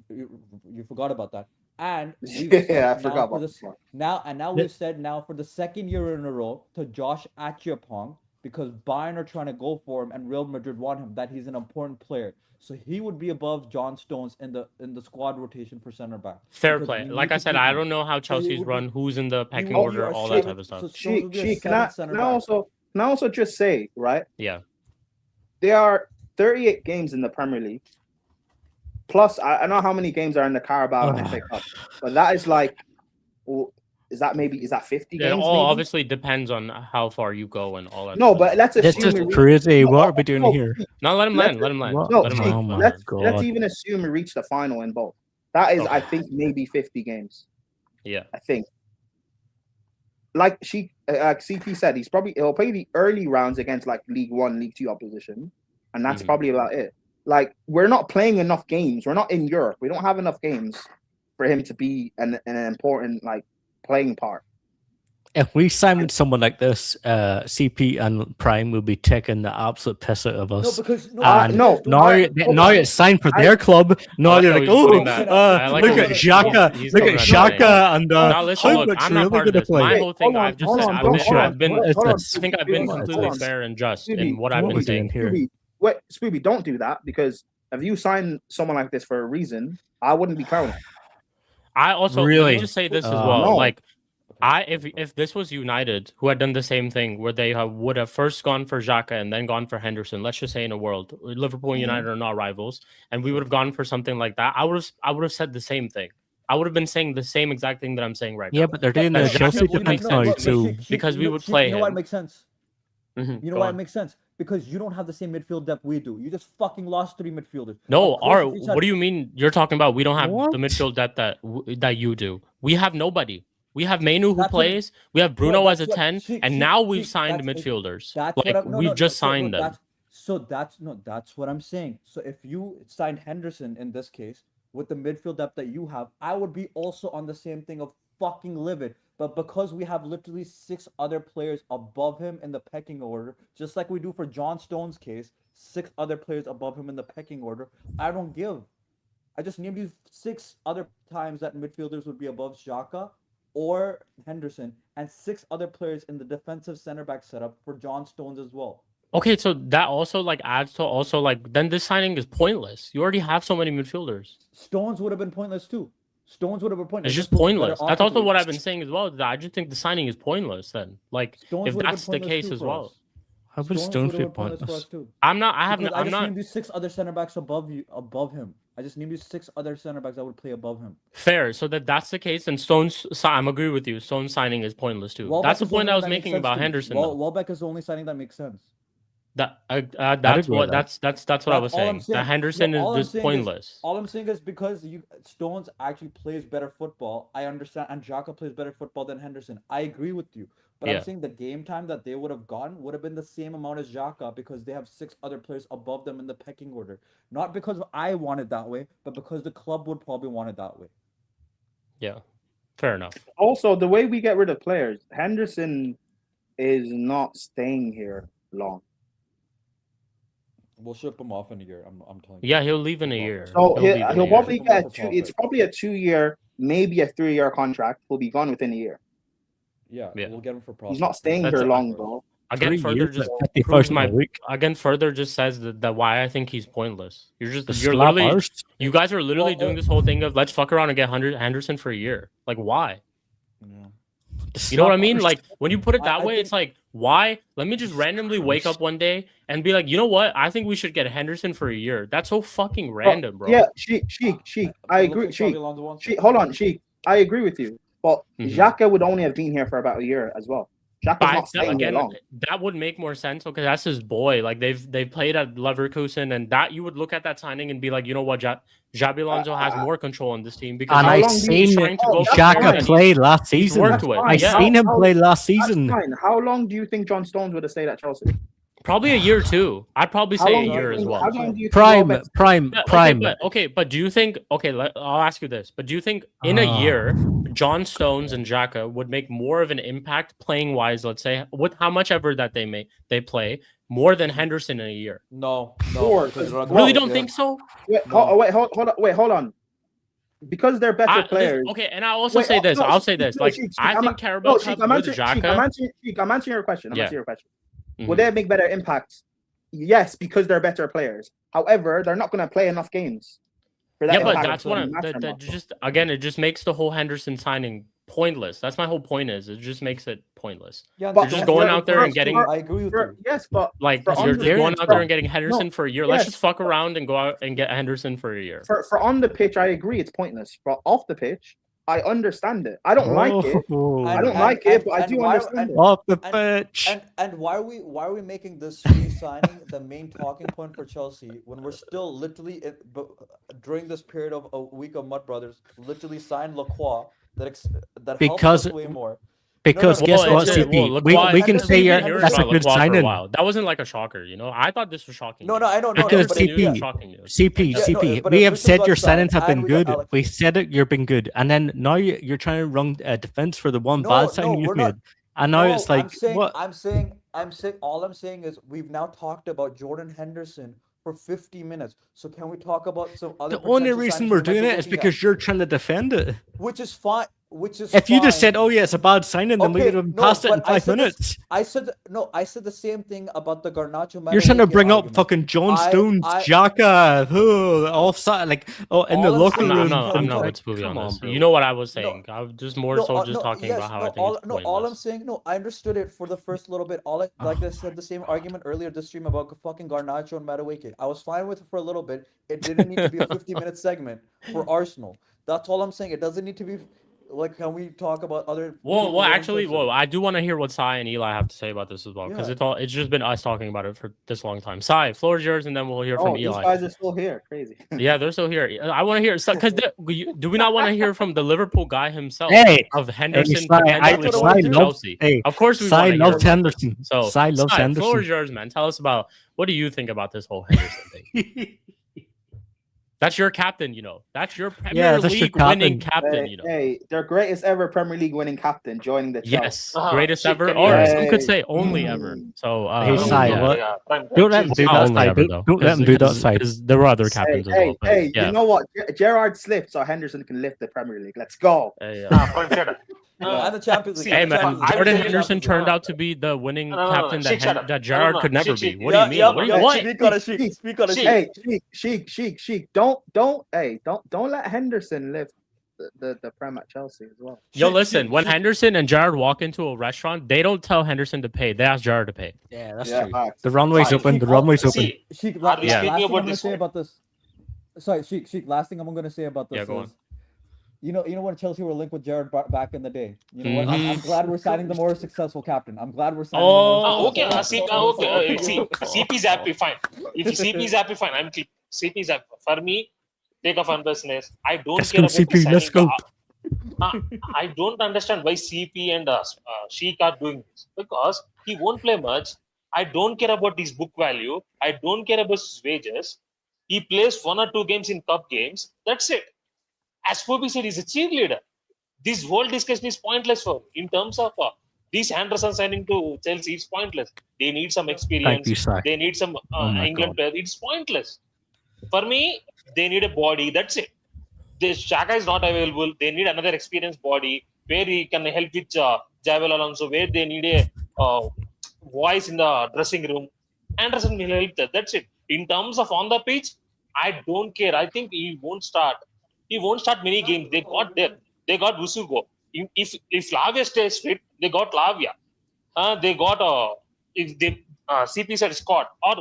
you forgot about that. And I forgot about this. Now we've said for the second year in a row to Josh Achiapong, because Bayern are trying to go for him and Real Madrid want him, that he's an important player. So he would be above John Stones in the squad rotation for center back. Fair play. Like I said, I don't know how Chelsea's run, who's in the pecking order, all that type of stuff. Can I also just say, right? Yeah. There are 38 games in the Premier League. Plus, I know how many games are in the Carabao and FA Cup, but that is like, is that 50 games? It all obviously depends on how far you go and all that. No, but let's assume this is crazy. What are we doing here? No, let him land. Let him land. Let's even assume we reach the final in both. That is, I think, maybe 50 games. Yeah, I think. Like CP said, he'll play the early rounds against like League 1, League 2 opposition, and that's probably about it. Like, we're not playing enough games. We're not in Europe. We don't have enough games for him to be an important like playing part. If we sign someone like this, CP and Prime will be taking the absolute piss out of us. Now it's signed for their club. Now they're like, look at Xhaka, and I'm not part of this. My whole thing, I've just said, I think I've been completely fair and just in what I've been saying here. Spooby, don't do that, because if you sign someone like this for a reason, I wouldn't be clowning. I also really just say this as well. Like, if this was United who had done the same thing, where they would have first gone for Xhaka and then gone for Henderson, let's just say in a world Liverpool and United are not rivals, and we would have gone for something like that, I would have said the same thing. I would have been saying the same exact thing that I'm saying right now. Yeah, but they're doing the Chelsea defense now too, because we would play. You know what makes sense? Mhm, You know go why it on. makes sense? Because you don't have the same midfield depth we do. You just fucking lost 3 midfielders. No, Of course, our if you what had- do you mean? You're talking about we don't have What? the midfield depth that you do. We have nobody. We have Mainu who That's what- plays. We have Bro, Bruno as that's a what- 10, Sheik, and Sheik, now we've Sheik, signed that's- midfielders. That's Like what I'm. No, we've no, just no. signed them. That's what I'm saying. So if you signed Henderson in this case with the midfield depth that you have, I would be also on the same thing of fucking livid. But because we have literally 6 other players above him in the pecking order, just like we do for John Stone's case, 6 other players above him in the pecking order, I don't give. I just named you 6 other times that midfielders would be above Xhaka or Henderson, and 6 other players in the defensive center back setup for John Stones as well. Okay, so that also like adds to also like then this signing is pointless. You already have so many midfielders. Stones would have been pointless too. Stones would have been pointless. It's just puts us better pointless. That's also offensively. what I've been saying as well. Is that I just think the signing is pointless. Then, like, Stones if would have that's been the pointless case too as for well, us. How would Stones Stones would have be been pointless for us pointless? too. I'm not. I have. Because I I'm just not named you 6 other center backs above him. I just named you 6 other center backs that would play above him. fair. So that's the case, then Stones. I'm agree with you. Stones signing is pointless too. Welbeck That's the is point only I one was that makes making sense about to me. Henderson. though. Welbeck is the only signing that makes sense. That's agree what with that. that's what I was all I'm saying. That saying. Henderson all I'm is just saying pointless. all I'm saying is because Stones actually plays better football. I understand, and Xhaka plays better football than Henderson. I agree with you, but Yeah. I'm saying the game time that they would have gotten would have been the same amount as Xhaka because they have 6 other players above them in the pecking order. Not because I want it that way, but because the club would probably want it that way. Yeah, fair enough. Also, the way we get rid of players, Henderson is not staying here long. We'll ship him off in a year. I'm telling you. Yeah, he'll leave in a year. So leave in a he'll year. probably Ship him off get for it's profit. probably a 2-year, maybe a 3-year contract. He'll be gone within a year. Yeah, Yeah. we'll get him for profit. He's not staying That's here it. long, bro. Again, 3 further years just at 50 proves pounds my a week. again further just says that why I think he's pointless. You're The you're slap literally arse. you guys are literally Well, doing this whole thing of let's fuck around and get Henderson for a year. Like why? Yeah. You know what I Slap mean? arse. Like when you put it that I way, think- it's like why? Let me just randomly wake up one day and be like, you know what? I think we should get Henderson for a year. That's so fucking random, bro. Yeah, Sheik. I But agree. look at Xabi Sheik. Alonso wants Sheik, it. hold on, Sheik. I agree with you. But Mhm. Xhaka would only have been here for about a year as well. Xhaka's But not staying here again, long. that would make more sense. Okay, that's his boy. Like they've played at Leverkusen, and that you would look at that signing and be like, you know what, Xabi Alonso has more control on this team because And how I long do you- he's seen trying to go for Xhaka more Xhaka and play last he's season. worked with. I Yeah. seen him play last That's season. fine. How long do you think John Stones would have stayed at Chelsea? Probably a year too. I'd probably How say long a do you year as think- well. How long do you think Prime, Welbeck's- prime, Yeah, prime. but do you think? Okay, I'll ask you this. But do you think in a year, John Stones and Xhaka would make more of an impact playing wise? Let's say with how much ever that they play more than Henderson in a year. No. Sure, because Well, Really Ronaldo- don't yeah. think so? Wait, No. hold on. Because they're better players. Okay, and I also Wait, say this. no, I'll say Sheik, this. no, Like Sheik, I I'm think a- Carabao No, Cup Sheik, I'm with answering your question. Yeah. Would Mhm. they make better impacts? Yes, because they're better players. However, they're not going to play enough games. For that Yeah, but impact that's to what I'm. matter That much. just again, it just makes the whole Henderson signing pointless. That's my whole point. Is it just makes it pointless. Yeah, But You're just that's going right. out there and getting I agree with you. Yes, but like for you're on just the going pitch, out there bro. and getting Henderson No, for a year. Let's yes, just fuck around and go out and get Henderson for a year. for on the pitch, I agree it's pointless. But off the pitch, I understand it. I don't like it. I don't like it, but I do understand it. Off the pitch. And why are we making this re-signing the main talking point for Chelsea when we're still literally during this period of a week of Mud Brothers literally signed Lacroix that Because- helps us way more. Because No, guess Well, what, it's- CP? well, we Lacroix- can Henderson, say we've you're, been hearing that's a about good Lacroix for a signing. while. That wasn't like a shocker, you know. I thought this was shocking. No, news. I don't know. Because but CP yeah. Shocking news. CP, Yeah, no, CP. but We if have we said talk your about signing signings have been and we got good. Alex- We said it, you've been good, and then now you're trying to run defense for the one bad signing you've we're not. made, and now No, it's like what? I'm saying. All I'm saying is we've now talked about Jordan Henderson for 50 minutes. So can we talk about some other? The only potential reason signings we're we might doing be it is looking at? because you're trying to defend it. Which is fine. If you just fine. said, "Oh yeah, it's a bad signing," then we Okay, would have no, passed it in but I 5 said this- minutes. I said the same thing about the Garnacho. You're trying to Madueke bring up argument. fucking John I- Stones, I- Xhaka, offside, like in the All I'm locker saying- room. I'm not Like, with Spooby come on this. bro. You know what I was No. saying. I was just more so just talking about how I think it's pointless. all I'm saying, I understood it for the first little bit. Like I said, the same argument earlier this stream about fucking Garnacho and Madueke. I was fine with it for a little bit. It didn't need to be a 50-minute segment for Arsenal. That's all I'm saying. It doesn't need to be. Like, can we talk about other? Well, people winning actually, clips? I do want to hear what Sai and Eli have to say about this as well, because Yeah. it's just been us talking about it for this long time. Sai, floor is yours, and then we'll hear from these Eli. guys are still here. Crazy. Yeah, they're still here. I want to hear because do we not want to hear from the Liverpool guy himself Hey, of Henderson Sai, potentially Sai going to loves- Chelsea? Hey, Of course, we Sai want to hear loves about that. Henderson. So, Sai loves Sai, Henderson. floor is yours, man. Tell us about what do you think about this whole Henderson thing? That's your captain, you know. That's your Premier that's your League winning captain. captain, you know. Hey, their greatest ever Premier League winning captain joining the Chelsea. Yes, Uh-huh. greatest Shik, ever, can you- or Hey. some could say only ever. So, Hey, Sai, yeah. what? Prime, Don't let him do Not that, only Sai. ever, though. Don't let him do that, Sai. Because there were other captains as well. But yeah. You know what? Gerrard slipped, so Henderson can lift the Premier League. Let's go. Hey, Prime, shut up. And the Champions League. See, hey and the man, Champions League. Jordan I will- Henderson turned no. out to be the winning No, captain Shik, shut up. that Gerrard could never Shik, be. What do you mean? Yeah, What do you yeah, what? Speak on it, Sheik. Speak on it, Shik. Sheik. Hey, Sheik. Don't let Henderson lift the Prem at Chelsea as well. Yo, Shik, listen, Shik, when Shik. Henderson and Gerrard walk into a restaurant, they don't tell Henderson to pay. They ask Gerrard to pay. Yeah, that's Yeah, true. facts. The runway's Fine. open. The runway's open. See, Sheik, Are we last speaking thing about I'm gonna this say one? about this. Sorry, Sheik. Last thing I'm gonna say about this Yeah, go is, on. you know when Chelsea were linked with Gerrard back in the day. You know what? I'm Mhm. glad we're signing the more successful captain. I'm glad we're signing. Oh, the more okay, successful okay. captain. CP is happy, fine. If CP is happy, fine. I'm keep CP is happy. For me, take off Anderson's. I don't Let's care go, about the CP. Let's signing. go. I don't understand why CP and Sheik are doing this, because he won't play much. I don't care about his book value. I don't care about his wages. He plays 1 or 2 games in cup games. That's it. As Spooby said, he's a cheerleader. This whole discussion is pointless for him. In terms of this Henderson signing to Chelsea, it's pointless. They need some Thank experience. you, Sai. They need some Oh my England God. player. It's pointless. For me, they need a body. That's it. This Xhaka is not available. They need another experienced body where he can help with Javel Alonso, where they need a voice in the dressing room. Anderson will help that. That's it. In terms of on the pitch, I don't care. I think he won't start. He won't start many games. They got there. They got Vusugo. If Lavia stays fit, they got Lavia. They got if they CP said Scott or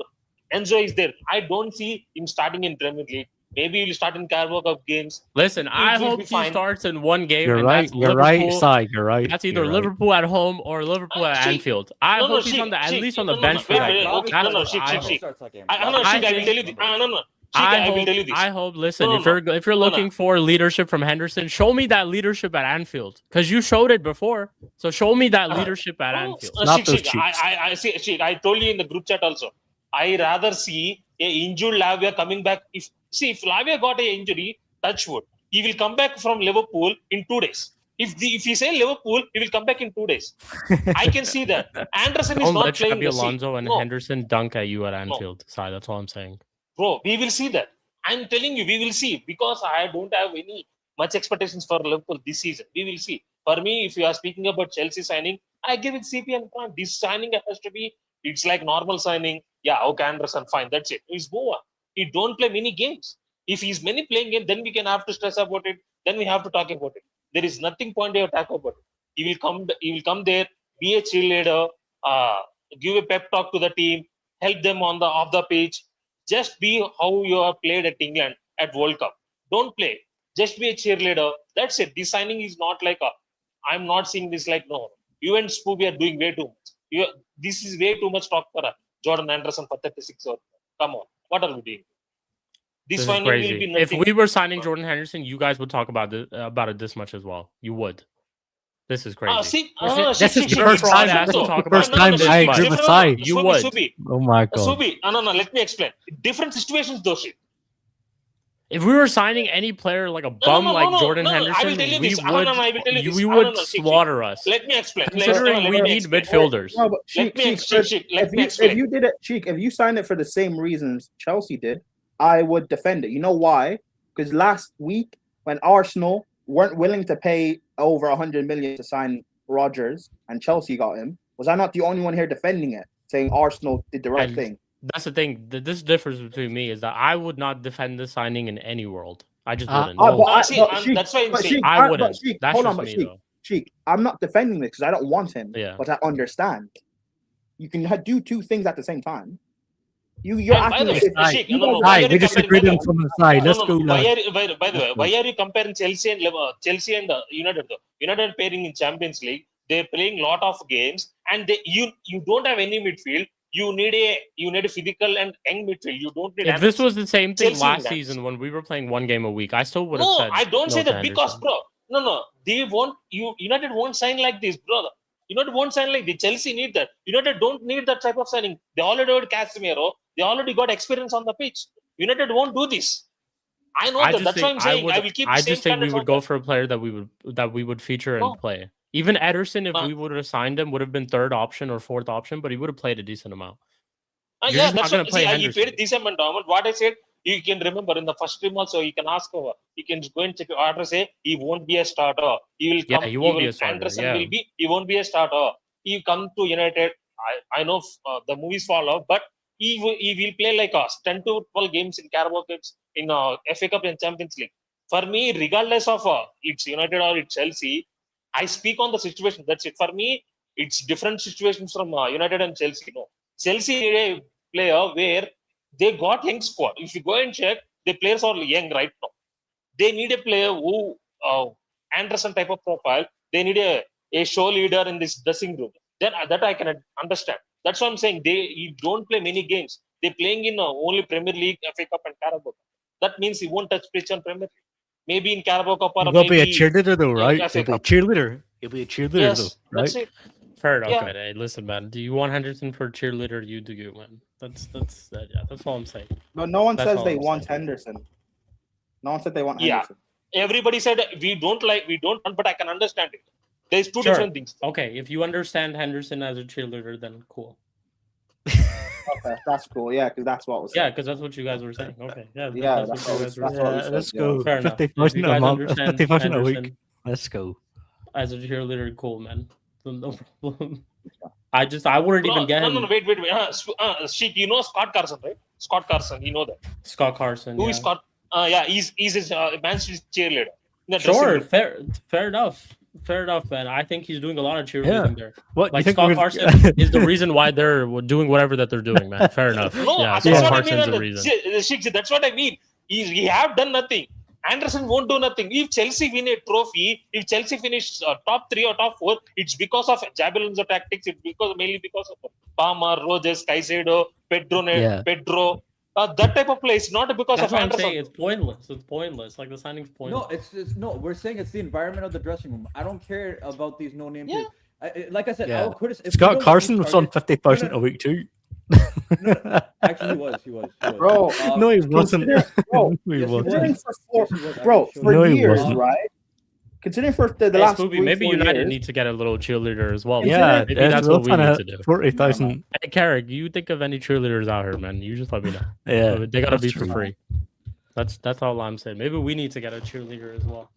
Enzo is there. I don't see him starting in Premier League. Maybe he'll start in Carabao Cup games. Listen, I will hope be he fine. starts in one game. You're and right. That's You're right, Liverpool. Sai. You're right. That's either You're right. Liverpool at home or Liverpool at Shik. Anfield. I No, hope he's Shik, on the at Shik, least on the no, bench for wait, that wait, game. okay, That's no, what Shik, I Shik, hope. Shik. Starts that game. I will I tell think- you this. No. Shik, I will tell you this. I hope. Listen, No, if you're no. looking for leadership from Henderson, show me that leadership at Anfield because you showed it before. So show me that leadership at Anfield. Not Shik, those Shik, cheeks. I see. Shik, I told you in the group chat also. I rather see a injured Lavia coming back. If Lavia got an injury, touch wood, he will come back from Liverpool in 2 days. If he say Liverpool, he will come back in 2 days. I can see that. Anderson is Don't not let playing. Xabi Alonso and No, Henderson dunk at you at Anfield. Sorry, that's all I'm saying. bro, we will see that. I'm telling you, we will see, because I don't have any much expectations for Liverpool this season. We will see. For me, if you are speaking about Chelsea signing, I give it CP and Prime. This signing has to be, it's like normal signing. Yeah, okay, Anderson, fine, that's it. He's go on. He don't play many games. If he's many playing games, then we can have to stress about it. Then we have to talk about it. There is nothing point to talk about it. He will come there, be a cheerleader, give a pep talk to the team, help them on the off the pitch. Just be how you have played at England at World Cup. Don't play. Just be a cheerleader. That's it. This signing is not like I'm not seeing this like, no. You and Spooby are doing way too much. This is way too much talk for Jordan Anderson for 36 or come on. What are we doing? This This is signing will crazy. be If nothing. we were signing Jordan Henderson, you guys would talk about it this much as well. You would. This is crazy. This is the first time. This is the first time I agree with Sai. You would. Oh my God. Subi, no, let me explain. Different situations, though, shit. If we were signing any player like a bum like Jordan Henderson, I will tell you we this. would, I will tell you this. we would slaughter us. Let me explain. Considering we need midfielders. No, but Let me if explain. you did it, Sheik, if you signed it for the same reasons Chelsea did, I would defend it. You know why? Because last week when Arsenal weren't willing to pay over 100 million to sign Rodgers and Chelsea got him, was I not the only one here defending it, saying Arsenal did the right And thing? That's the thing. This difference between me is that I would not defend this signing in any world. I just wouldn't. That's why I'm saying. I wouldn't. That's hold on, just but me, Sheik, though. Sheik, I'm not defending this because I don't want him. Yeah. But I understand. You can do two things at the same time. You're And by acting the as way, if Shik, you no, guys no. are Why Aye, are we you comparing? disagreed By the on way, some aside. no, Let's no, go, no. lads. By the way, why are you comparing Chelsea and Chelsea and United? Though United pairing in Champions League, they're playing lot of games, and you don't have any midfield. You need a physical and young midfield. You don't need If this Anderson. was the same thing Chelsea last need Anderson. season when we were playing one game a week, I still would have No, said I don't no say to that because, Henderson. bro. No. They won't. United won't sign like this, brother. United won't sign like this. Chelsea need that. United don't need that type of signing. They already got Casemiro. They already got experience on the pitch. United won't do this. I know I that. just That's why think I'm I saying I would. will keep the I same just think we standards would out go there. for a player that we would feature and No, play. Even Ederson, if uh, we would have signed him, would have been third option or fourth option, but he would have played a decent amount. You're yeah, just not that's going what. to See, play he paid Henderson. decent amount. What I said, you can remember in the first stream also. You can ask over. You can go and check your order. Say he won't be a starter. He will Yeah, come. he He won't be will. a starter. Anderson Yeah, will be. He won't be a starter. He come to United. I know the movies follow, but he will play like us 10 to 12 games in Carabao Cups, in FA Cup and Champions League. For me, regardless of it's United or it's Chelsea, I speak on the situation. That's it. For me, it's different situations from United and Chelsea. No, Chelsea need a player where they got young squad. If you go and check, the players are young right now. They need a player who Anderson type of profile. They need a show leader in this dressing room. Then that I can understand. That's what I'm saying. He don't play many games. They're playing in only Premier League, FA Cup, and Carabao. That means he won't touch pitch on Premier League. Maybe in Carabao Cup or You'll be a maybe cheerleader though, in right? FA You'll be a Cup. cheerleader. You'll be a cheerleader though, Yes, that's right? it. fair enough, Yeah. man. Hey, listen, man. Do you want Henderson for cheerleader? You do, you, man. That's all I'm saying. But no one That's says all they I'm want saying. Henderson. No one said they want Yeah. Henderson. Everybody said we don't want, but I can understand it. There's two Sure. different things. Okay, if you understand Henderson as a cheerleader, then cool. Okay, that's cool. Yeah, because that's what was said. Yeah, because that's what you guys were saying. Okay, yeah, Yeah, that's that's what you what guys we- were that's saying. what we Yeah, said, let's yeah. go. Fair enough. 50,000 If you a guys month, understand 50,000 a week. Henderson Let's go. as a cheerleader, cool, man. So no problem. I wouldn't even get him. No, wait. Shik, you know Scott Carson, right? Scott Carson, you know that. Scott Carson. Who Yeah. is Scott? Yeah, he's his Man City cheerleader. In the dressing Sure, room. fair enough, man. I think he's doing a lot of cheerleading there. What Like you think Scott we're- Carson is the reason why they're doing whatever that they're doing, man. Fair enough. No, Yeah, that's Scott what I mean. Carson's the reason. Shik, that's what I mean. He have done nothing. Anderson won't do nothing. If Chelsea win a trophy, if Chelsea finish top 3 or top 4, it's because of Jabelin's tactics. It's mainly because of Palmer, Rogers, Caicedo, Yeah. Pedro. That type of play. It's not because That's of what I'm Anderson. saying. It's pointless. It's pointless. Like the signing's pointless. No, it's no. We're saying it's the environment of the dressing room. I don't care about these no-name Yeah. players. Like I said, Yeah. I'll criticize. Scott Carson was on 50,000 No. a week too. Actually, he was. Bro, No, he wasn't. bro, No, he yes, he wasn't. considering was. for four, Yes, he was. I bro, can show for No, he years, wasn't. right? Considering for the Hey, last Spooby, 3, maybe 4 United years, need to get a little cheerleader as well. Yeah, maybe that's what we need to do. 40,000. Hey, Carrick, you think of any cheerleaders out here, man? You just let me know. Yeah, They gotta that's be for true. free. That's all I'm saying. Maybe we need to get a cheerleader as well.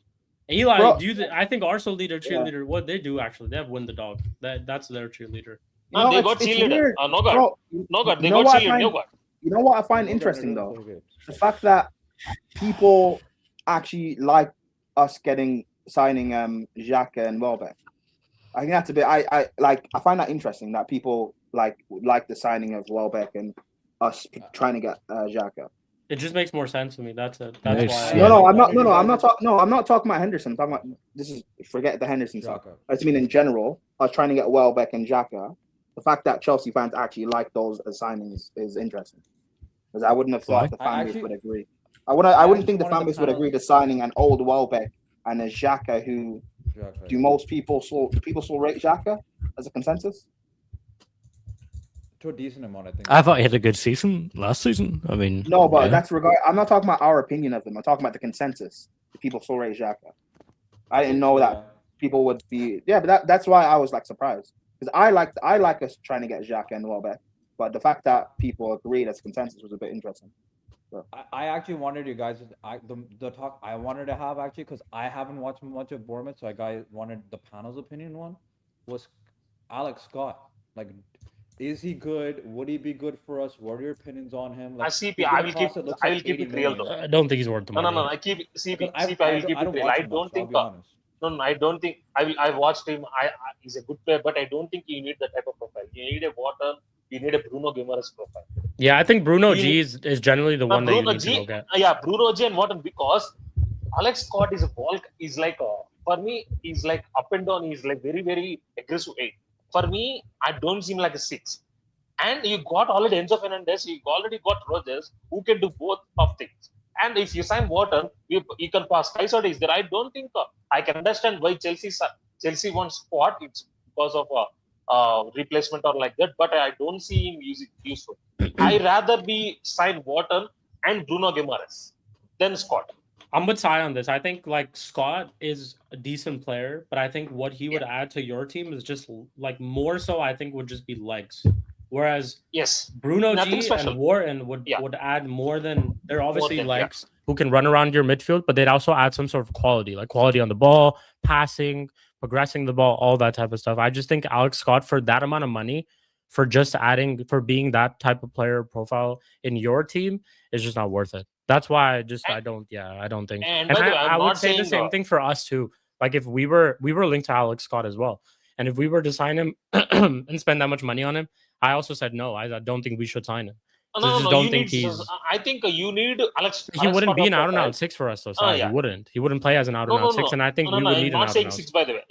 Eli, Bro- I think Arsenal leader cheerleader. What they do actually, they have Win the Dog. That's their cheerleader. No, they it's- got it's cheerleader. weird. No God. Bro, No God. They you know got what I cheerleader. find- No God. you know what I find interesting though? The fact that people actually like us signing Xhaka and Welbeck. I think that's a bit. I find that interesting that people like the signing of Welbeck and us trying to get Xhaka. It just makes more sense to me. That's it. That's Nice. why. Yeah. No, I'm not talking about Henderson. I'm talking about forget the Henderson stuff. Xhaka. I just mean in general. I was trying to get Welbeck and Xhaka. The fact that Chelsea fans actually like those as signings is interesting. Because I wouldn't have thought the fan base would agree. I wouldn't think the fan base would agree to signing an old Welbeck and a Xhaka who do most people still rate Xhaka as a consensus? To a decent amount, I think. I thought he had a good season last season. I mean, No, but yeah. that's I'm not talking about our opinion of him. I'm talking about the consensus. The people still rate Xhaka. I didn't know that people would be. Yeah, but that's why I was like surprised because I like us trying to get Xhaka and Welbeck, but the fact that people agreed as consensus was a bit interesting. I actually wanted you guys the talk I wanted to have actually because I haven't watched much of Bournemouth, so I wanted the panel's opinion. One was Alex Scott. Like, is he good? Would he be good for us? What are your opinions on him? Like, CP, I will keep it real though. I don't think he's worth the money. No. I keep CP. I I will keep it real. I don't think. No, I don't think. I watched him. He's a good player, but I don't think you need that type of profile. You need a water. you need a Bruno Guimaraes profile. Yeah, I think Bruno G is generally the one that you need to look at. Yeah, Bruno G and Morton, because Alex Scott is a ball, is like for me, he's like up and down, he's like very, very aggressive 8. For me, I don't seem like a 6. And you got already Enzo Fernandez, you already got Rogers, who can do both of things. And if you sign Wharton, you can pass. Kaiser is there. I don't think I can understand why Chelsea wants Scott. It's because of replacement or like that, but I don't see him useful. I rather be sign Wharton and Bruno Guimaraes than Scott. I'm with Sai on this. I think like Scott is a decent player, but I think what he would add to your team is just like more so. I think would just be legs. Whereas Bruno G and Wharton would add more than they're obviously legs who can run around your midfield, but they'd also add some sort of quality, like quality on the ball, passing, progressing the ball, all that type of stuff. I just think Alex Scott, for that amount of money, for just adding, for being that type of player profile in your team, is just not worth it. That's why I don't think. And I would say the same thing for us too. Like if we were linked to Alex Scott as well, and if we were to sign him and spend that much money on him, I also said no. I don't think we should sign him. I think you need Alex. He wouldn't be an out-and-out 6 for us, though. He wouldn't. He wouldn't play as an out-and-out 6, and I think we would need an out-and-out 6. I'm not saying 6, by the way.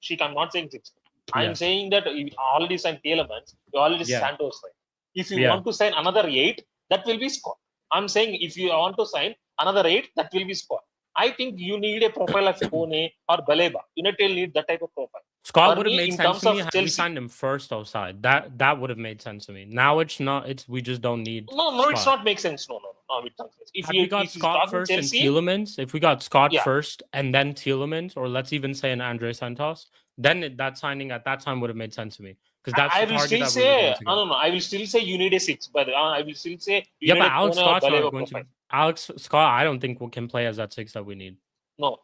Shik, I'm not saying 6. I'm saying that you already signed Tielemans. You already Santos signed. If you want to sign another 8, that will be Scott. I'm saying if you want to sign another 8, that will be Scott. I think you need a profile of Kone or Baleba. United need that type of profile. Scott would have made sense to me had we signed him first outside. That would have made sense to me. Now it's not. We just don't need. No, Scott. It's not make sense. No, it doesn't. If we got Scott first and Tielemans, if we got Scott first and then Tielemans, or let's even say an Andre Santos, then that signing at that time would have made sense to me. Because that's I will still say I will still say you need a 6, but I will still say you need but Alex Scott's not going to. Alex Scott, I don't think we can play as that 6 that we need. No.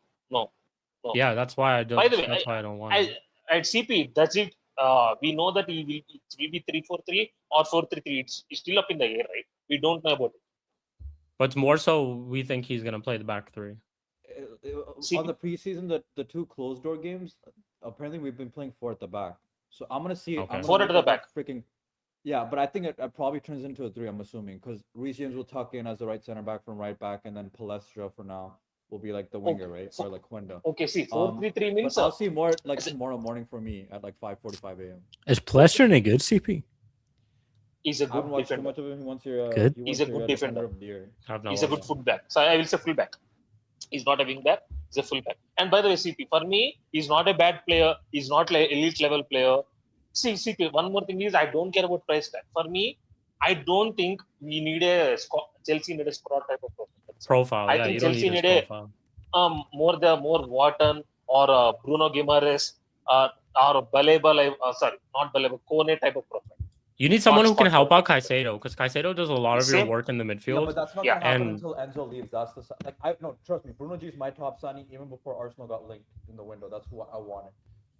Yeah, that's why I don't. By the way, that's why I don't want it. At CP, that's it. We know that it will be 3-4-3 or 4-3-3. It's still up in the air, right? We don't know about it. But more so, we think he's going to play the back 3. On the preseason, the 2 closed door games, apparently we've been playing 4 at the back. So I'm going to see 4 at the back. Yeah, but I think it probably turns into a 3, I'm assuming, because Reece James will tuck in as the right center back from right back, and then Palestra for now will be like the winger, right? Or like Quenda. Okay, see, 4-3-3 means... I'll see more like tomorrow morning for me at like 5:45 a.m. Is Palestra any good, CP? He's a good defender. Too much of him. He wants your, good. He's a good defender. He's a good fullback. So I will say fullback. He's not a wingback. He's a fullback. And by the way, CP, for me, he's not a bad player. He's not like elite level player. See, CP, one more thing is I don't care about price tag. For me, I don't think we need Chelsea need a Scott type of profile. I think Chelsea need a more Wharton or Bruno Guimaraes or Baleba, not Baleba, Kone type of profile. You need someone who can help out Caicedo, because Caicedo does a lot of your work in the midfield. Yeah, but that's not gonna happen until Enzo leaves. That's the trust me. Bruno G is my top signing even before Arsenal got linked in the window. That's who I wanted.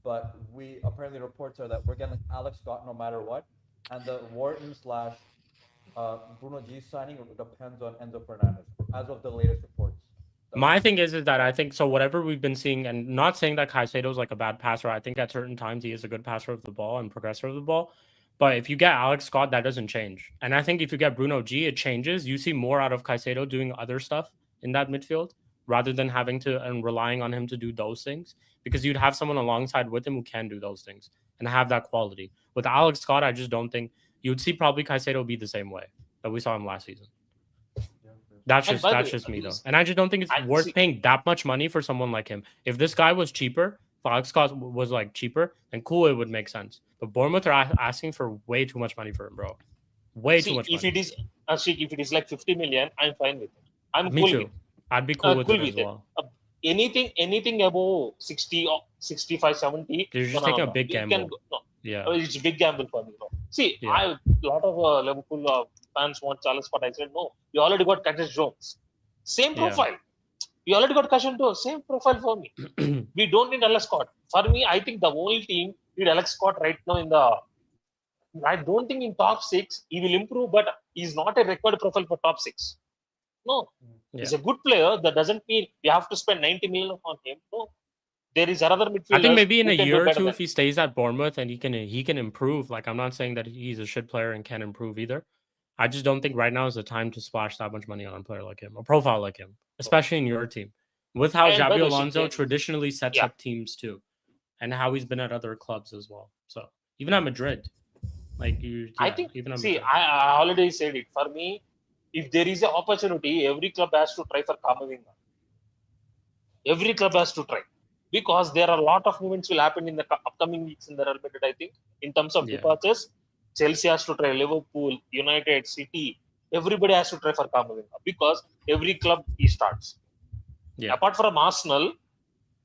But apparently reports are that we're getting Alex Scott no matter what, and the Wharton / Bruno G signing depends on Enzo Fernandez as of the latest reports. My thing is that I think so. Whatever we've been seeing, and not saying that Caicedo's like a bad passer. I think at certain times he is a good passer of the ball and progressor of the ball. But if you get Alex Scott, that doesn't change. And I think if you get Bruno G, it changes. You see more out of Caicedo doing other stuff in that midfield rather than having to and relying on him to do those things, because you'd have someone alongside with him who can do those things and have that quality. With Alex Scott, I just don't think you'd see probably Caicedo be the same way that we saw him last season. That's just me though. And I just don't think it's worth paying that much money for someone like him. If this guy was cheaper, if Alex Scott was like cheaper, then cool, it would make sense. But Bournemouth are asking for way too much money for him, bro. Way too much money. If it is like 50 million, I'm fine with it. I'm Me cool too. with it. I'd be cool with it as well. Anything above 60 or 65, 70. You're just taking a big gamble. Yeah, it's a big gamble for me. See, a lot of Liverpool fans want Charles Scott. I said no. You already got Curtis Jones. Same profile. We already got Cashin too. Same profile for me. We don't need Alex Scott. For me, I think the whole team need Alex Scott right now I don't think in top 6 he will improve, but he's not a required profile for top 6. No. He's a good player. That doesn't mean you have to spend 90 million on him. No. there is another midfielder. I think maybe in who a can do year or better two, than if he stays at Bournemouth and he can improve. Like, I'm not saying that he's a shit player and can't improve either. I just don't think right now is the time to splash that much money on a player like him, a profile like him, especially in your team. With how And by Xabi the way, Alonso Shik, traditionally sets yeah. up teams too, and how he's been at other clubs as well. So even at Madrid, like I think, even at see, Madrid. I already said it. For me, if there is an opportunity, every club has to try for Kamavinga. Every club has to try. Because there are a lot of movements will happen in the upcoming weeks in the Real Madrid, I think. In terms of departures, Chelsea has to try, Liverpool, United, City. Everybody has to try for Kamavinga. Because every club he starts. Yeah. Apart from Arsenal,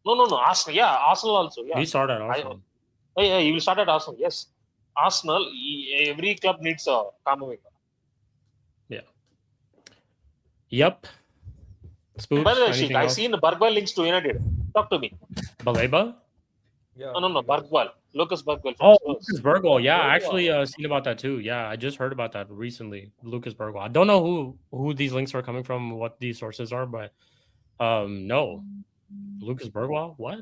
no, Arsenal. Yeah, Arsenal also. Yeah. He started at Arsenal. Yeah, he will start at Arsenal. Yes. Arsenal, every club needs a Kamavinga. Yeah. Yep. Spooks, By the way, anything Shik, I else? seen the Bergwijn links to United. Talk to me. Baleba? Yeah. No, Bergwijn. Lucas Bergwijn. Oh, Lucas Bergwijn. Yeah, I actually seen about that too. Yeah, I just heard about that recently. Lucas Bergwijn. I don't know who these links are coming from, what these sources are, but no. Lucas Bergwijn? What?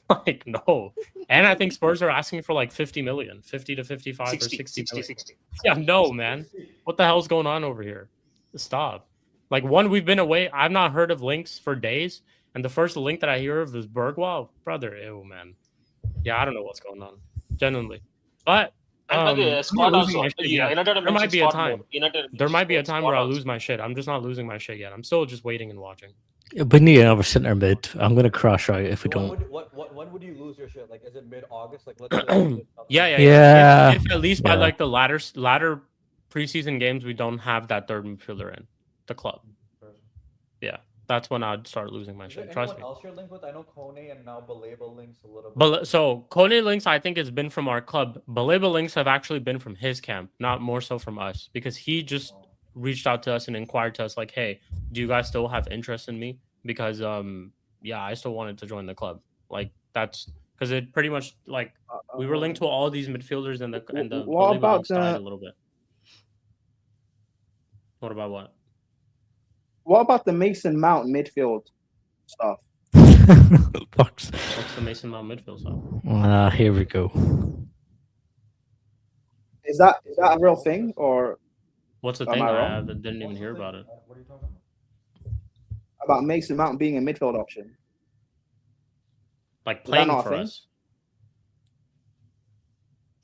Like, no. And I think Spurs are asking for like 50 million, 50 to 55 60, or 60 million. 60. Yeah, no, man. What the hell's going on over here? Stop. Like, we've been away. I've not heard of links for days. And the first link that I hear of is Bergwijn. Brother, ew, man. Yeah, I don't know what's going on. Genuinely. But And by the squad also. Yeah, there might be a time. There might be a time where I lose my shit. I'm just not losing my shit yet. I'm still just waiting and watching. We need another centre mid. I'm going to crash out if we don't. When would you lose your shit? Like, is it mid-August? Like, let's say yeah. If at least by like the latter preseason games, we don't have that third midfielder in the club. Yeah, that's when I'd start losing my shit. Trust me. Else you're linked with? I know Kone and now Baleba links a little bit. But so Kone links, I think, has been from our club. Baleba links have actually been from his camp, not more so from us, because he just reached out to us and inquired to us like, "Hey, do you guys still have interest in me?" Because yeah, I still wanted to join the club. Like, that's because it pretty much like we were linked to all these midfielders and the what about died a little bit. What about what? What about the Mason Mount midfield stuff? What's the Mason Mount midfield stuff? Here we go. Is that a real thing or? What's the thing? I didn't even hear about it. What are you talking about? About Mason Mount being a midfield option. Like playing for us?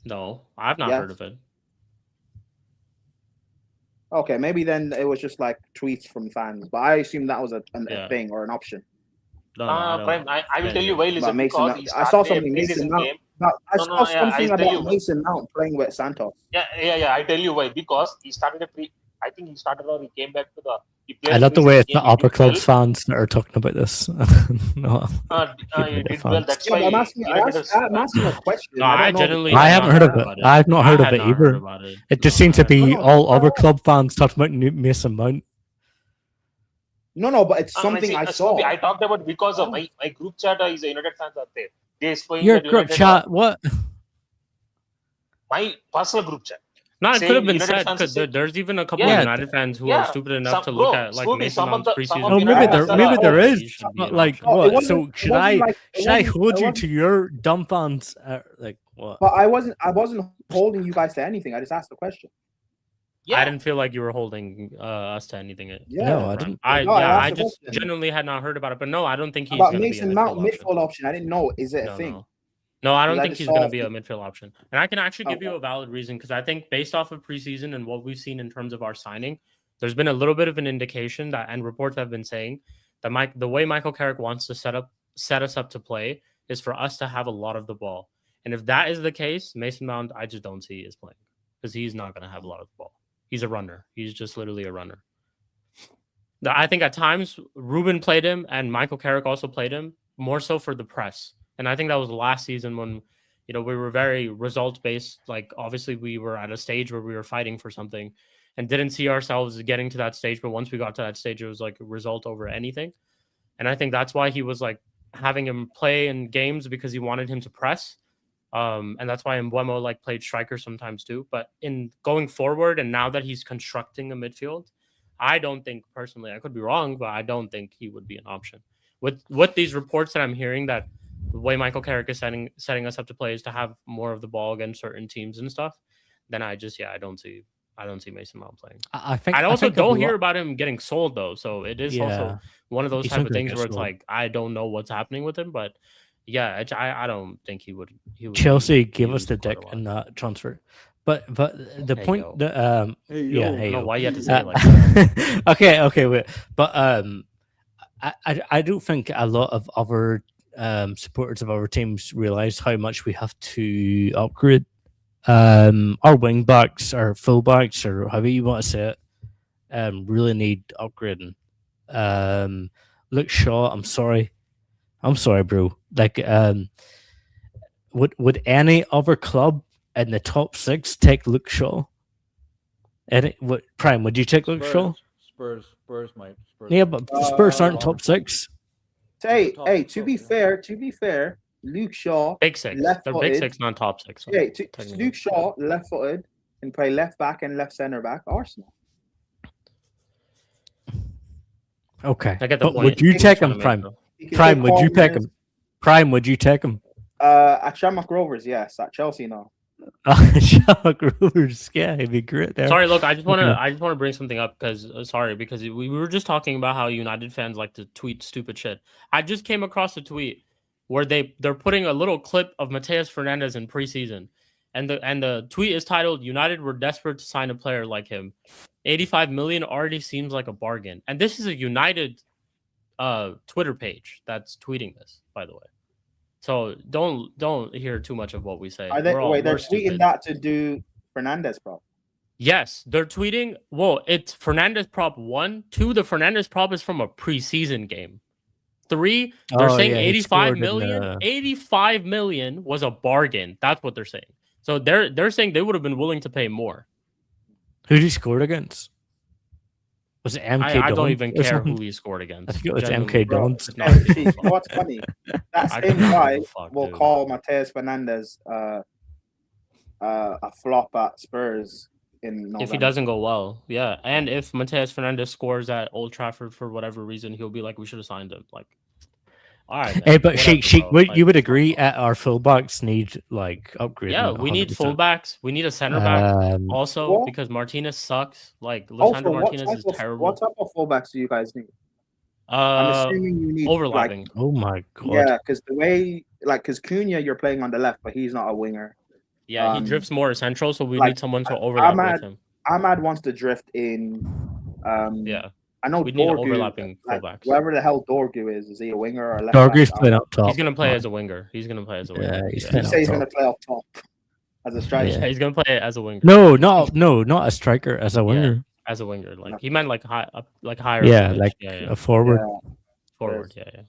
No, I've not heard of it. Okay, maybe then it was just like tweets from fans, but I assume that was a thing or an option. No, Prime, I will tell you why. Listen, because I saw something Mason Mount. I saw something about Mason Mount playing with Santos. Yeah. I tell you why. Because he started I think he started or he came back to the. I love the way it's the upper clubs fans that are talking about this. No, he did well. That's why I'm asking a question. No, I genuinely I haven't heard of it. I've not heard of it either. It just seems to be all other club fans talking about Mason Mount. No, but it's something I saw. I talked about because of my group chat is a United fans are there. Your group chat? What? My personal group chat. No, it could have been said. There's even a couple of United fans who are stupid enough to look at like Mason Mount's preseason. No, maybe there is. But like, what? So should I hold you to your dumb fans? Like what? But I wasn't holding you guys to anything. I just asked the question. Yeah. I didn't feel like you were holding us to anything. Yeah, no, I didn't. I just genuinely had not heard about it. But no, I don't think he's about Mason Mount midfield option. I didn't know. Is it a thing? No, I don't think he's going to be a midfield option. And I can actually give you a valid reason because I think based off of preseason and what we've seen in terms of our signing, there's been a little bit of an indication that, and reports have been saying that the way Michael Carrick wants to set us up to play is for us to have a lot of the ball. And if that is the case, Mason Mount, I just don't see is playing because he's not going to have a lot of the ball. He's a runner. He's just literally a runner. I think at times Ruben played him and Michael Carrick also played him more so for the press. And I think that was last season when, we were very result-based. Like, obviously, we were at a stage where we were fighting for something and didn't see ourselves getting to that stage. But once we got to that stage, it was like a result over anything. And I think that's why he was like having him play in games because he wanted him to press. And that's why Mbeumo like played striker sometimes too. But in going forward and now that he's constructing a midfield, I don't think personally, I could be wrong, but I don't think he would be an option. With these reports that I'm hearing that the way Michael Carrick is setting us up to play is to have more of the ball against certain teams and stuff, then I don't see Mason Mount playing. I think I also think don't hear about him getting sold though, so it is also Yeah. one of those He's type not of gonna things get where it's sold. like I don't know what's happening with him, but yeah, I don't think he would. Chelsea be gave us used the quite a dick lot. in that transfer, but the Hey, point yo. that Hey, yeah, yo. hey, I don't know yo. why you had to say it like that. Okay, wait, but I don't think a lot of other supporters of our teams realize how much we have to upgrade our wing backs, our full backs, or however you want to say it. Really need upgrading. Luke Shaw, I'm sorry, bro. Like, would any other club in the top 6 take Luke Shaw? Prime, would you take Luke Shaw? Spurs might. Spurs Yeah, might. but Spurs aren't Well, top 6. Hey, top hey, to six, be yeah. fair, Luke Shaw, Big 6. They're big left-footed. 6, not top 6. Hey, technically. Luke Shaw, left-footed, can play left back and left centre back. Arsenal. Okay, I get the but point. would you he's take trying him, to make, Prime? though. He can Prime, take would you pick corners. him? Prime, would you take him? At Shamrock Rovers, yes. At Chelsea, no. Shamrock Rovers, yeah, he'd be great there. Sorry, look, I just want Okay. to bring something up because because we were just talking about how United fans like to tweet stupid shit. I just came across a tweet where they're putting a little clip of Mateus Fernandes in preseason, and the tweet is titled "United were desperate to sign a player like him. 85 million already seems like a bargain." And this is a United Twitter page that's tweeting this, by the way. So don't hear too much of what we say. Are they? We're Wait, they're stupid. tweeting that to do Fernandez, bro. Yes, they're tweeting. Well, it's Fernandez prop 1. 2, the Fernandez prop is from a preseason game. 3, they're saying Yeah, he 85 scored in million. the- 85 million was a bargain. That's what they're saying. So they're saying they would have been willing to pay more. Who did he score against? Was it MK? I don't Dons even or care something? who he scored against. I think it was Genuinely, MK bro, Dons. it's not Hey, giving a you know fuck. what's funny? That I do same not guy give a fuck, will dude. call Mateus Fernandes a flop at Spurs in November. If he doesn't go well, yeah. And if Mateus Fernandes scores at Old Trafford for whatever reason, he'll be like, we should have signed him. Like, all right. Hey, Then, but whatever, Shik, bro. you would agree at our fullbacks need like upgrading. Yeah, we need 100%. fullbacks. We need a center back also What? because Martinez sucks. Like, Also, Lisandro Martinez is terrible. what type of fullbacks do you guys need? I'm assuming you need Overlapping. Oh my god. Yeah, because the way, because Cunha, you're playing on the left, but he's not a winger. Yeah, he drifts more central, so we like, need someone to overlap with him. Ahmad wants to drift in. Yeah. I know We need Dorgu, overlapping fullbacks. whoever the hell Dorgu is he a winger or a left Dorgu's back? playing up top. He's gonna play as a winger. He's gonna play as a winger. Yeah, he's You playing say he's up going to top. play up top as a striker. Yeah, he's gonna play as a winger. No, not a striker, as a winger. As a winger. Like he meant like higher. Yeah, up the like pitch. a forward. Yeah. Forward. Yeah.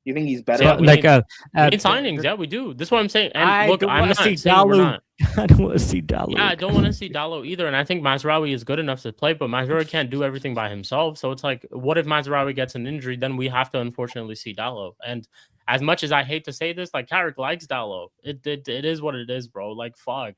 You think he's better? Yeah, So, we like need- We need signings. Yeah, we do. This is what I'm saying. And I look, don't I'm wanna not see saying we're Dalot. not. I don't want to see Dalot. Yeah, I don't want to see Dalot either. And I think Mazraoui is good enough to play, but Mazraoui can't do everything by himself. So it's like, what if Mazraoui gets an injury? Then we have to unfortunately see Dalot. And as much as I hate to say this, like Carrick likes Dalot. It is what it is, bro. Like, fuck.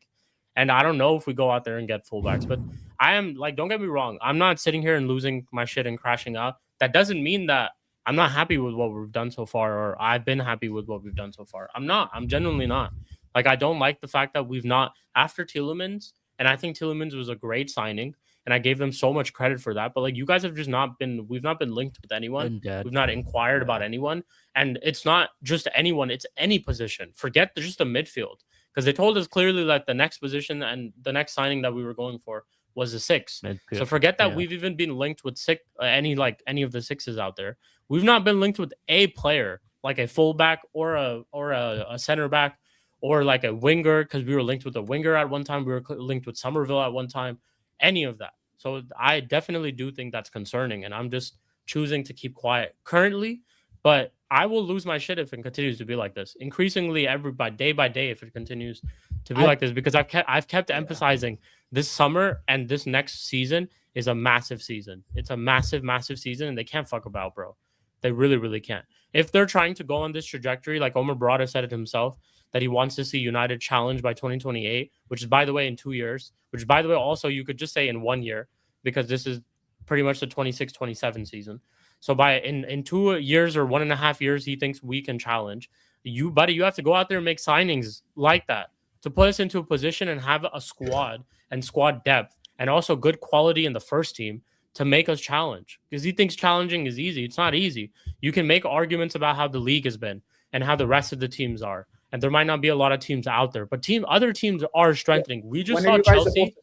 And I don't know if we go out there and get fullbacks, but I am like, don't get me wrong. I'm not sitting here and losing my shit and crashing out. That doesn't mean that I'm not happy with what we've done so far, or I've been happy with what we've done so far. I'm not. I'm genuinely not. Like, I don't like the fact that we've not, after Tielemans, and I think Tielemans was a great signing, and I gave them so much credit for that. But like, you guys have just not been, we've not been linked with anyone. We've not inquired about anyone. And it's not just anyone, it's any position. Forget just the midfield. Because they told us clearly that the next position and the next signing that we were going for was a 6. Midfield. So forget that we've even been linked with any of the 6s out there. We've not been linked with a player, like a fullback or a center back or like a winger, because we were linked with a winger at one time. We were linked with Somerville at one time. Any of that. So I definitely do think that's concerning, and I'm just choosing to keep quiet currently. But I will lose my shit if it continues to be like this. Increasingly, day by day, if it continues to be like this, because I've kept emphasizing this summer and this next season is a massive season. It's a massive, massive season, and they can't fuck about, bro. They really, really can't. If they're trying to go on this trajectory, like Omar Barada said it himself, that he wants to see United challenge by 2028, which is, by the way, in 2 years, which, by the way, also you could just say in 1 year, because this is pretty much the 26-27 season. So in 2 years or 1.5 years, he thinks we can challenge. You have to go out there and make signings like that to put us into a position and have a squad and squad depth and also good quality in the first team to make us challenge. Because he thinks challenging is easy. It's not easy. You can make arguments about how the league has been and how the rest of the teams are. And there might not be a lot of teams out there, but other teams are strengthening. We just saw Chelsea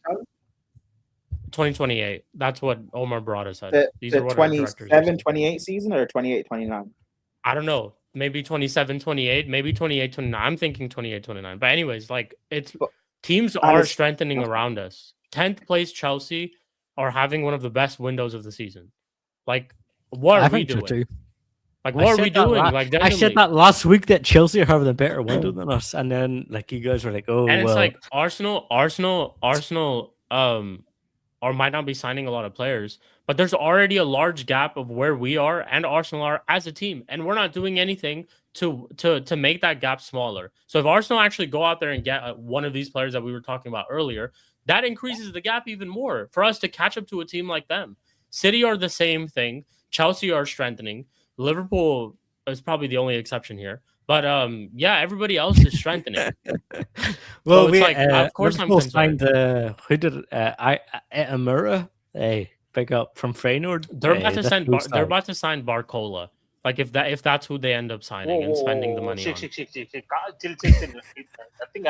2028. That's what Omar Barada said. These are what 27, 28 season or 28, 29? I don't know. Maybe 27, 28, maybe 28, 29. I'm thinking 28, 29. But anyways, like teams are strengthening around us. 10th place Chelsea are having one of the best windows of the season. Like, what are we doing? Like, what are we doing? Like, I said that last week that Chelsea are having a better window than us, and then like you guys were like, "Oh, and it's like Arsenal, or might not be signing a lot of players, but there's already a large gap of where we are and Arsenal are as a team, and we're not doing anything to make that gap smaller. So if Arsenal actually go out there and get one of these players that we were talking about earlier, that increases the gap even more for us to catch up to a team like them. City are the same thing. Chelsea are strengthening. Liverpool is probably the only exception here. But yeah, everybody else is strengthening. Well, so it's of course Liverpool I'm concerned. Signed, who did Amura? Hey, pick up from Feyenoord. They're about to sign. They're about to sign Barcola. Like if that's who they end up signing and spending the money on.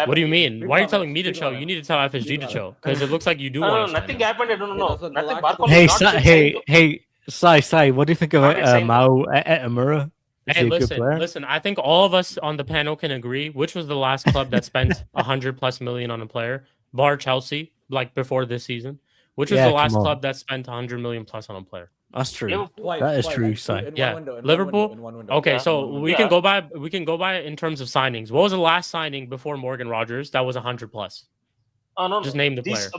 What do you mean? Why are you telling me to chill? You need to tell FSG to chill because it looks like you do want to. Nothing happened. I don't know. Nothing. Hey, Sai, what do you think about Mao Amura? Hey, listen. I think all of us on the panel can agree. Which was the last club that spent 100+ million on a player? Bar Chelsea, like before this season. Which was the last club that spent 100 million plus on a player? That's true. That is true, Si. Yeah, Liverpool. Okay, so we can go by. We can go by in terms of signings. What was the last signing before Morgan Rogers? That was 100+. Oh no! Just name the player.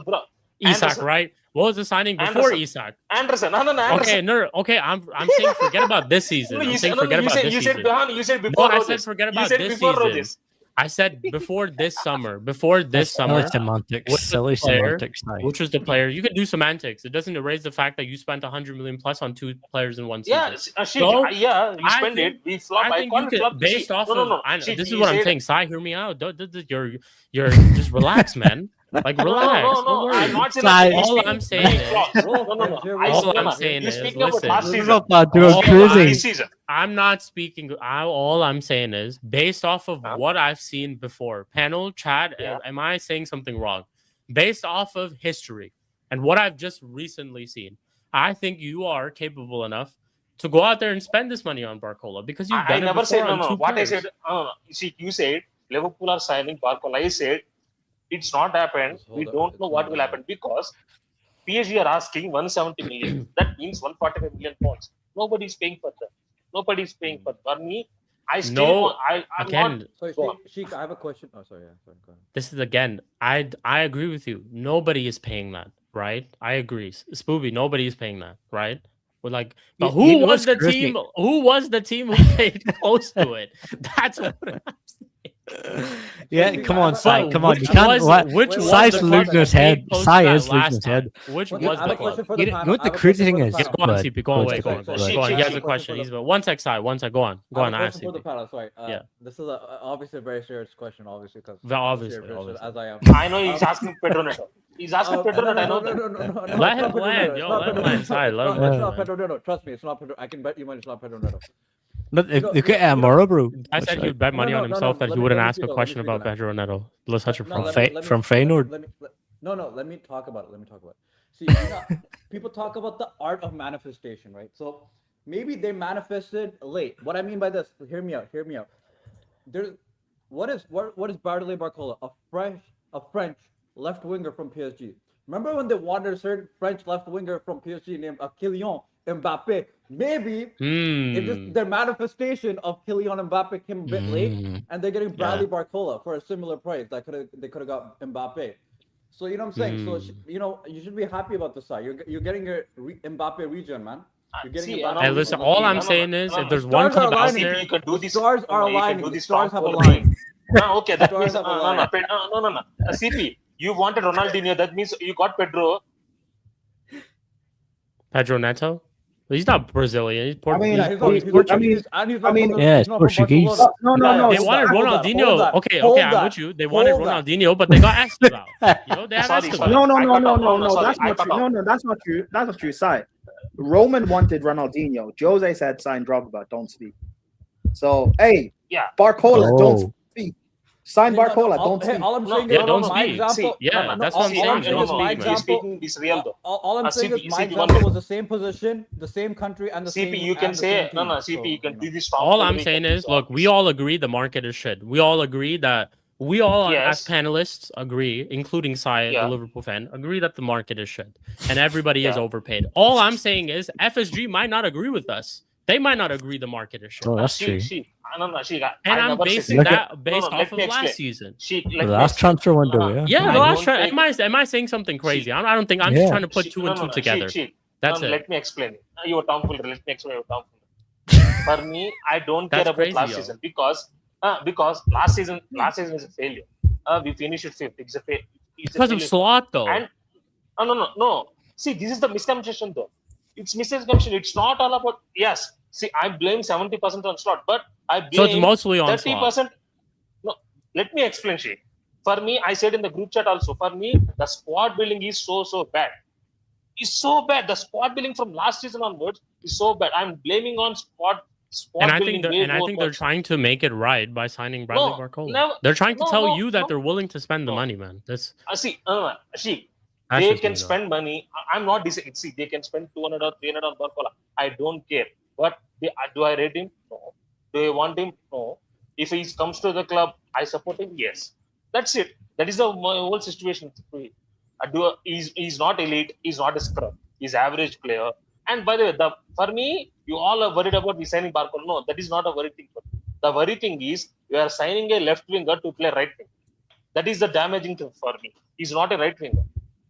Isak, Anderson. Right? What was the signing before Isak? Anderson. Anderson. Okay. I'm saying forget about this season. I'm saying forget about this season. You said before. I said forget about this season. I said before this summer. Before this summer. Silly semantics. Which was the player? You could do semantics. It doesn't erase the fact that you spent 100 million plus on 2 players in one season. Yeah, we spent it. We flop. I think you could, based off of. This is what I'm saying. Sai, hear me out. You're just relax, man. Like relax. No. I'm not saying all I'm saying is. All I'm saying is. Listen. I'm not speaking. All I'm saying is based off of what I've seen before. Panel, Chad, am I saying something wrong? Based off of history and what I've just recently seen, I think you are capable enough to go out there and spend this money on Barcola because you've done it before. I never said no. What I said, you said Liverpool are signing Barcola. I said it's not happened. We don't know what will happen because PSG are asking 170 million. That means 145 million pounds. Nobody's paying for that. Nobody's paying for me. I'm again. Sorry, Shik, I have a question. Oh, sorry. Go ahead. This is again. I agree with you. Nobody is paying that, right? I agree. Spooby, nobody is paying that, right? But who was the team? Who was the team who paid close to it? That's what I'm saying. Yeah, come on, Sai. Come on. You can't. Which Sai's losing his head. Sai is losing his head. Which was the club? You know what the crazy thing is? Go on, CP. Go away. Go on. He has a question. He's one sec, Sai. One sec. Go on. Go on. Ask CP. Sorry. Yeah. This is obviously a very serious question, obviously, because obviously. As I am. I know he's asking Pedro Neto. He's asking Pedro Neto. I know that. Let him land. Yo, let him land. Sai, let him land. It's not Pedro Neto. Trust me, it's not Pedro. I can bet you money it's not Pedro Neto. Look at Amora, bro. I said he'd bet money on himself that he wouldn't ask a question about Pedro Neto. Let's touch it from Feyenoord. Let me talk about it. See, people talk about the art of manifestation, right? So maybe they manifested late. What I mean by this, hear me out. What is Barcola? A French left winger from PSG. Remember when they wanted a certain French left winger from PSG named Kylian Mbappe? Maybe it just their manifestation of Kylian Mbappe came a bit late, and they're getting Bradley Barcola for a similar price. They could have got Mbappe. So you know what I'm saying. So you should be happy about this side. You're getting your Mbappe region, man. You're getting Hey, listen. All I'm saying is, if there's one club out there, you can do this. Stars are aligning. The stars have aligned. Okay, that means no. CP, you wanted Ronaldinho. That means you got Pedro Neto. He's not Brazilian. He's mean, Portuguese. He's not I Portuguese, and he's I not mean, from Yeah, he's not from Portuguese. Barcelona. No, They hold wanted Ronaldinho. Okay, I'm with you. They wanted Ronaldinho, but they got Esteban. They have Sorry, Esteban. No, I cut off. No, sorry, that's I not cut true. off. No, that's not true. That's not true. Side. Roman wanted Ronaldinho. Jose said sign Drogba, don't speak. So, hey, Yeah. Barcola, Oh. don't speak. Sign Hey, no, Barcola, no, don't speak. all I'm No, saying Yeah, is don't my speak. example. Yeah, that's what I'm all I'm saying. saying Don't is my speak, man. He's example. speaking is real though. All I'm saying CP, is my CP, one example minute. was the same position, the same country, and the CP, same. you can and the same say no, team. CP. So, You can you do know. this. All I'm saying is, look, we all agree the market is shit. We all agree that we all, as Yes. panelists, agree, including Sai, the Yeah. Liverpool fan, agree that the market is shit and everybody is Yeah. overpaid. All I'm saying is FSG might not agree with us. They might not agree the market is shit. Oh, that's true. She. No, She. And I I'm never say basing Look that based let off me of explain. last season. She. The last transfer window, yeah. Yeah, I the last don't take- am I saying something crazy? I don't think I'm Yeah. just trying to put She- two and two together. That's it. Let me explain it. Your tomfoolery. Let me explain your tomfoolery. For me, I don't care That's about crazy, last yo. season because last season is a failure. We finished it fifth. It's a failure. Because of slot, though. And no. See, this is the misconception, though. It's misconception. It's not all about yes. See, I blame 70% on slot, but I blame So it's mostly on 30%. No, let me explain, Shik. For me, I said in the group chat also. For me, the squad building is so bad. It's so bad. The squad building from last season onwards is so bad. I'm blaming on squad And I building. think they're trying to make it right by signing Bradley Barcola. They're trying to tell you that they're willing to spend the money, man. That's see, That's they just can me, though. spend money. I'm not disagreeing. See, they can spend 200 or 300 on Barcola. I don't care. But do I rate him? No. Do I want him? No. If he comes to the club, I support him. Yes. That's it. That is the whole situation. He's not elite. He's not a scrub. He's average player. And by the way, for me, you all are worried about signing Barcola. No, that is not a worry thing. The worry thing is you are signing a left winger to play right wing. That is the damaging thing for me. He's not a right winger.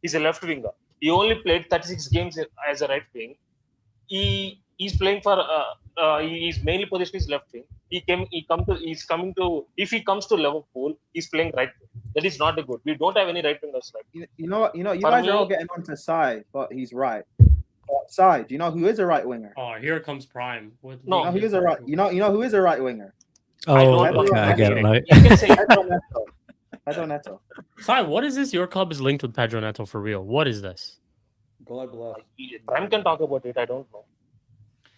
He's a left winger. He only played 36 games as a right wing. He's playing for his mainly position is left wing. He's coming to if he comes to Liverpool, he's playing right wing. That is not a good. We don't have any right wingers right. You know, you For guys me- are all getting onto Sai, but he's right. Sai, do you know who is a right winger? Oh, here comes Prime. You know who is a right? You know who is a right winger? I Oh, don't okay, I get it now. You can say Pedro Neto. Sai, what is this? Your club is linked with Pedro Neto for real. What is this? God bless. Prime can talk about it. I don't know.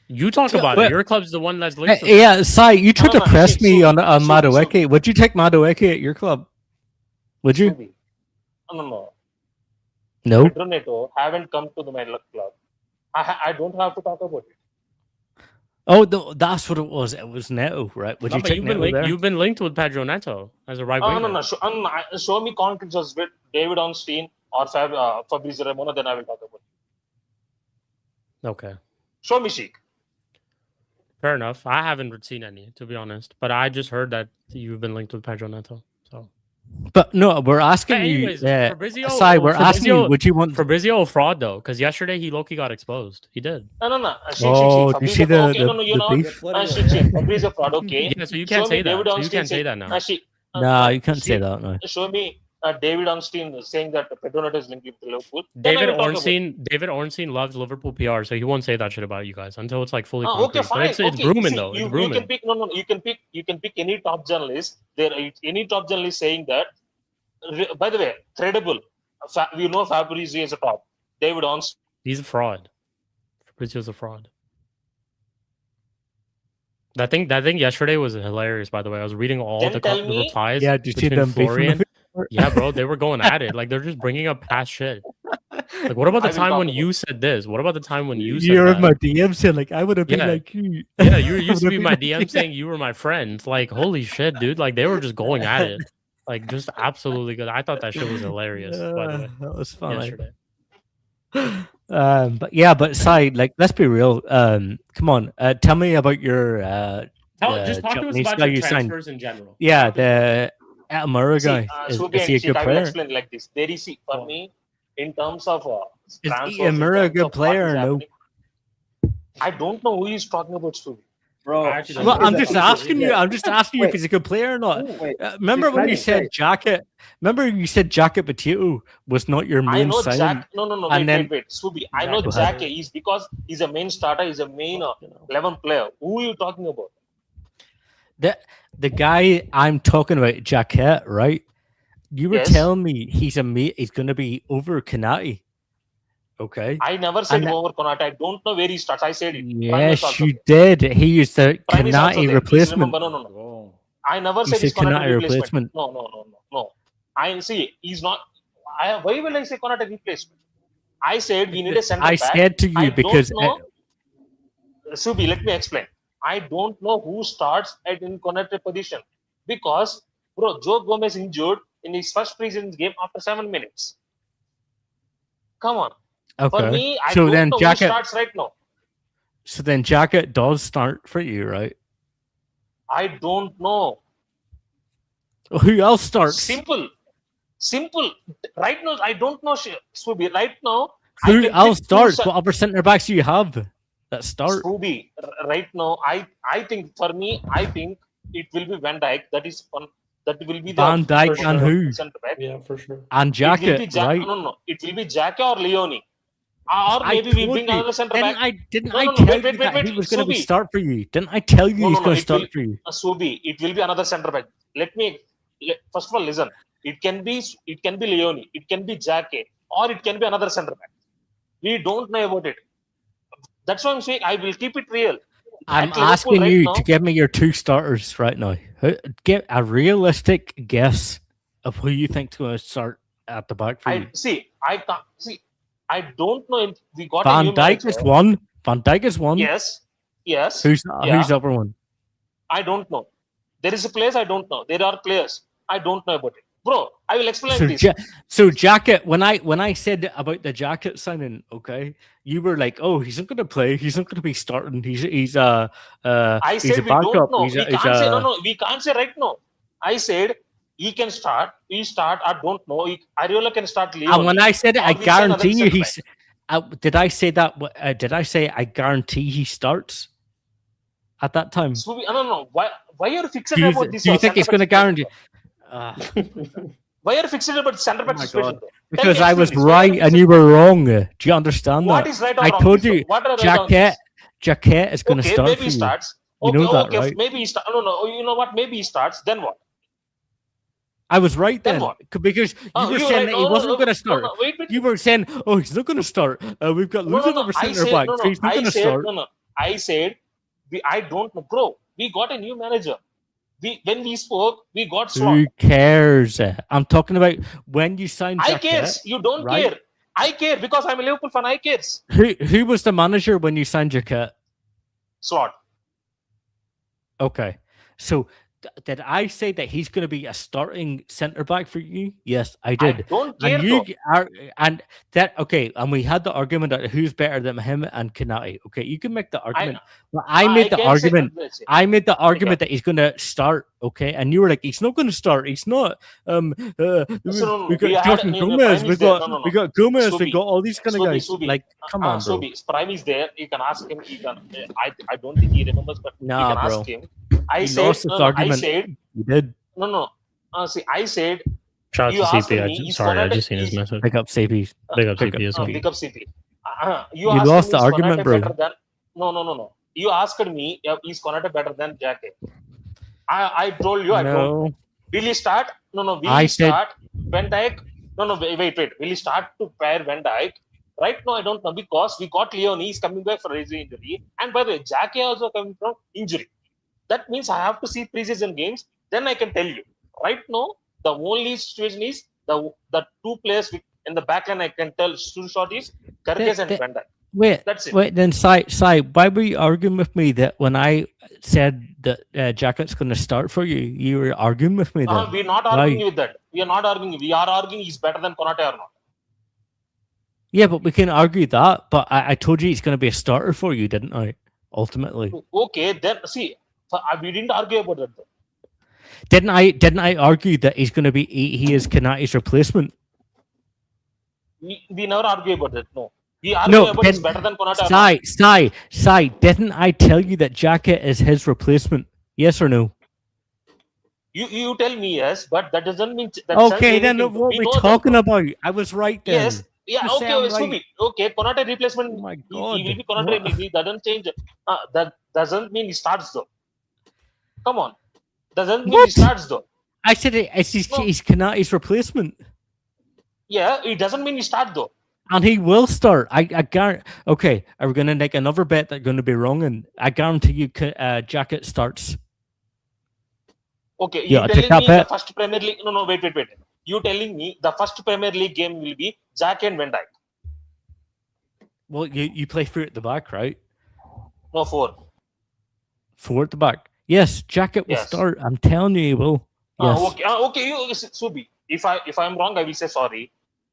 You talk about but- it. Your club's the one that's linked. Hey, yeah, Sai, you tried No, to no, press Shik, me Shik, on Shik, Madueke. Shik. Would you take Madueke at your club? Would you? Spooby. No. No. Pedro Neto haven't come to my club. I don't have to talk about it. Oh, that's what it was. It was Neto, right? Would No, you but take you've been Neto linked. there? You've been linked with Pedro Neto as a right winger. No. Show me concrete just with David Ornstein or Fabrizio Romano, then I will talk about it. Okay, Show me Shik. fair enough. I haven't seen any, to be honest. But I just heard that you've been linked with Pedro Neto. So, But no, we're asking anyways, you, Fabrizio, Sai, we're asking you, would you want? Fabrizio a fraud though? Because yesterday he low-key got exposed. He did. No. Oh, do you see the You know beef? Shik. Fabrizio fraud. Okay. Yeah, so you can't Show me say that. David So you Ornstein can't say that now. No, you can't say that now. Show me David Ornstein saying that Pedro Neto is linked with Liverpool. Then I David will talk about it. Ornstein loves Liverpool PR, so he won't say that shit about you guys until it's like fully Okay, concrete. fine. But it's grooming See, though. It's You grooming. can pick You can pick any top journalist. Any top journalist saying that. By the way, credible. We know Fabrizio is a top. David Ornstein. He's a fraud. Fabrizio's a fraud. That thing yesterday was hilarious. By the way, I was reading all Then the tell me- replies. Yeah, did you see between them beefing Florian. with Yeah, bro, they were going at it. Like they're just bringing up past shit. Like, what about the I will time talk when about you said this? What about the time when you said You're in that? my DM saying like I would have been Yeah. like you. Yeah, you used to I be would've my been DM like- saying you were my friend. Like, holy shit, dude. Like, they were just going at it. Like, just absolutely good. I thought that shit was hilarious, by the way, That was funny. yesterday. But Sai, like, let's be real. Come on, tell me about your Just talk to us Japanese about guy your you signed. transfers in general. Yeah, Talk to us the Atamura guy. Spooby Is he a and Shik, good I will player? explain like this. There is for me in terms of Is transfers, in Atamura a terms good of what player is or no? happening. I don't know who he's talking about, Spooby. Bro, I actually don't Well, know. I'm just asking you. I'm just asking you if Wait. he's a good player or not. Wait, Remember can when I you just said say- Jacket? Remember you said Jacket Potato was not your I main know signing? Jack. No, And then wait. Subi, I know Jack- Jack is because he's a main starter. He's a main 11 player. Who are you talking about? the guy I'm talking about, Jacket, right? You were Yes. telling me he's going to be over Kanati. Okay. I never said And that- over Konate. I don't know where he starts. I said it. Prime is Yes, also you there. did. He is the Prime is also Kanati there. Please replacement. remember, no. Oh. I never You said he's said Konate Kanati replacement. replacement. No. I see. He's not. Why will I say Konate replacement? I said we need a center I back. said to you I because don't know. Subi, let me explain. I don't know who starts at in Konate position because, bro, Joe Gomez injured in his first preseason game after 7 minutes. Come on. okay. For me, I So don't then know who Jacket. starts right now. So then Jacket does start for you, right? I don't know. Who else starts? Simple. Right now, I don't know. Subi, right now, Who can else pick starts? two What other centre backs do you have that start? Spooby, right now, I think for me, I think it will be Van Dijk. That will be the Van Dijk For and sure. who? center back. Yeah, for sure. And It will be Jacket, right? No. It will be Jacka or Leone. Or I maybe we told bring you. another center Didn't back. I? Didn't No, I no, tell wait, you wait, that wait, he was going to be Subi. start for you? Didn't I tell you he's going to start for you? Subi, it will be another center back. First of all, listen. It can be Leone, it can be Jacke, or it can be another center back. We don't know about it. That's why I'm saying I will keep it real. I'm At Liverpool asking right you now, to give me your two starters right now. Get a realistic guess of who you think's going to start at the back for you. I can't see. I don't know if we got a Van new Dijk manager. is one. Van Dijk is one. Yes. Who's the other one? I don't know. There is a place I don't know. There are players I don't know about it. Bro, I will explain this. So Jacket, when I said about the Jacket signing, okay, you were like, "Oh, he's not going to play. He's not going to be starting. He's I he's said a we don't backup. know. He's We a, can't say no. We can't say right now. I said he can start. He start. I don't know. Ariola can start. Leone, and when I said it, I or we sign another guarantee you center he's. Did I say that? Did I say I guarantee he starts at that time? No. Why are you fixated Do you, about this? do you think he's going to guarantee? Why are you fixated about center back situation? God. Because I was right and you were wrong. Do you understand What that? is right or I wrong? told you, What are right on this? Jacket is going to start maybe for he you. starts. You know that, right? Maybe he starts. No. You know what? Maybe he starts. Then what? I was right then, what? because you were saying that he wasn't going to start. Wait. You were saying, "Oh, he's not going to start. We've got losing over centre back. So he's not going to start." I said, I don't know, bro. We got a new manager. When we spoke, we got Slot. Who cares? I'm talking about when you signed. I Jacket, cares. You don't care. I care because I'm a Liverpool fan. I cares. Who was the manager when you signed Jacket? Slot. Okay, so did I say that he's going to be a starting centre back for you? Yes, I did. I don't care. And you are, and that okay. And we had the argument that who's better than him and Kanati. Okay, you can make the argument, but I made the argument. I made the argument that he's going to start. Okay, and you were like, he's not going to start. He's not. We got Jordan Gomez. We got Gomez. We got all these kind of guys. Like, come on, bro. Prime is there. You can ask him. I don't think he remembers, but you can ask him. I said, You did. No. See, I said. Shout out to CP. Sorry, I just seen his message. Pick up CP. Pick up CP as well. Pick up CP. You lost the argument, bro. No. You asked me, is Konate better than Jacke? I told you, I don't. Will he start? No. Will he start Van Dijk? No. Wait. Will he start to pair Van Dijk? Right now, I don't know because we got Leone. He's coming back for his injury. And by the way, Jacke also coming from injury. That means I have to see preseason games. Then I can tell you. Right now, the only situation is the two players in the back line I can tell too short is Kerkez and Van Dijk. That's it. Wait, then Sai, why were you arguing with me that when I said that Jacket's going to start for you, you were arguing with me then? We're not arguing with that. We are not arguing. We are arguing he's better than Konate or not. Yeah, but we can argue that. But I told you he's going to be a starter for you, didn't I? Ultimately. Okay, then see, we didn't argue about that though. Didn't I argue that he's going to be he is Kanati's replacement? We never argue about that. No. We argue No, about it's better than Konate or not. Sai, didn't I tell you that Jacket is his replacement? Yes or no? You tell me yes, but that doesn't mean that says Okay, then anything. what We are we know that. talking about? I was right then. Yes, yeah, Just say okay, I'm Scooby. right. Okay, Konate Oh replacement. my He god. will be Konate. What? He doesn't change. That doesn't mean he starts though. Come on, doesn't mean he What? starts though. I said he's No, Kanate's replacement. yeah, it doesn't mean he start though. And he will start. I guarantee. Okay, are we going to make another bet that's going to be wrong? And I guarantee you, Jacket starts. Okay, Yeah, you I take telling that me the bet. first Premier League? No, wait. You telling me the first Premier League game will be Jack and Van Dijk? Well, you play 3 at the back, right? No, 4. 4 at the back. Yes, Jacket will Yes. start. I'm telling you, he will. Yes. Okay. You, Subi. If I'm wrong, I will say sorry.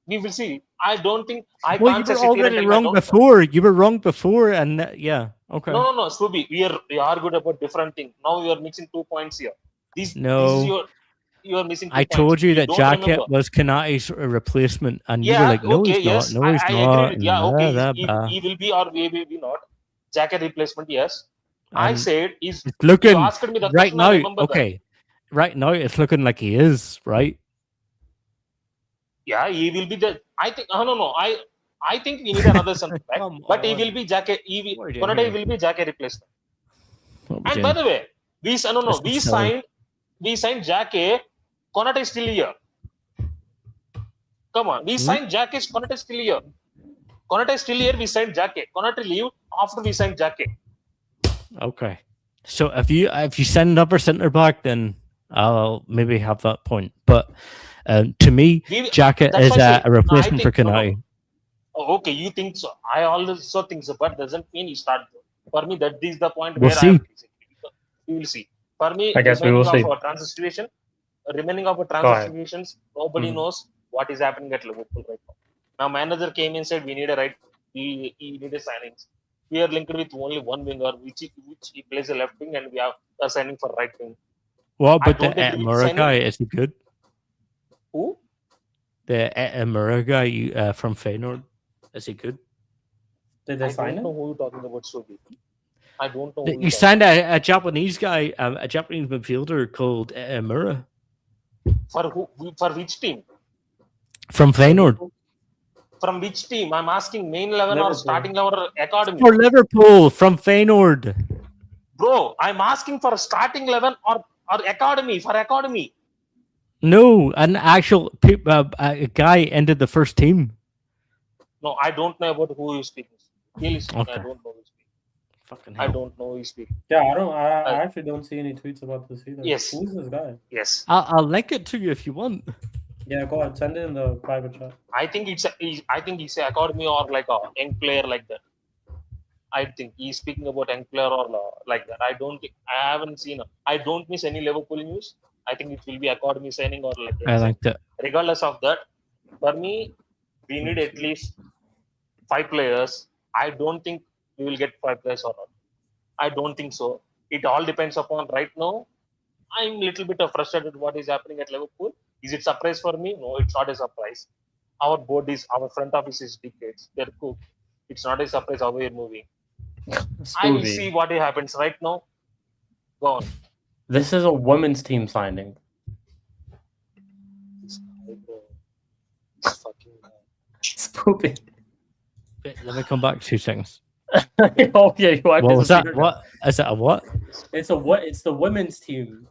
We will see. I don't think I Well, you can't say were sit here and already tell my wrong don't. before. You were wrong before, and yeah, okay. No, Subi. We argued about different thing. Now you are mixing 2 points here. This is No, you are missing 2 I points. told you that don't Jacket remember. was Kanate's replacement, and you were Yeah, like, "No, okay, he's not. yes, No, he's I agree not." with. Yeah, okay, Blah, he blah. will be or he will be not. Jacket replacement, yes. I And said is it's you looking asked me the right question. now. I remember that. Okay, right now it's looking like he is right. Yeah, he will be the. I think. No. I think we need another center back, Come but he on. will be Jacket. What are you doing Konate here? will be Jacket replacement. What are we And by doing? the way, This is we silly. signed Jacket. Konate is still here. Come on, we signed Jacket. Konate is still here. Konate is still here. We signed Jacket. Konate leave after we signed Jacket. Okay. So if you send another centre back, then I'll maybe have that point. But to me, Jacket That's is why I say, a replacement for I think Kanai. Oh, okay, you think so. I also think so, but doesn't mean you start. For me, that is the point We'll where I see. am. We will see. For me, I guess we will see. remaining of our Go ahead. situations, nobody Mhm. knows what is happening at Liverpool right now. Now, manager came and said we need a right. He needed signings. We are linked with only one winger, which he plays a left wing, and we are signing for right wing. What I about the don't agree with Mura signing. guy? Is he good? Who? The Mura guy from Feyenoord. Is he good? Did they I sign don't know him? who you're talking about, Sobi. I don't know. Who You you're signed a Japanese guy, a Japanese midfielder called Mura For who? For which team? from Feyenoord. From which team? I'm asking main 11 or Liverpool. starting 11 or academy. For Liverpool, from Feyenoord. Bro, I'm asking for starting 11 or academy, for academy. No, an actual a guy entered the first team. No, I don't know about who you speaking. Really speaking, Okay. I don't know who you speaking. Fucking I hell. don't know who you speaking. Yeah, I actually don't see any tweets about this either. Yes. Who's this guy? Yes. I'll link it to you if you want. Yeah, go ahead. Send it in the private chat. I think he's a academy or like a young player like that. I think he's speaking about young player or like that. I haven't seen. I don't miss any Liverpool news. I think it will be academy signing or like that. I like that. Regardless of that, for me, we need at least 5 players. I don't think we will get 5 players or not. I don't think so. It all depends upon right now. I'm a little bit frustrated with what is happening at Liverpool. Is it surprise for me? No, it's not a surprise. Our front office is decades. They're cooked. It's not a surprise how we're moving. I will see what happens right now. Go on. This is a women's team signing. Spooby. Wait, let me come back 2 seconds. Oh yeah, you What was that? What is that? A what? It's the women's team.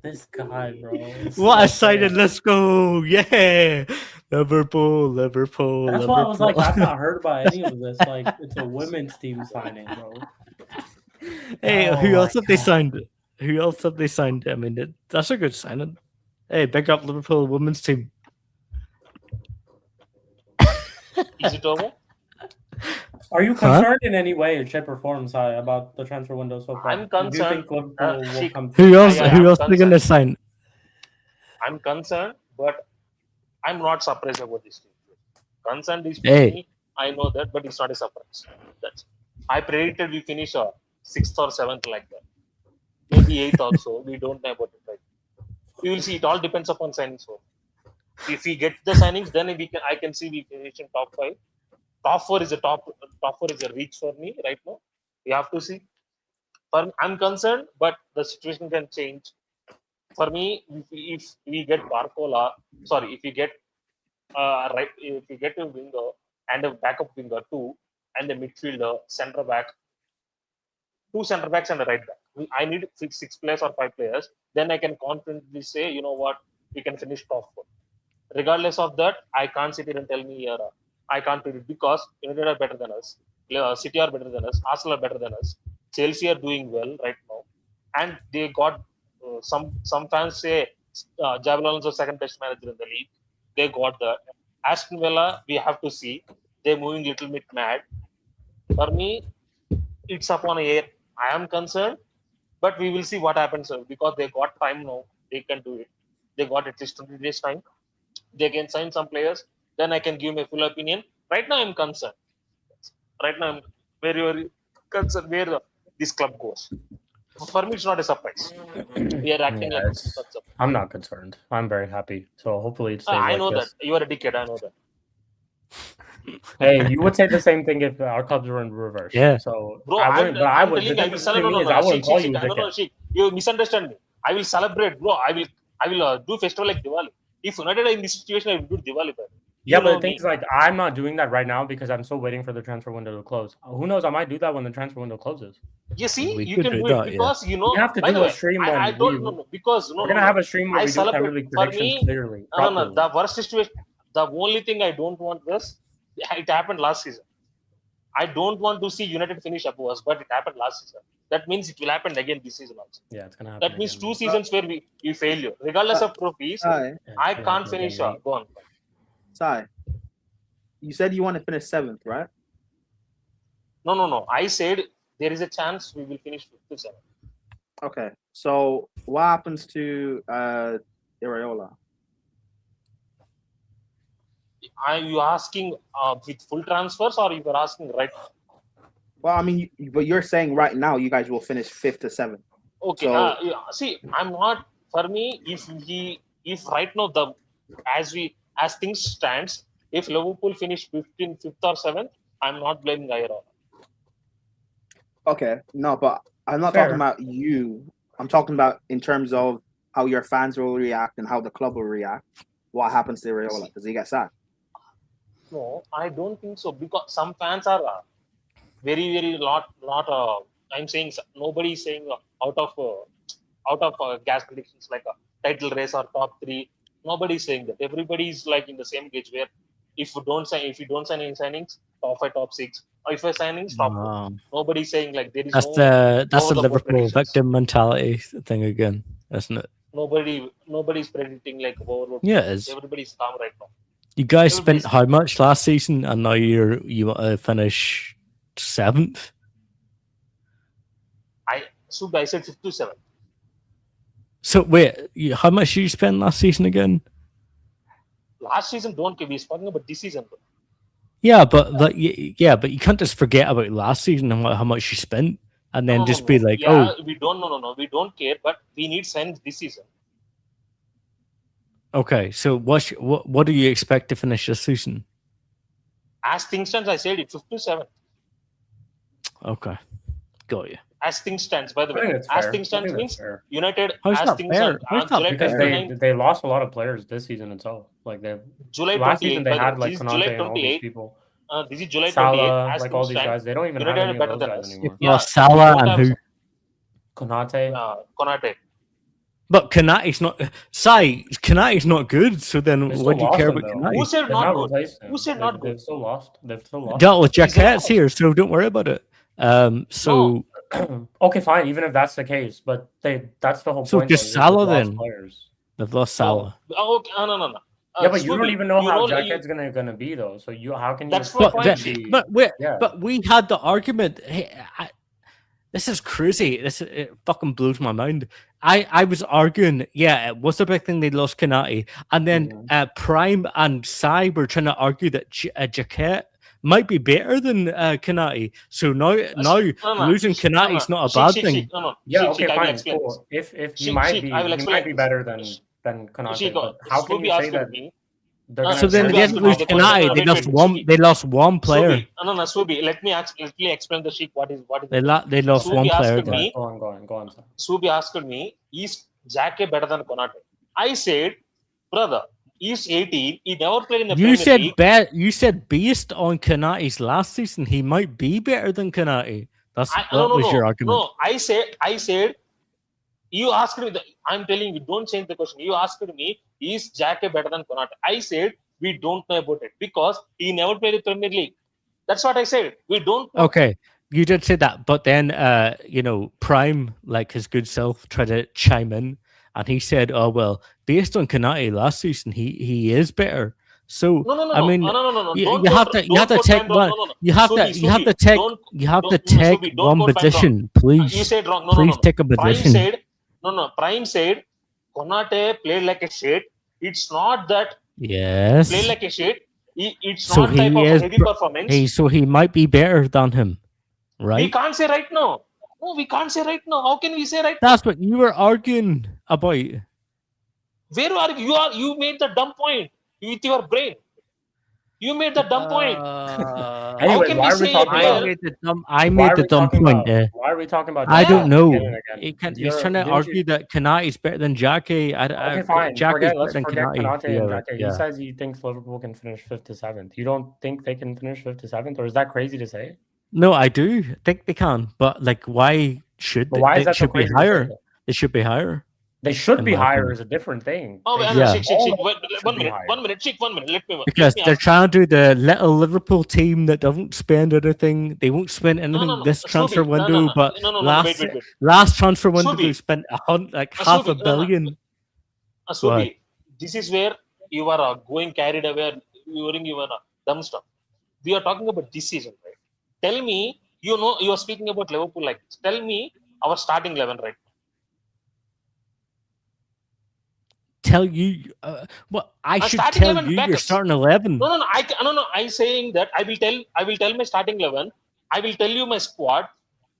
This guy, bro. What a signing! Let's go! Yeah, Liverpool. That's Liverpool. why I was like, I've not heard about any of this. Like, it's a women's team signing, bro. Hey, Oh who else my have they signed? Who else have they signed? I mean, that's a good signing. Hey, big up Liverpool women's team. Is it over? Are you concerned in any way, Chip or Forms, about the transfer window so far? I'm concerned. Do you think Liverpool will Shik. come? Who else? Yeah, Who I'm else are they going to sign? I'm concerned, but I'm not surprised about this team. Concerned is for Hey. me. I know that, but it's not a surprise. I predicted we finish 6th or 7th like that. Maybe 8th also. We don't know about it. Right? We will see. It all depends upon signings. If we get the signings, then I can see we finish in top 5. Top 4 is a reach for me right now. We have to see. I'm concerned, but the situation can change. For me, if we get if we get if we get a winger and a backup winger too, and a midfielder, center back, 2 center backs and a right back. I need six players or 5 players. Then I can confidently say, you know what, we can finish top 4. Regardless of that, I can't sit here and tell me I can't predict because United are better than us, City are better than us, Arsenal are better than us, Chelsea are doing well right now, and they got some fans say Xabi Alonso second best manager in the league. They got that. Aston Villa, we have to see. They're moving a little bit mad. For me, it's up on air. I am concerned, but we will see what happens because they got time now. They can do it. They got at least 20 days time. They can sign some players. Then I can give my full opinion. Right now, I'm concerned. Right now, I'm very, very concerned where this club goes. For me, it's not a surprise. We are acting like it's not surprise. I'm not concerned. I'm very happy. So hopefully it stays I like know this. that. You are a dickhead. I know that. Hey, you would say the same thing if our clubs were in reverse. Yeah. So Bro, I wouldn't. But I I'm would. telling The you, I will difference celebrate. between me is I wouldn't call you a No, dickhead. Shik, you misunderstand me. I will celebrate, bro. I will do festival like Diwali. If United are in this situation, I will do Diwali, bro. Yeah, but the thing is, like, I'm not doing that right now because I'm still waiting for the transfer window to close. Who knows? I might do that when the transfer window closes. You see, We you could can do do that, it because you know. We have to By do the a way, stream I when don't know because we're gonna have a stream where I we do celebrate. Premier League For predictions me, clearly. no. The worst situation. The only thing I don't want this. It happened last season. I don't want to see United finish above us, but it happened last season. That means it will happen again this season also. Yeah, it's gonna happen. That means 2 seasons where we fail you. Regardless of trophies, I can't finish. Go on. Sai, you said you want to finish 7th, right? No. I said there is a chance we will finish 5th to 7th. Okay. So what happens to Iraola? Are you asking with full transfers or you are asking right now? Well, I mean, but you're saying right now you guys will finish 5th to 7th. Okay. So, see, I'm not. For me, if right now as things stands, if Liverpool finish 5th or 7th, I'm not blaming Iraola. okay, no, but I'm not talking about you. I'm talking about in terms of how your fans will react and how the club will react. What happens to Iraola? Does he get sacked? No, I don't think so because some fans are very, very not. I'm saying nobody is saying out of gas predictions like a title race or top 3. Nobody is saying that. Everybody is like in the same gauge where if you don't sign any signings, top 5, top 6. Or if you're signings, top 4. Nobody is saying like there is that's the Liverpool victim mentality thing again, isn't it? Nobody is predicting like overload. Yeah, it is. Everybody's calm right now. You guys spent how much last season, and now you want to finish 7th? I said 5th to 7th. So wait, how much did you spend last season again? Last season, don't care. We're talking about this season, bro. Yeah, but but you can't just forget about last season and how much you spent, and then be like, yeah, we don't. No, we don't care. But we need signs this season. Okay, so what do you expect to finish this season? As things stands, I said it's 5th to 7th. Okay, got you. As things stands, by the way, as things stands means United. How's as that things fair? July because they lost a lot of players this season itself. Like July last season they had like July Konate and all these people. This is July 28th. Salah, like all these guys, they don't even have any of those guys anymore. Yeah, Salah and who? Konate. But Konate's not. Konate's not good. So then, what do you care about Konate? Who said not good? Who said not good? They've still lost. Dealt with Jacket's here, so don't worry about it. So okay, fine. Even if that's the case, but that's the whole point. So just Salah then. Players. They've lost Salah. Okay, no. Yeah, but you don't even know how Jacket's gonna be though. So how can you? That's my point. But we had the argument. Hey, this is crazy. It fucking blows my mind. I was arguing, it was a big thing they lost Konate, and then Prime and Sai were trying to argue that Jacket might be better than Konate. So now losing Konate is not a bad thing. Yeah, okay, fine. Cool. If he might be better than Konate. How can you say that? They're No, gonna So then Spooby they asked didn't me lose the question. No, Kanai. no, They wait, lost wait, one. Spooby. They lost one player. Spooby. No, no, Spooby. Let me explain the Sheik. What is the They question. they lost one Spooby player. asked Then. me. Go on, sir. Spooby asked me, is Jake better than Konate? I said, brother, he's 18. He never played in the You Premier said League. You said based on Kanati's last season, he might be better than Kanati. That was your argument. No. I said. You asked me. I'm telling you, don't change the question. You asked me, is Jake better than Konate? I said we don't know about it because he never played in the Premier League. That's what I said. We don't know. Okay, you did say that, but then Prime, like his good self, tried to chime in, and he said, "Oh well, based on Kanati last season, he is better." So No. I mean, No. you have to take one. You have to take one position, please. You said wrong. Please take a position. Prime said Konate played like a shit. It's not that Yes. played like a shit. It's So not type of heavy performance. So he might be better than him, right? We can't say right now. No, we can't say right now. How can we say right That's what you were arguing about. Where are you? You made the dumb point with your brain. You made the dumb point. Anyway, why are we talking about? I made the dumb point. Why are we talking about? I don't know. He's trying to argue that Kanate is better than Jake. Okay, fine. Let's forget Konate and Jake. Yeah. He says he thinks Liverpool can finish 5th to 7th. You don't think they can finish 5th to 7th, or is that crazy to say? No, I do think they can, but like, why should they? Why is that should be crazy higher? They should be higher. They should In be my higher opinion. is a different thing. Oh, Yeah. Shik. One be minute. higher. 1 minute. Shik, 1 minute. Because let me they're ask. trying to do the little Liverpool team that doesn't spend anything. They won't spend anything this transfer Spooby, window, but wait. last transfer window Spooby. they spent half a Spooby, billion. Spooby, this is where you are going carried away. You are dumb stuff. We are talking about this season, right? Tell me, you are speaking about Liverpool like this. Tell me our starting 11 right now. Tell you what I should starting tell 11 you. You're backups. starting 11. No. I'm saying that I will tell my starting 11. I will tell you my squad.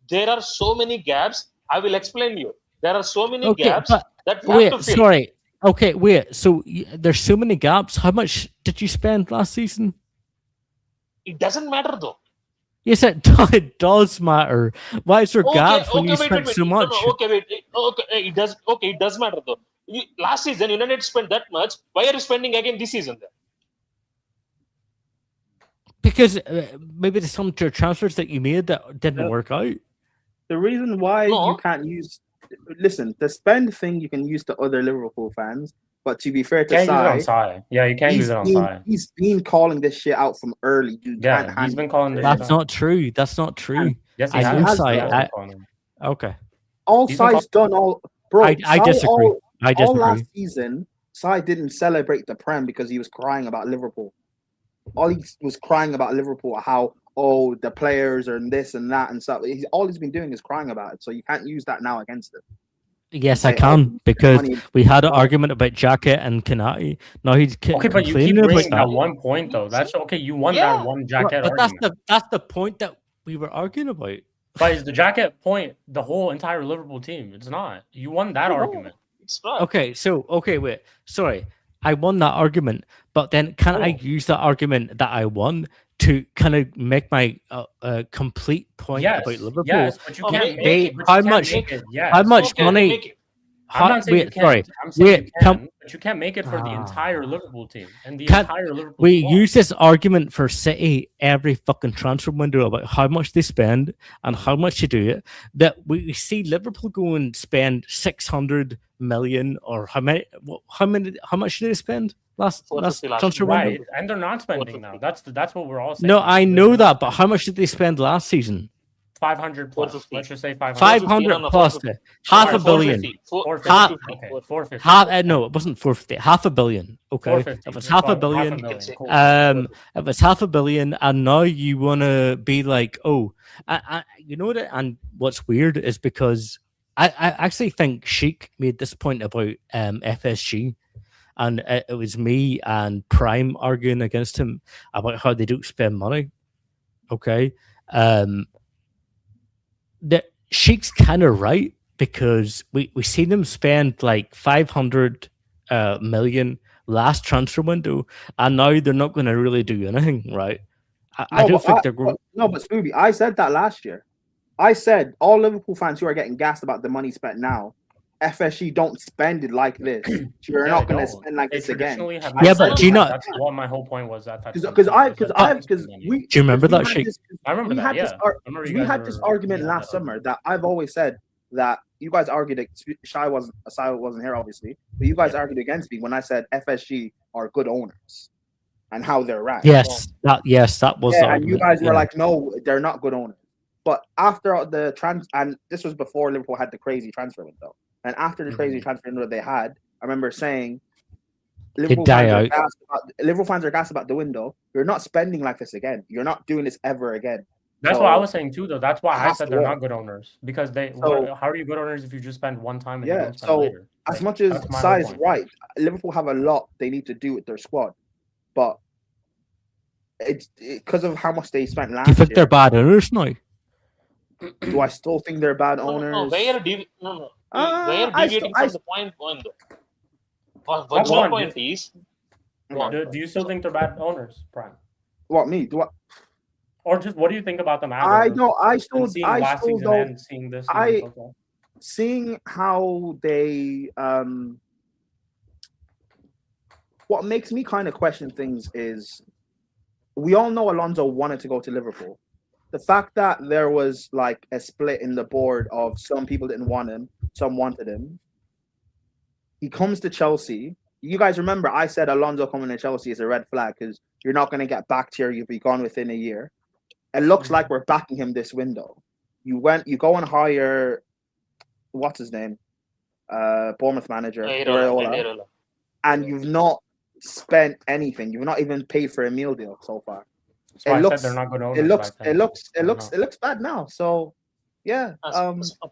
There are so many gaps. I will explain you. There are so many gaps that we have to fill. Sorry. Okay, wait. So there's so many gaps. How much did you spend last season? It doesn't matter though. Yes, it does matter. Why is there gaps when you spent so much? It does. Okay, it does matter though. Last season, United spent that much. Why are you spending again this season then? Because maybe there's some transfers that you made that didn't work out. The reason why you can't use... Listen, the spend thing you can use to other Liverpool fans, but to be fair to Sai, yeah, you can't use it on Sai. He's been calling this shit out from early. He's been calling this. That's not true. That's not true. Yes, I know Sai. Okay. All Sai's done, bro. I disagree. I disagree. All last season, Sai didn't celebrate the Prem because he was crying about Liverpool. All he was crying about Liverpool, how the players are and this and that and stuff. All he's been doing is crying about it. So you can't use that now against him. Yes, I can, because we had an argument about Jacket and Kanati. Now he's okay, but you keep bringing that one point though. That's okay. You won that one Jacket argument. But that's the point that we were arguing about. But is the Jacket point the whole entire Liverpool team? It's not. You won that argument. It's not. Okay, wait. Sorry, I won that argument, but then can I use that argument that I won to kind of make my complete point about Liverpool? Yes, but you can't make it. How much money? I'm not saying you can't. I'm saying you can, but you can't make it for the entire Liverpool team. And the entire Liverpool we squad. use this argument for City every fucking transfer window about how much they spend and how much to do it. That we see Liverpool go and spend 600 million, or how much did they spend last transfer window? Right, and they're not spending now. That's what we're all saying. No, I know that, but how much did they spend last season? 500 plus. Let's just say 500. 500 plus. Half a billion. 450. No, it wasn't 450. Half a billion. Okay. If it's half a billion, if it's half a billion, and now you want to be like, you know what? And what's weird is because I actually think Shik made this point about FSG. And it was me and Prime arguing against him about how they don't spend money. Okay. The Sheik's kind of right, because we see them spend like 500 million last transfer window, and now they're not going to really do anything, right? I don't think they're going. No, but Spooby, I said that last year. I said all Liverpool fans who are getting gassed about the money spent now, FSG don't spend it like this. You're not going to spend like this again. Yeah, but do you not? That's what my whole point was. That because we. Do you remember that, Shik? I remember that. Yeah, we had this argument last summer that I've always said that you guys argued. Shai wasn't here, obviously, but you guys argued against me when I said FSG are good owners and how they're ranked. Yes, that was. Yeah, and you guys were like, no, they're not good owners. But after the and this was before Liverpool had the crazy transfer window. And after the crazy transfer window they had, I remember saying, Liverpool fans are gassed about the window. You're not spending like this again. You're not doing this ever again. That's what I was saying too, though. That's why I said they're not good owners, because how are you good owners if you just spend one time and you don't spend later? As much as Sai is right, Liverpool have a lot they need to do with their squad, but it's because of how much they spent last year. Do you think they're bad owners now? Do I still think they're bad owners? No, we are deviating from the point one, though. One point is... Do you still think they're bad owners, Prime? What, me? Do I... Or just what do you think about them? Seeing how they what makes me kind of question things is we all know Alonso wanted to go to Liverpool. The fact that there was like a split in the board of some people didn't want him, some wanted him. He comes to Chelsea. You guys remember I said Alonso coming to Chelsea is a red flag because you're not going to get back here. You'll be gone within a year. It looks like we're backing him this window. You go and hire, what's his name? Bournemouth manager, Mdinero, and you've not spent anything. You've not even paid for a meal deal so far. It looks bad now. So yeah.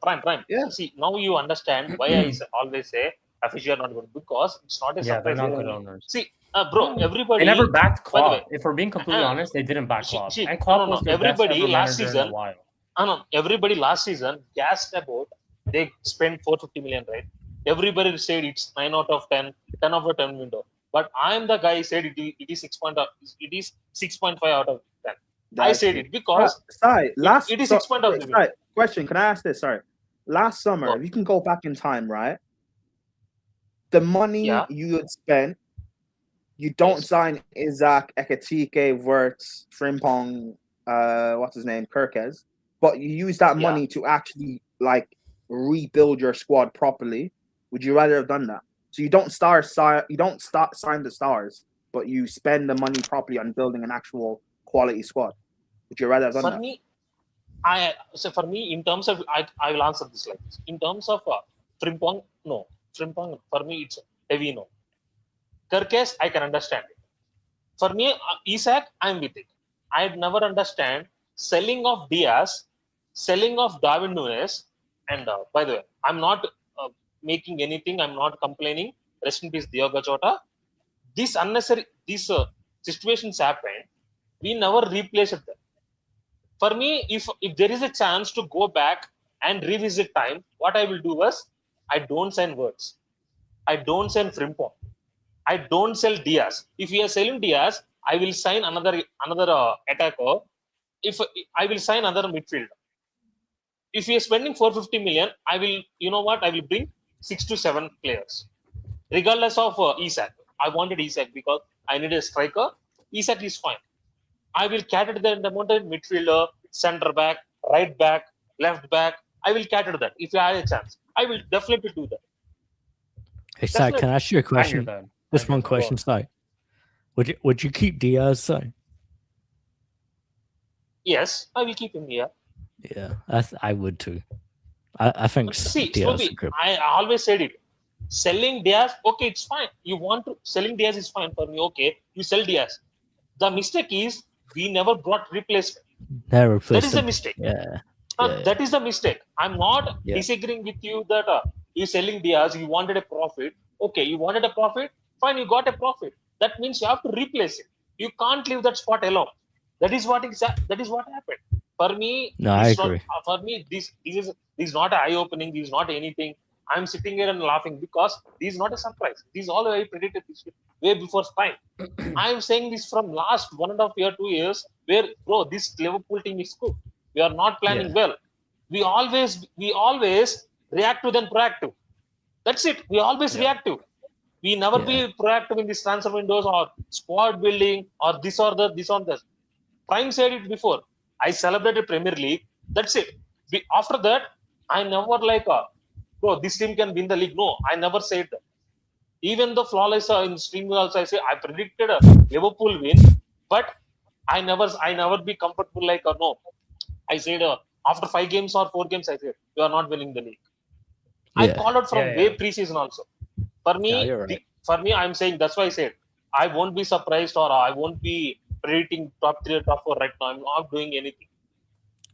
Prime. Yeah. See, now you understand why I always say officially are not good, because it's not a surprise. They're not good owners. See, bro, everybody. They never backed Klopp. If we're being completely honest, they didn't back Klopp. And Klopp was their best ever last season. In a while. Everybody last season gassed about they spent 450 million, right? Everybody said it's 9 out of 10, 10 out of 10 window. But I'm the guy who said it is 6.5 out of 10. I said it because it is 6 out of 10. Question, can I ask this? Sorry. Last summer, if you can go back in time, right? The money you had spent, you don't sign Isaac, Ekatike, Wirtz, Frimpong, what's his name, Kirkes, but you use that money to actually like rebuild your squad properly. Would you rather have done that? So you don't sign the stars, but you spend the money properly on building an actual quality squad. Would you rather have done that? For me, in terms of I will answer this like this. In terms of Frimpong, no. Frimpong, for me, it's heavy no. Kirkes, I can understand it. For me, Isaac, I'm with it. I'd never understand selling of Diaz, selling of Darwin Núñez, and by the way, I'm not making anything. I'm not complaining. Rest in peace, Diogo Jota. These situations happen. We never replaced them. For me, if there is a chance to go back and revisit time, what I will do is I don't send Words. I don't send Frimpong. I don't sell Diaz. If we are selling Diaz, I will sign another attacker. If I will sign another midfielder. If we are spending 450 million, I will bring 6 to 7 players, regardless of Isak. I wanted Isak because I need a striker. Isak is fine. I will cater the amount of midfielder, center back, right back, left back. I will cater that. If I have a chance, I will definitely do that. Hey, Si, can I ask you a question? Just one question, Si. Would you keep Diaz, Si? Yes, I will keep him here. Yeah, I would too. I think Diaz I always said it. Selling Diaz, okay, it's fine. Selling Diaz is fine for me. Okay, you sell Diaz. The mistake is we never brought replacement. That is the mistake. That is the mistake. I'm not disagreeing with you that you're selling Diaz, you wanted a profit. Okay, you wanted a profit. Fine, you got a profit. That means you have to replace it. You can't leave that spot alone. That is what happened. For me, I agree. This is not an eye-opening. This is not anything. I'm sitting here and laughing because this is not a surprise. This is all I predicted. way before Spain. I'm saying this from last 1.5 year, 2 years, where bro, this Liverpool team is good. We are not planning well. We always react to then proactive. That's it. We always reactive. We never be proactive in these transfer windows or squad building or this or that. Prime said it before. I celebrated Premier League. That's it. After that, I never bro, this team can win the league. No, I never said that. Even the flawless in stream also, I say I predicted a Liverpool win, but I never be comfortable no. I said after 5 games or 4 games, I said you are not winning the league. I called out from way preseason also. For me, I'm saying that's why I said I won't be surprised or I won't be predicting top 3 or top 4 right now. I'm not doing anything.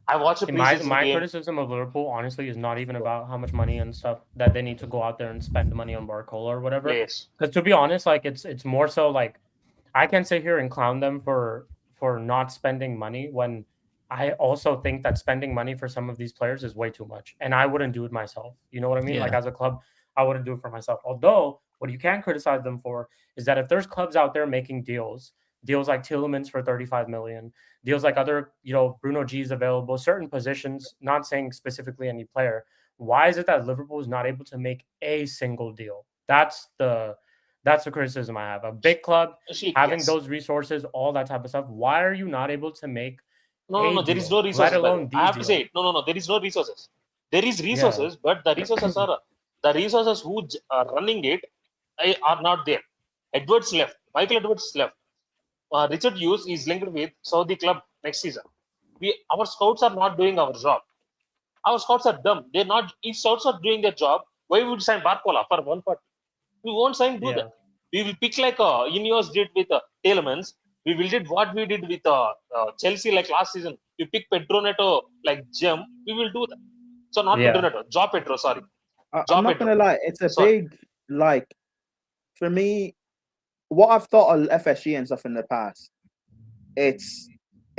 I watched a preseason my game. criticism of Liverpool, honestly, is not even about how much money and stuff that they need to go out there and spend money on Barcola or whatever. Because to be honest, it's more so I can sit here and clown them for not spending money when I also think that spending money for some of these players is way too much, and I wouldn't do it myself. You know what I mean? Like as a club, I wouldn't do it for myself. Although what you can criticize them for is that if there's clubs out there making deals like Tielemans for 35 million, deals like other, Bruno G is available, certain positions, not saying specifically any player. Why is it that Liverpool is not able to make a single deal? That's the criticism I have. A big club having those resources, all that type of stuff. Why are you not able to make no, there is no resources. Let alone I have to say, no, there is no resources. There is resources, but the resources are the resources who are running it are not there. Edwards left. Michael Edwards left. Richard Hughes is linked with Saudi club next season. Our scouts are not doing our job. Our scouts are dumb. They're not. If scouts are doing their job, why would we sign Barcola for 140? We won't do that. We will pick like Ineos did with Tielemans. We will did what we did with Chelsea like last season. We pick Pedro Neto like gem. We will do that. So not Pedro Neto, Joao Pedro. Sorry. I'm not gonna lie. It's a big for me. What I've thought of FSG and stuff in the past, it's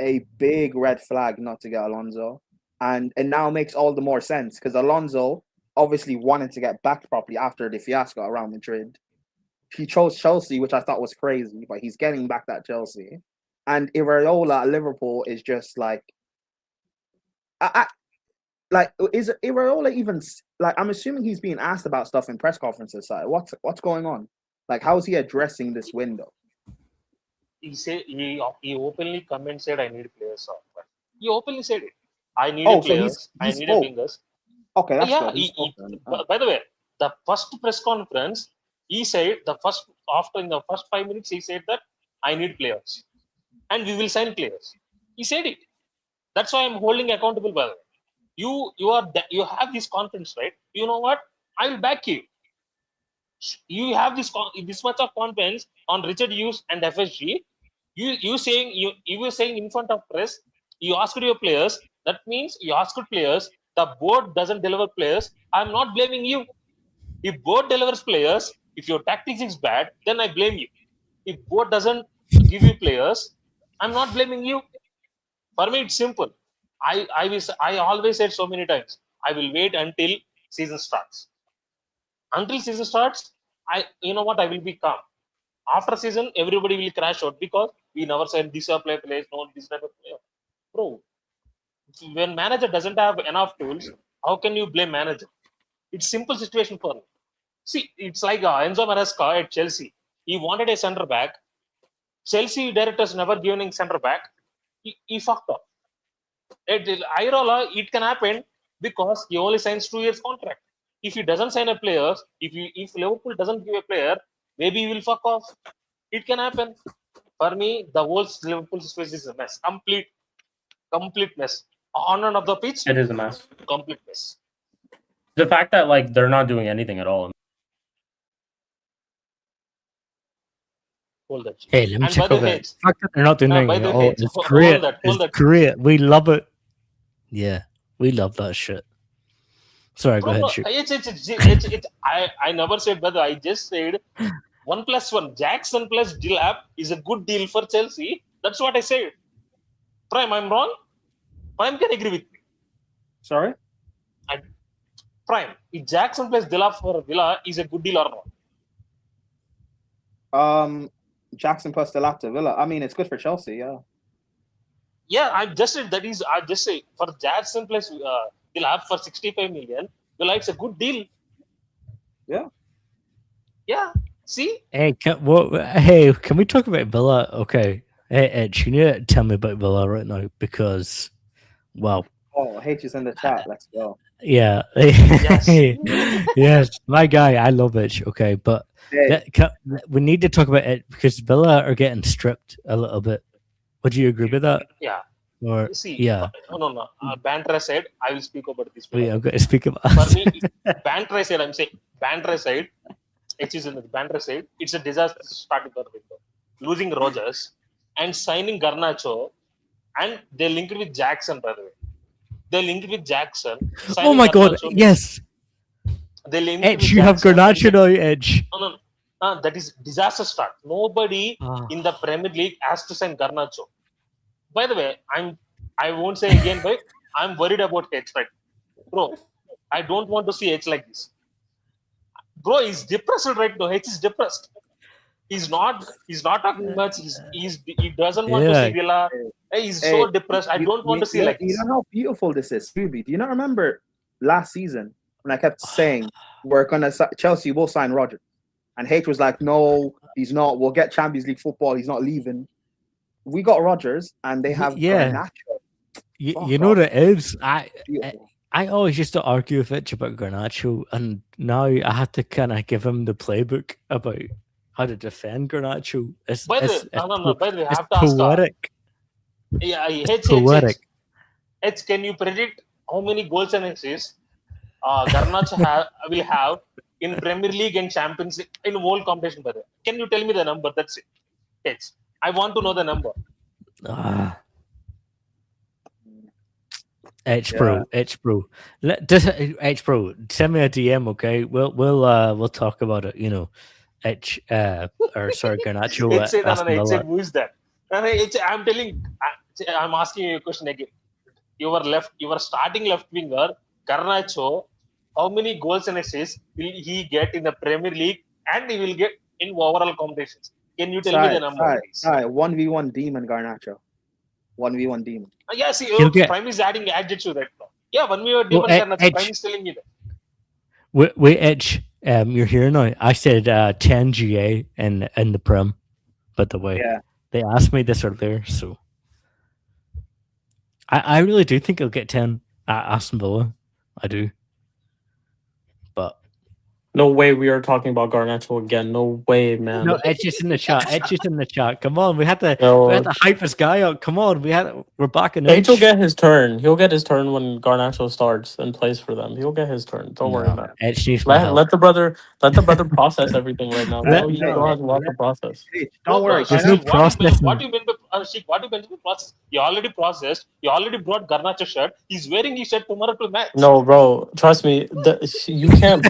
a big red flag not to get Alonso, and it now makes all the more sense because Alonso obviously wanted to get back properly after the fiasco around Madrid. He chose Chelsea, which I thought was crazy, but he's getting back that Chelsea. And Iraola at Liverpool is just is Iraola even I'm assuming he's being asked about stuff in press conferences. What's going on? How is he addressing this window? He said he openly come and said I need players. He openly said it. I need players. I need wingers. Okay, that's good. By the way, the first press conference, he said in the first 5 minutes, he said that I need players, and we will sign players. He said it. That's why I'm holding accountable. By the way, you have this confidence, right? You know what? I will back you. You have this much of confidence on Richard Hughes and FSG. You were saying in front of press. You asked your players. That means you asked players. The board doesn't deliver players. I'm not blaming you. If board delivers players, if your tactics is bad, then I blame you. If board doesn't give you players, I'm not blaming you. For me, it's simple. I always said so many times, I will wait until season starts. Until season starts, I will be calm. After season, everybody will crash out because we never said this player plays, no, this type of player. Bro, when manager doesn't have enough tools, how can you blame manager? It's simple situation for me. See, it's like Enzo Maresca at Chelsea. He wanted a center back. Chelsea directors never given him center back. He fucked up. At Irola, it can happen because he only signs 2 years contract. If he doesn't sign a player, if Liverpool doesn't give a player, maybe he will fuck off. It can happen. For me, the whole Liverpool situation is a mess. Complete mess. On and off the pitch, it is a mess. Complete mess. The fact that they're not doing anything at all. Hold that. Hey, let me check over it. The fact that they're not doing anything at all is great. It's great. We love it. Yeah, we love that shit. Sorry, go ahead, Shik. I never said that. I just said 1+1. Jackson plus Dilap is a good deal for Chelsea. That's what I said. Prime, I'm wrong? Prime can agree with me. Sorry? Prime, if Jackson plus Dilap for Villa is a good deal or not? Jackson Postolato Villa. I mean, it's good for Chelsea. Yeah. Yeah, I'm just saying that is. I just say for Jackson plus they'll have for 65 million. Well, it's a good deal. Yeah. Yeah. See. Hey, can we talk about Villa? Okay. Hey, Edge, you need to tell me about Villa right now because, well. Oh, H is in the chat. Let's go. Yeah. Yes. Yes, my guy. I love it. Okay, but Hey, we need to talk about it because Villa are getting stripped a little bit. Would you agree with that? Yeah. Or See. yeah. No. Banter aside, I will speak about this. Wait, I'm going to speak about. For me, banter aside, I'm saying banter aside. It is in the banter side. It's a disaster starting for window. Losing Rogers and signing Garnacho, and they linked with Jackson. By the way, they linked with Jackson. Oh my God! Yes. They linked Edge, with you have Jackson Garnacho now, Edge. No, that is disaster start. Nobody in the Premier League has to sign Garnacho. By the way, I won't say again, but I'm worried about H, right? Bro, I don't want to see H like this. Bro, he's depressed right now. H is depressed. He's not talking much. He doesn't want to see Villa. He's so depressed. I don't want to see like this. You know how beautiful this is, Spooby. Do you not remember last season when I kept saying Chelsea will sign Rodgers, and H was like, no, he's not. We'll get Champions League football. He's not leaving. We got Rodgers, and they have Garnacho. You know what it is? I always used to argue with Itch about Garnacho, and now I have to kind of give him the playbook about how to defend Garnacho. By the way, I have to poetic. Ask. Yeah, poetic. H, can you predict how many goals and assists Garnacho will have in Premier League and Champions League in whole competition? By the way, can you tell me the number? That's it. H, I want to know the number. H bro, H bro, H bro, send me a DM, okay? We'll talk about it. You know, H or sorry, Garnacho. H said, who is that? I'm telling, I'm asking you a question again. Your starting left winger, Garnacho. How many goals and assists will he get in the Premier League, and he will get in overall competitions? Can you tell me the number? 1v1 Demon Garnacho. 1v1 Demon. Yeah, see, Prime is adding adjective right now. Yeah, 1v1 Demon Garnacho. Prime is telling me that. Wait, Edge, you're here now. I said 10 GA in the Prem, by the way. Yeah. They asked me this earlier, so I really do think he'll get 10 at Aston Villa. I do. But no way we are talking about Garnacho again. No way, man. No, Edge is in the chat. Edge is in the chat. Come on, we had to hype this guy up. Come on, we're back in Edge will get his turn. He'll get his turn when Garnacho starts and plays for them. He'll get his turn. Don't worry about it. Edge needs let the brother process everything right now. He still has a lot to process. Don't worry. What do you mean by Shik? What do you mean by process? You already processed. You already brought Garnacho shirt. He's wearing his shirt tomorrow to match. No, bro. Trust me. You can't.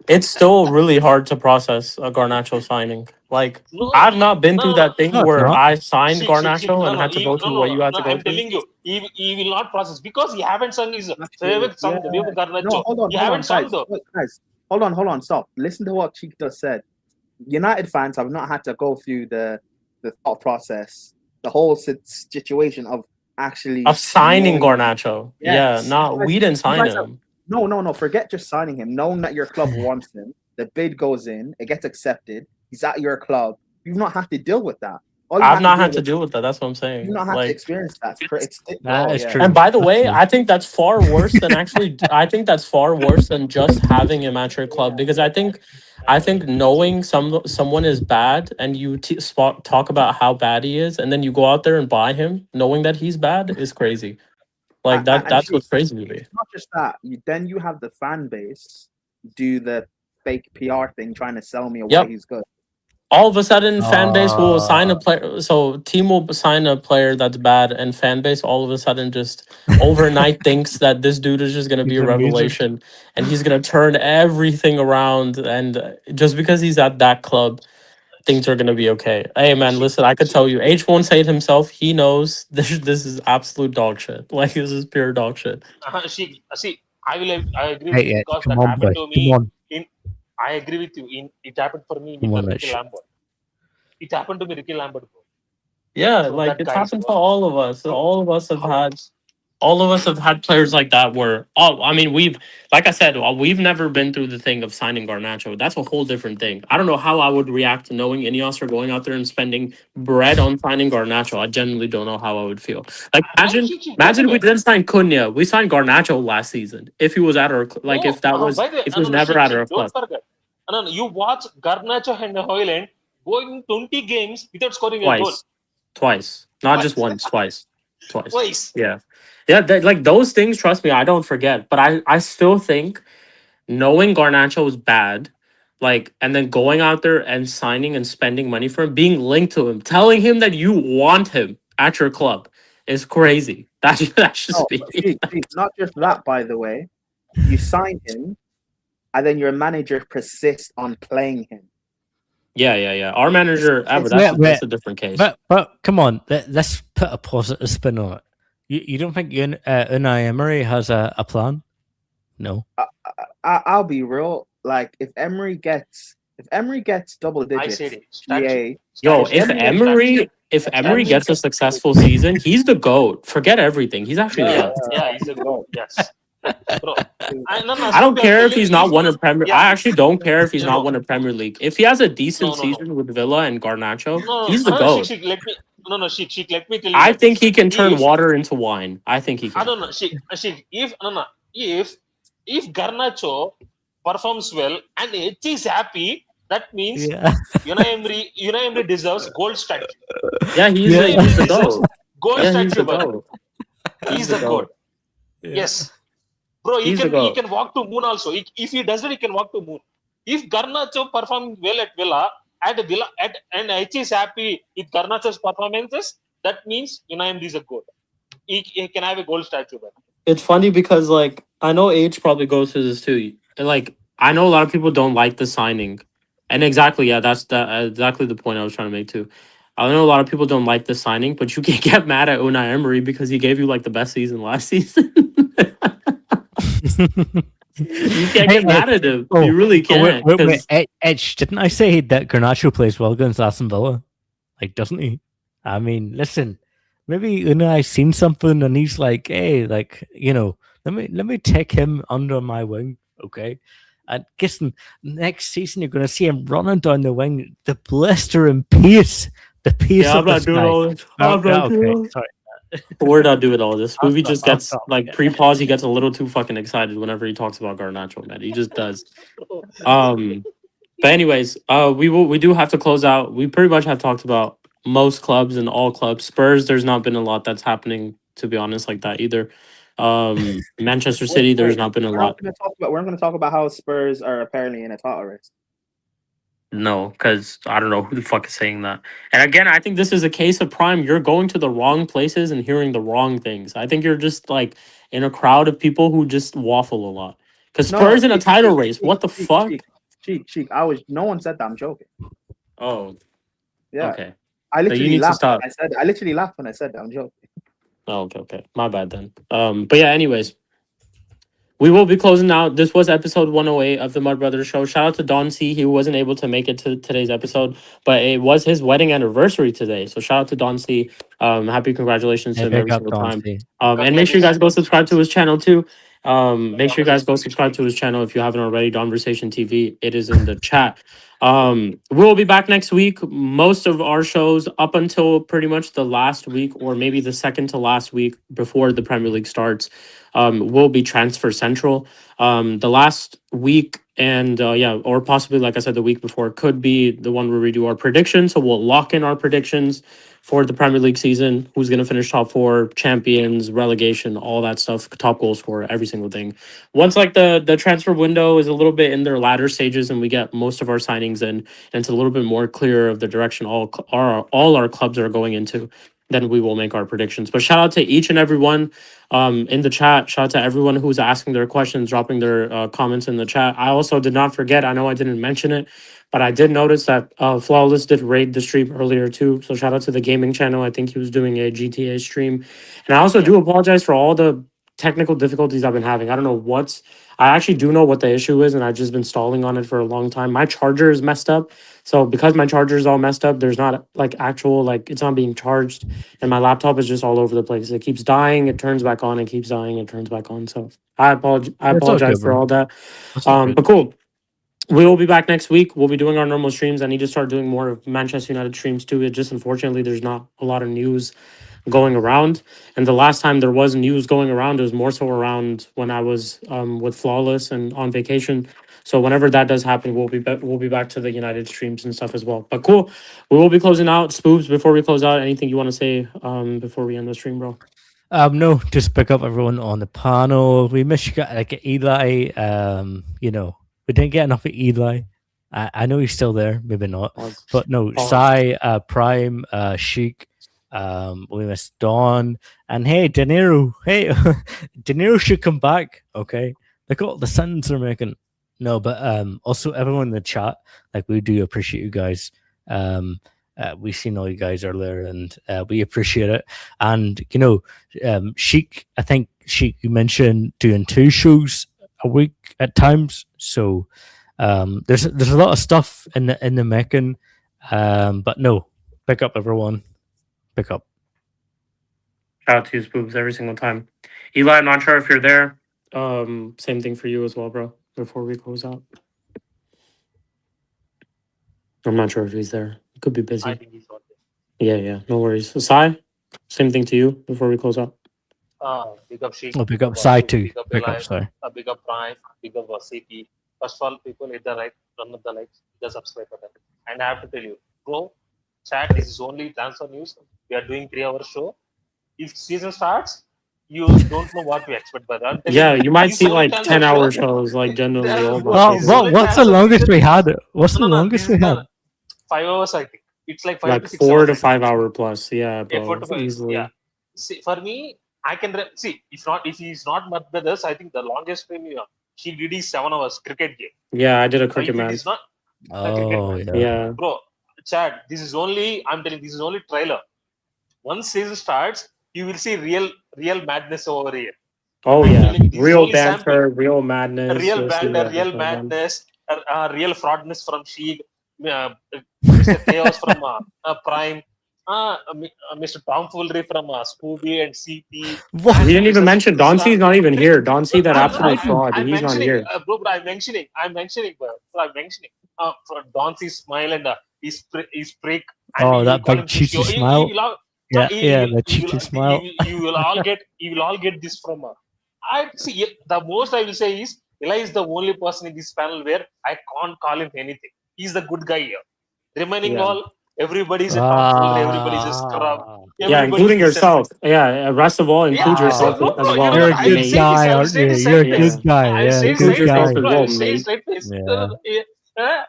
It's still really hard to process a Garnacho signing. Like, I've not been through that thing where I signed Garnacho and had to go through what you had to go through. I'm telling you, he will not process because he haven't sung his favorite song, Garnacho. No, hold on, guys. Hold on, stop. Listen to what Shik just said. United fans have not had to go through the thought process, the whole situation of actually signing Garnacho. Yes. Yeah, we didn't sign him. No. Forget just signing him. Knowing that your club wants him, the bid goes in, it gets accepted. He's at your club. You've not had to deal with that. I've not had to deal with that. That's what I'm saying. You've not had to experience that. That is true. And by the way, I think that's far worse than I think that's far worse than just having him at your club, because I think knowing someone is bad and you talk about how bad he is, and then you go out there and buy him, knowing that he's bad, is crazy. Like that's what's crazy to me. It's not just that. You have the fan base do the fake PR thing, trying to sell me away. He's good. All of a sudden, fan base will sign a player. So team will sign a player that's bad, and fan base all of a sudden just overnight thinks that this dude is just going to be a revelation, and he's going to turn everything around. And just because he's at that club, things are going to be okay. Hey, man, listen, I could tell you, H won't say it himself. He knows this is absolute dog shit. Like, this is pure dog shit. See, I agree with you because that happened to me. I agree with you. It happened for me in the Lampard. It happened to me, Ricky Lambert, bro. Yeah, So like that it's guy is happened to worth. all of us. Bro, All of us have how- had players like that where I mean we've like I said, we've never been through the thing of signing Garnacho. That's a whole different thing. I don't know how I would react to knowing Ineos are going out there and spending bread on signing Garnacho. I genuinely don't know how I would feel. Like and by the imagine we way, didn't sign Cunha. We signed Garnacho last season. If he was at our like no, by the way, if he was no, never at our club. don't forget. No, you watch Garnacho and Hoyland going 20 games without scoring a goal. Twice. Not just Twice. once, twice. Twice. Yeah. Yeah, like those things, trust me, I don't forget. But I still think knowing Garnacho is bad, like, and then going out there and signing and spending money for him, being linked to him, telling him that you want him at your club is crazy. That's just No, me. not just that, by the way. You sign him, and then your manager persists on playing him. Yeah. Our manager, that's a different case. But come on, let's put a positive spin on it. You don't think Unai Emery has a plan? No. I'll be real. Like if Emery gets double digits, if Emery gets a successful season, he's the GOAT. Forget everything. He's actually the GOAT. Yeah, he's a GOAT. Yes. Bro, I don't care if he's not won a Premier. I actually don't care if he's not won a Premier League. If he has a decent season with Villa and Garnacho, he's the GOAT. Shik, let me tell you. I think he can turn water into wine. I think he can. I don't know, Shik. If Garnacho performs well and H is happy, that means Unai Emery deserves gold statue. Yeah, he's the GOAT. Gold statue, bro. He's the GOAT. Yes. Bro, he can walk to moon also. If he does it, he can walk to moon. If Garnacho performs well at Villa, and H is happy with Garnacho's performances, that means Unai Emery is a GOAT. He can have a gold statue. Bro. It's funny because like I know H probably goes through this too. And like I know a lot of people don't like the signing, and exactly that's exactly the point I was trying to make too. I know a lot of people don't like the signing, but you can't get mad at Unai Emery because he gave you like the best season last season. You can't get mad at him. You really can't. Edge, didn't I say that Garnacho plays well against Aston Villa? Like, doesn't he? I mean, listen, maybe Unai's seen something and he's like, hey, like, let me take him under my wing, okay? And listen, next season you're going to see him running down the wing, the blistering pace, the pace of the sky. I'm not doing all this. Sorry. We're not doing all this. Spooby just gets pre-pause. He gets a little too fucking excited whenever he talks about Garnacho, man. He just does. But anyways, we do have to close out. We pretty much have talked about most clubs and all clubs. Spurs, there's not been a lot that's happening, to be honest, like that either. Manchester City, there's not been a lot. We're going to talk about how Spurs are apparently in a title race. No, because I don't know who the fuck is saying that. And again, I think this is a case of Prime. You're going to the wrong places and hearing the wrong things. I think you're just like in a crowd of people who just waffle a lot. Because Spurs in a title race. What the fuck? Cheek. No one said that. I'm joking. Oh. Yeah. Okay. I literally laughed when I said that. I'm joking. Oh, okay. My bad then. But yeah, anyways. We will be closing out. This was episode 108 of the Mud Brothers Show. Shout out to Don C. He wasn't able to make it to today's episode, but it was his wedding anniversary today. So shout out to Don C. Happy congratulations to him every single time. And make sure you guys go subscribe to his channel too. Make sure you guys go subscribe to his channel if you haven't already. Donversation TV. It is in the chat. We'll be back next week. Most of our shows up until pretty much the last week or maybe the second to last week before the Premier League starts will be Transfer Central. The last week and or possibly, like I said, the week before could be the one where we do our predictions. So we'll lock in our predictions for the Premier League season. Who's going to finish top 4, champions, relegation, all that stuff, top goal scorer, every single thing. Once like the transfer window is a little bit in their latter stages and we get most of our signings in and it's a little bit more clear of the direction all our clubs are going into, then we will make our predictions. But shout out to each and every one in the chat. Shout out to everyone who's asking their questions, dropping their comments in the chat. I also did not forget, I know I didn't mention it, but I did notice that Flawless did raid the stream earlier too. So shout out to the gaming channel. I think he was doing a GTA stream. And I also do apologize for all the technical difficulties I've been having. I don't know what's. I actually do know what the issue is, and I've just been stalling on it for a long time. My charger is messed up, so because my charger is all messed up, there's not like actual like it's not being charged, and my laptop is just all over the place. It keeps dying, it turns back on, it keeps dying, it turns back on. So I apologize. I It's all apologize good, for bro. all that. That's all good. But cool. We will be back next week. We'll be doing our normal streams. I need to start doing more of Manchester United streams too. It just unfortunately there's not a lot of news going around. And the last time there was news going around, it was more so around when I was with Flawless and on vacation. So whenever that does happen, we'll be back to the United streams and stuff as well. But cool, we will be closing out. Spoobs, before we close out, anything you want to say before we end the stream, bro? No, just pick up everyone on the panel. We missed you guys, like Eli. You know, we didn't get enough of Eli. I know he's still there, maybe not. Pause. But no, Pause. Sai, Prime, Shik, we missed Dawn, and hey, Mdinero. Hey, Mdinero should come back. Okay, look at all the sentence they're making. No, but also everyone in the chat, like we do appreciate you guys. We've seen all you guys earlier, and we appreciate it. And you know, Sheik, I think Sheik, you mentioned doing 2 shows a week at times. So there's a lot of stuff in the making. But no, pick up everyone, pick up. Shout out to you, Spoobs, every single time. Eli, I'm not sure if you're there. Same thing for you as well, bro. Before we close out, I'm not sure if he's there. He could be busy. I think he's not there. Yeah, no worries. Sai, same thing to you before we close out. Big up Shik. Oh, pick up Sai too. Big up Pick Eli. up Sai. Big up Prime. Big up CP. First of all, people hit the right, run up the likes, hit the subscribe button. And I have to tell you, bro, chat, this is only transfer news. We are doing 3-hour show. If season starts, you don't know what to expect. But Yeah, you might this see only like transfer 10-hour show. shows, like generally. Oh my Well, goodness. what's the longest we had? What's the longest we had? 5 hours, I think. It's like 5 Like to 6 4 hours. to I think. 5 hour plus. Yeah, Yeah, 4 bro. to 5. Easily. Yeah. See, for me, I can see if he's not Mud Brothers, I think the longest stream he did is 7 hours cricket game. Yeah, I did a But cricket if it match. is not a Oh, cricket match, Yeah. bro, Chad, this is only trailer. Once season starts, you will see real madness over here. Oh I'm yeah, telling you, this is real only banter, sample. real madness. Real You'll see banter, that real before then. madness, real fraudness from Sheik, Mr. Chaos from Prime, Mr. Tomfoolery from Spooby and CP. What? You didn't even mention Don Mr. C's not even here. Don C, that absolute fraud. I'm He's not mentioning, here. bro. I'm mentioning. For Don C's smile and his prick. And Oh, you that call big him cheesy Fishio. smile. Yeah, the you cheesy smile. You will all get this from. I see. The most I will say is Eli is the only person in this panel where I can't call him anything. He's the good guy here. Remaining Yeah. all, everybody's a tomfoolery, everybody's a scrub. Yeah, including yourself. Yeah, rest of all, include yourself no, as bro, well. You're a I good will say guy, this. I will aren't say you? this You're a straight face. good guy. I will Yeah, say it Include straight yourself face. as Bro, I well, will say it mate. straight face. Yeah.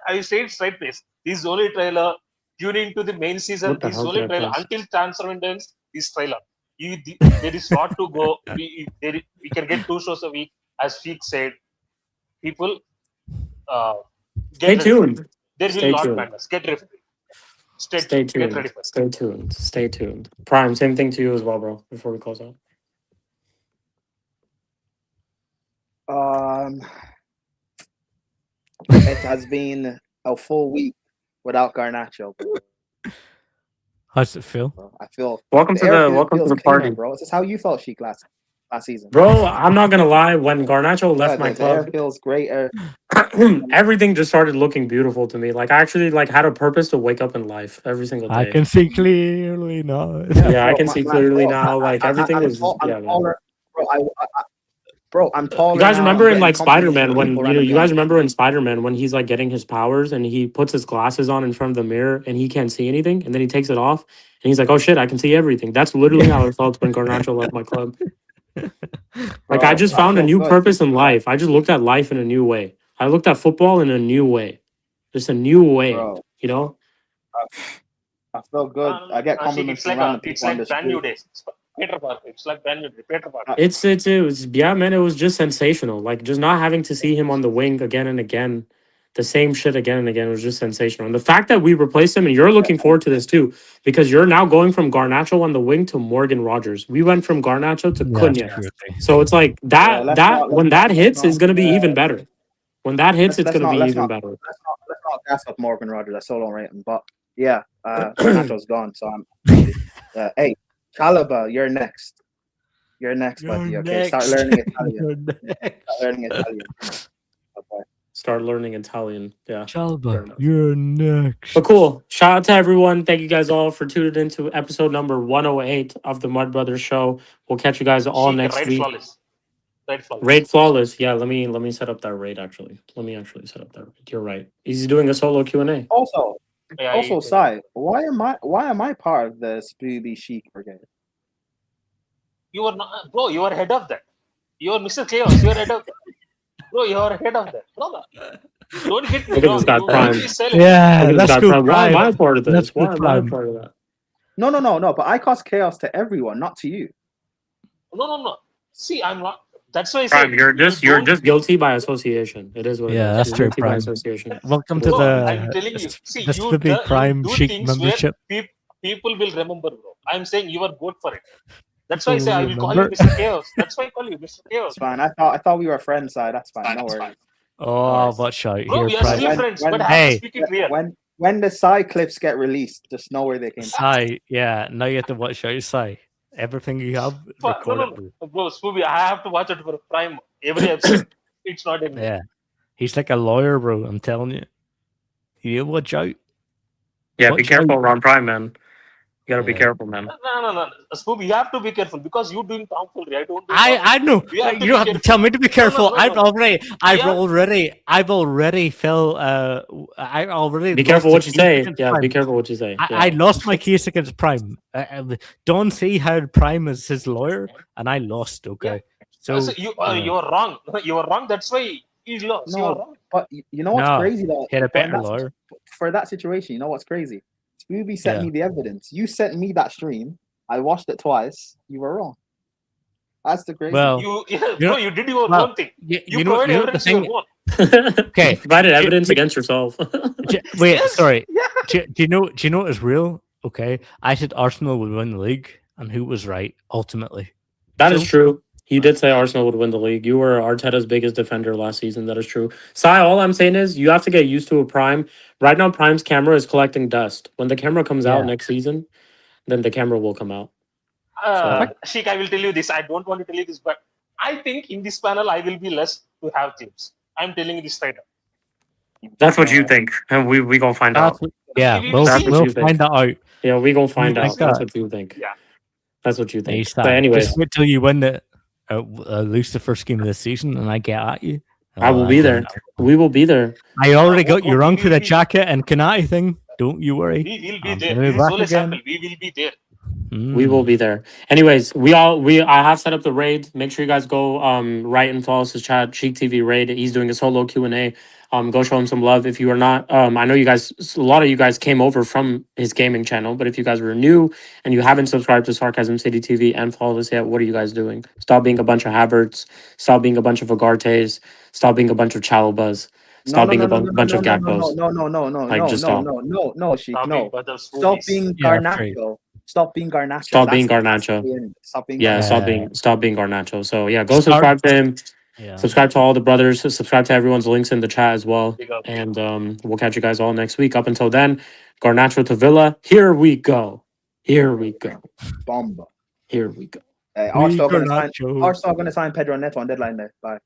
I will say it straight face. This is only trailer. Tune into the main season. What the This is hell only did I trailer press? until transfer window ends. This trailer. There is lot to go. We can get 2 shows a week, as Sheik said. People, Stay get ready. tuned. There will Stay not tuned. madness. Get ready. Stay Get ready tuned. for it. Stay tuned. Stay tuned. Prime, same thing to you as well, bro. Before we close out. It has been a full week without Garnacho. How's it feel? Bro. I feel Welcome to the party, bro. This is how you felt, Sheik, last season. Bro, I'm not gonna lie. When Garnacho left my the air club, feels greater. everything just started looking beautiful to me. Like I actually like had a purpose to wake up in life every single day. I can see clearly now. Yeah, I bro, can see man, clearly bro, now. Like everything I'm was. tall- I'm Yeah, man. taller, bro. I'm taller. You guys now, remember I'm in like getting compliments Spider-Man from when people you know you randomly guys on- remember in Spider-Man when he's like getting his powers and he puts his glasses on in front of the mirror and he can't see anything and then he takes it off and he's like, oh shit, I can see everything. That's literally how it felt when Garnacho left my club. Like I Bro, just found a feel new good. purpose in life. I just looked at life in a new way. I looked at football in a new way. Just a new way. Bro. You know? I feel good. I get compliments from random people on the brand new street. days. Peter Parker. It's like brand new day. Peter Parker. It was yeah, man, it was just sensational. Like just not having to see him on the wing again and again. the same shit again and again. It was just sensational. And the fact that we replaced him, and you're looking forward to this too, because you're now going from Garnacho on the wing to Morgan Rogers. We went from Garnacho to Cunha. So it's like when that hits is going to be even better. When that hits, it's going to be even better. Let's not gas up Morgan Rogers. I still don't rate him. But yeah, Garnacho's gone. So I'm hey, Caliba, you're next. You're next, buddy. Okay, start learning Italian. Start learning Italian. Okay. Start learning Italian. Yeah. Chalba, you're next. But cool. Shout out to everyone. Thank you guys all for tuning into episode number 108 of the Mud Brothers Show. We'll catch you guys all next week. Flawless. Raid flawless. Yeah, let me set up that raid actually. Let me actually set up that raid. You're right. He's doing a solo Q&A. Also, Sai, why am I part of the Spooby Shik brigade? You are not, bro. You are head of that. You are Mr. Chaos. You are head of that. Bro, you are head of that. Brother, don't get me wrong. Yeah, that's good. Why am I part of this? That's Why am I part of that? No. But I cause chaos to everyone, not to you. No. See, I'm not. That's why I Prime, said you're just guilty by association. It is what it is. That's true, Guilty by Prime. association. Welcome to Bro, the I'm telling you. See, the you Spooby Prime do Chic things membership. where people will remember, bro. I'm saying you are good for it. That's why I say I will call you Mr. Chaos. That's why I call you Mr. Chaos. It's fine. I thought we were friends, Sai. That's fine. No worries. Oh, watch out Bro, here, we are Prime. still friends, but I have to speak it real. When the Sai clips get released, just know where they came from. Sai, yeah, now you have to watch out, Sai. Everything you have, record it. Bro, Spooby, I have to watch it for Prime every episode. It's not in me. Yeah, he's like a lawyer, bro. I'm telling you. You watch out. Yeah, be careful around Prime, man. You gotta be careful, man. No. Spooby, you have to be careful because you're doing tomfoolery. I know. You don't have to tell me to be careful. I've already felt. I already. Be careful what you say. Yeah, be careful what you say. I lost my case against Prime. Don't see how Prime is his lawyer, and I lost. Okay, so you are wrong. You are wrong. That's why he lost. No, you are wrong. But you know what's crazy though? Get a better lawyer for that situation. You know what's crazy? Spooby sent me the evidence. You sent me that stream. I watched it twice. You were wrong. That's the crazy. Well, you did your own thing. You provided evidence you your own. Okay, provided evidence against yourself. Wait, sorry. Do you know what is real? Okay, I said Arsenal would win the league, and who was right ultimately? That is true. You did say Arsenal would win the league. You were Arteta's biggest defender last season. That is true. Sai, all I'm saying is you have to get used to a Prime. Right now, Prime's camera is collecting dust. When the camera comes out next season, then the camera will come out. Shik, I will tell you this. I don't want to tell you this, but I think in this panel, I will be less to have clips. I'm telling you this straight up. That's what you think. And we going to find out. Yeah, we'll find that out. Yeah, we going to find out. That's what you think. Yeah. That's what you think. But anyways. Just wait till you win lose the first game of the season and I get at you. I will be there. We will be there. I already got you wrong for the jacket and Kanati thing. Don't you worry. We will be there. This is only sample. We will be there. We will be there. Anyways, I have set up the raid. Make sure you guys go write and follow us chat Shik TV raid. He's doing a solo Q&A. Go show him some love. If you are not, I know you guys, a lot of you guys came over from his gaming channel, but if you guys were new and you haven't subscribed to Sarcasm City TV and followed us yet, what are you guys doing? Stop being a bunch of Havertz. Stop being a bunch of Agartes. Stop being a bunch of Chalobas. Stop being a bunch of Gakpos. No, Sheik, no. Stop being Garnacho. Stop being Garnacho. Stop being Garnacho. Stop being Garnacho. So yeah, go subscribe to him. Yeah. Subscribe to all the brothers. Subscribe to everyone's links in the chat as well. And we'll catch you guys all next week. Up until then, Garnacho to Villa. Here we go. Bomba. Here we go. Arsenal going to sign Pedro Neto on deadline day. Bye.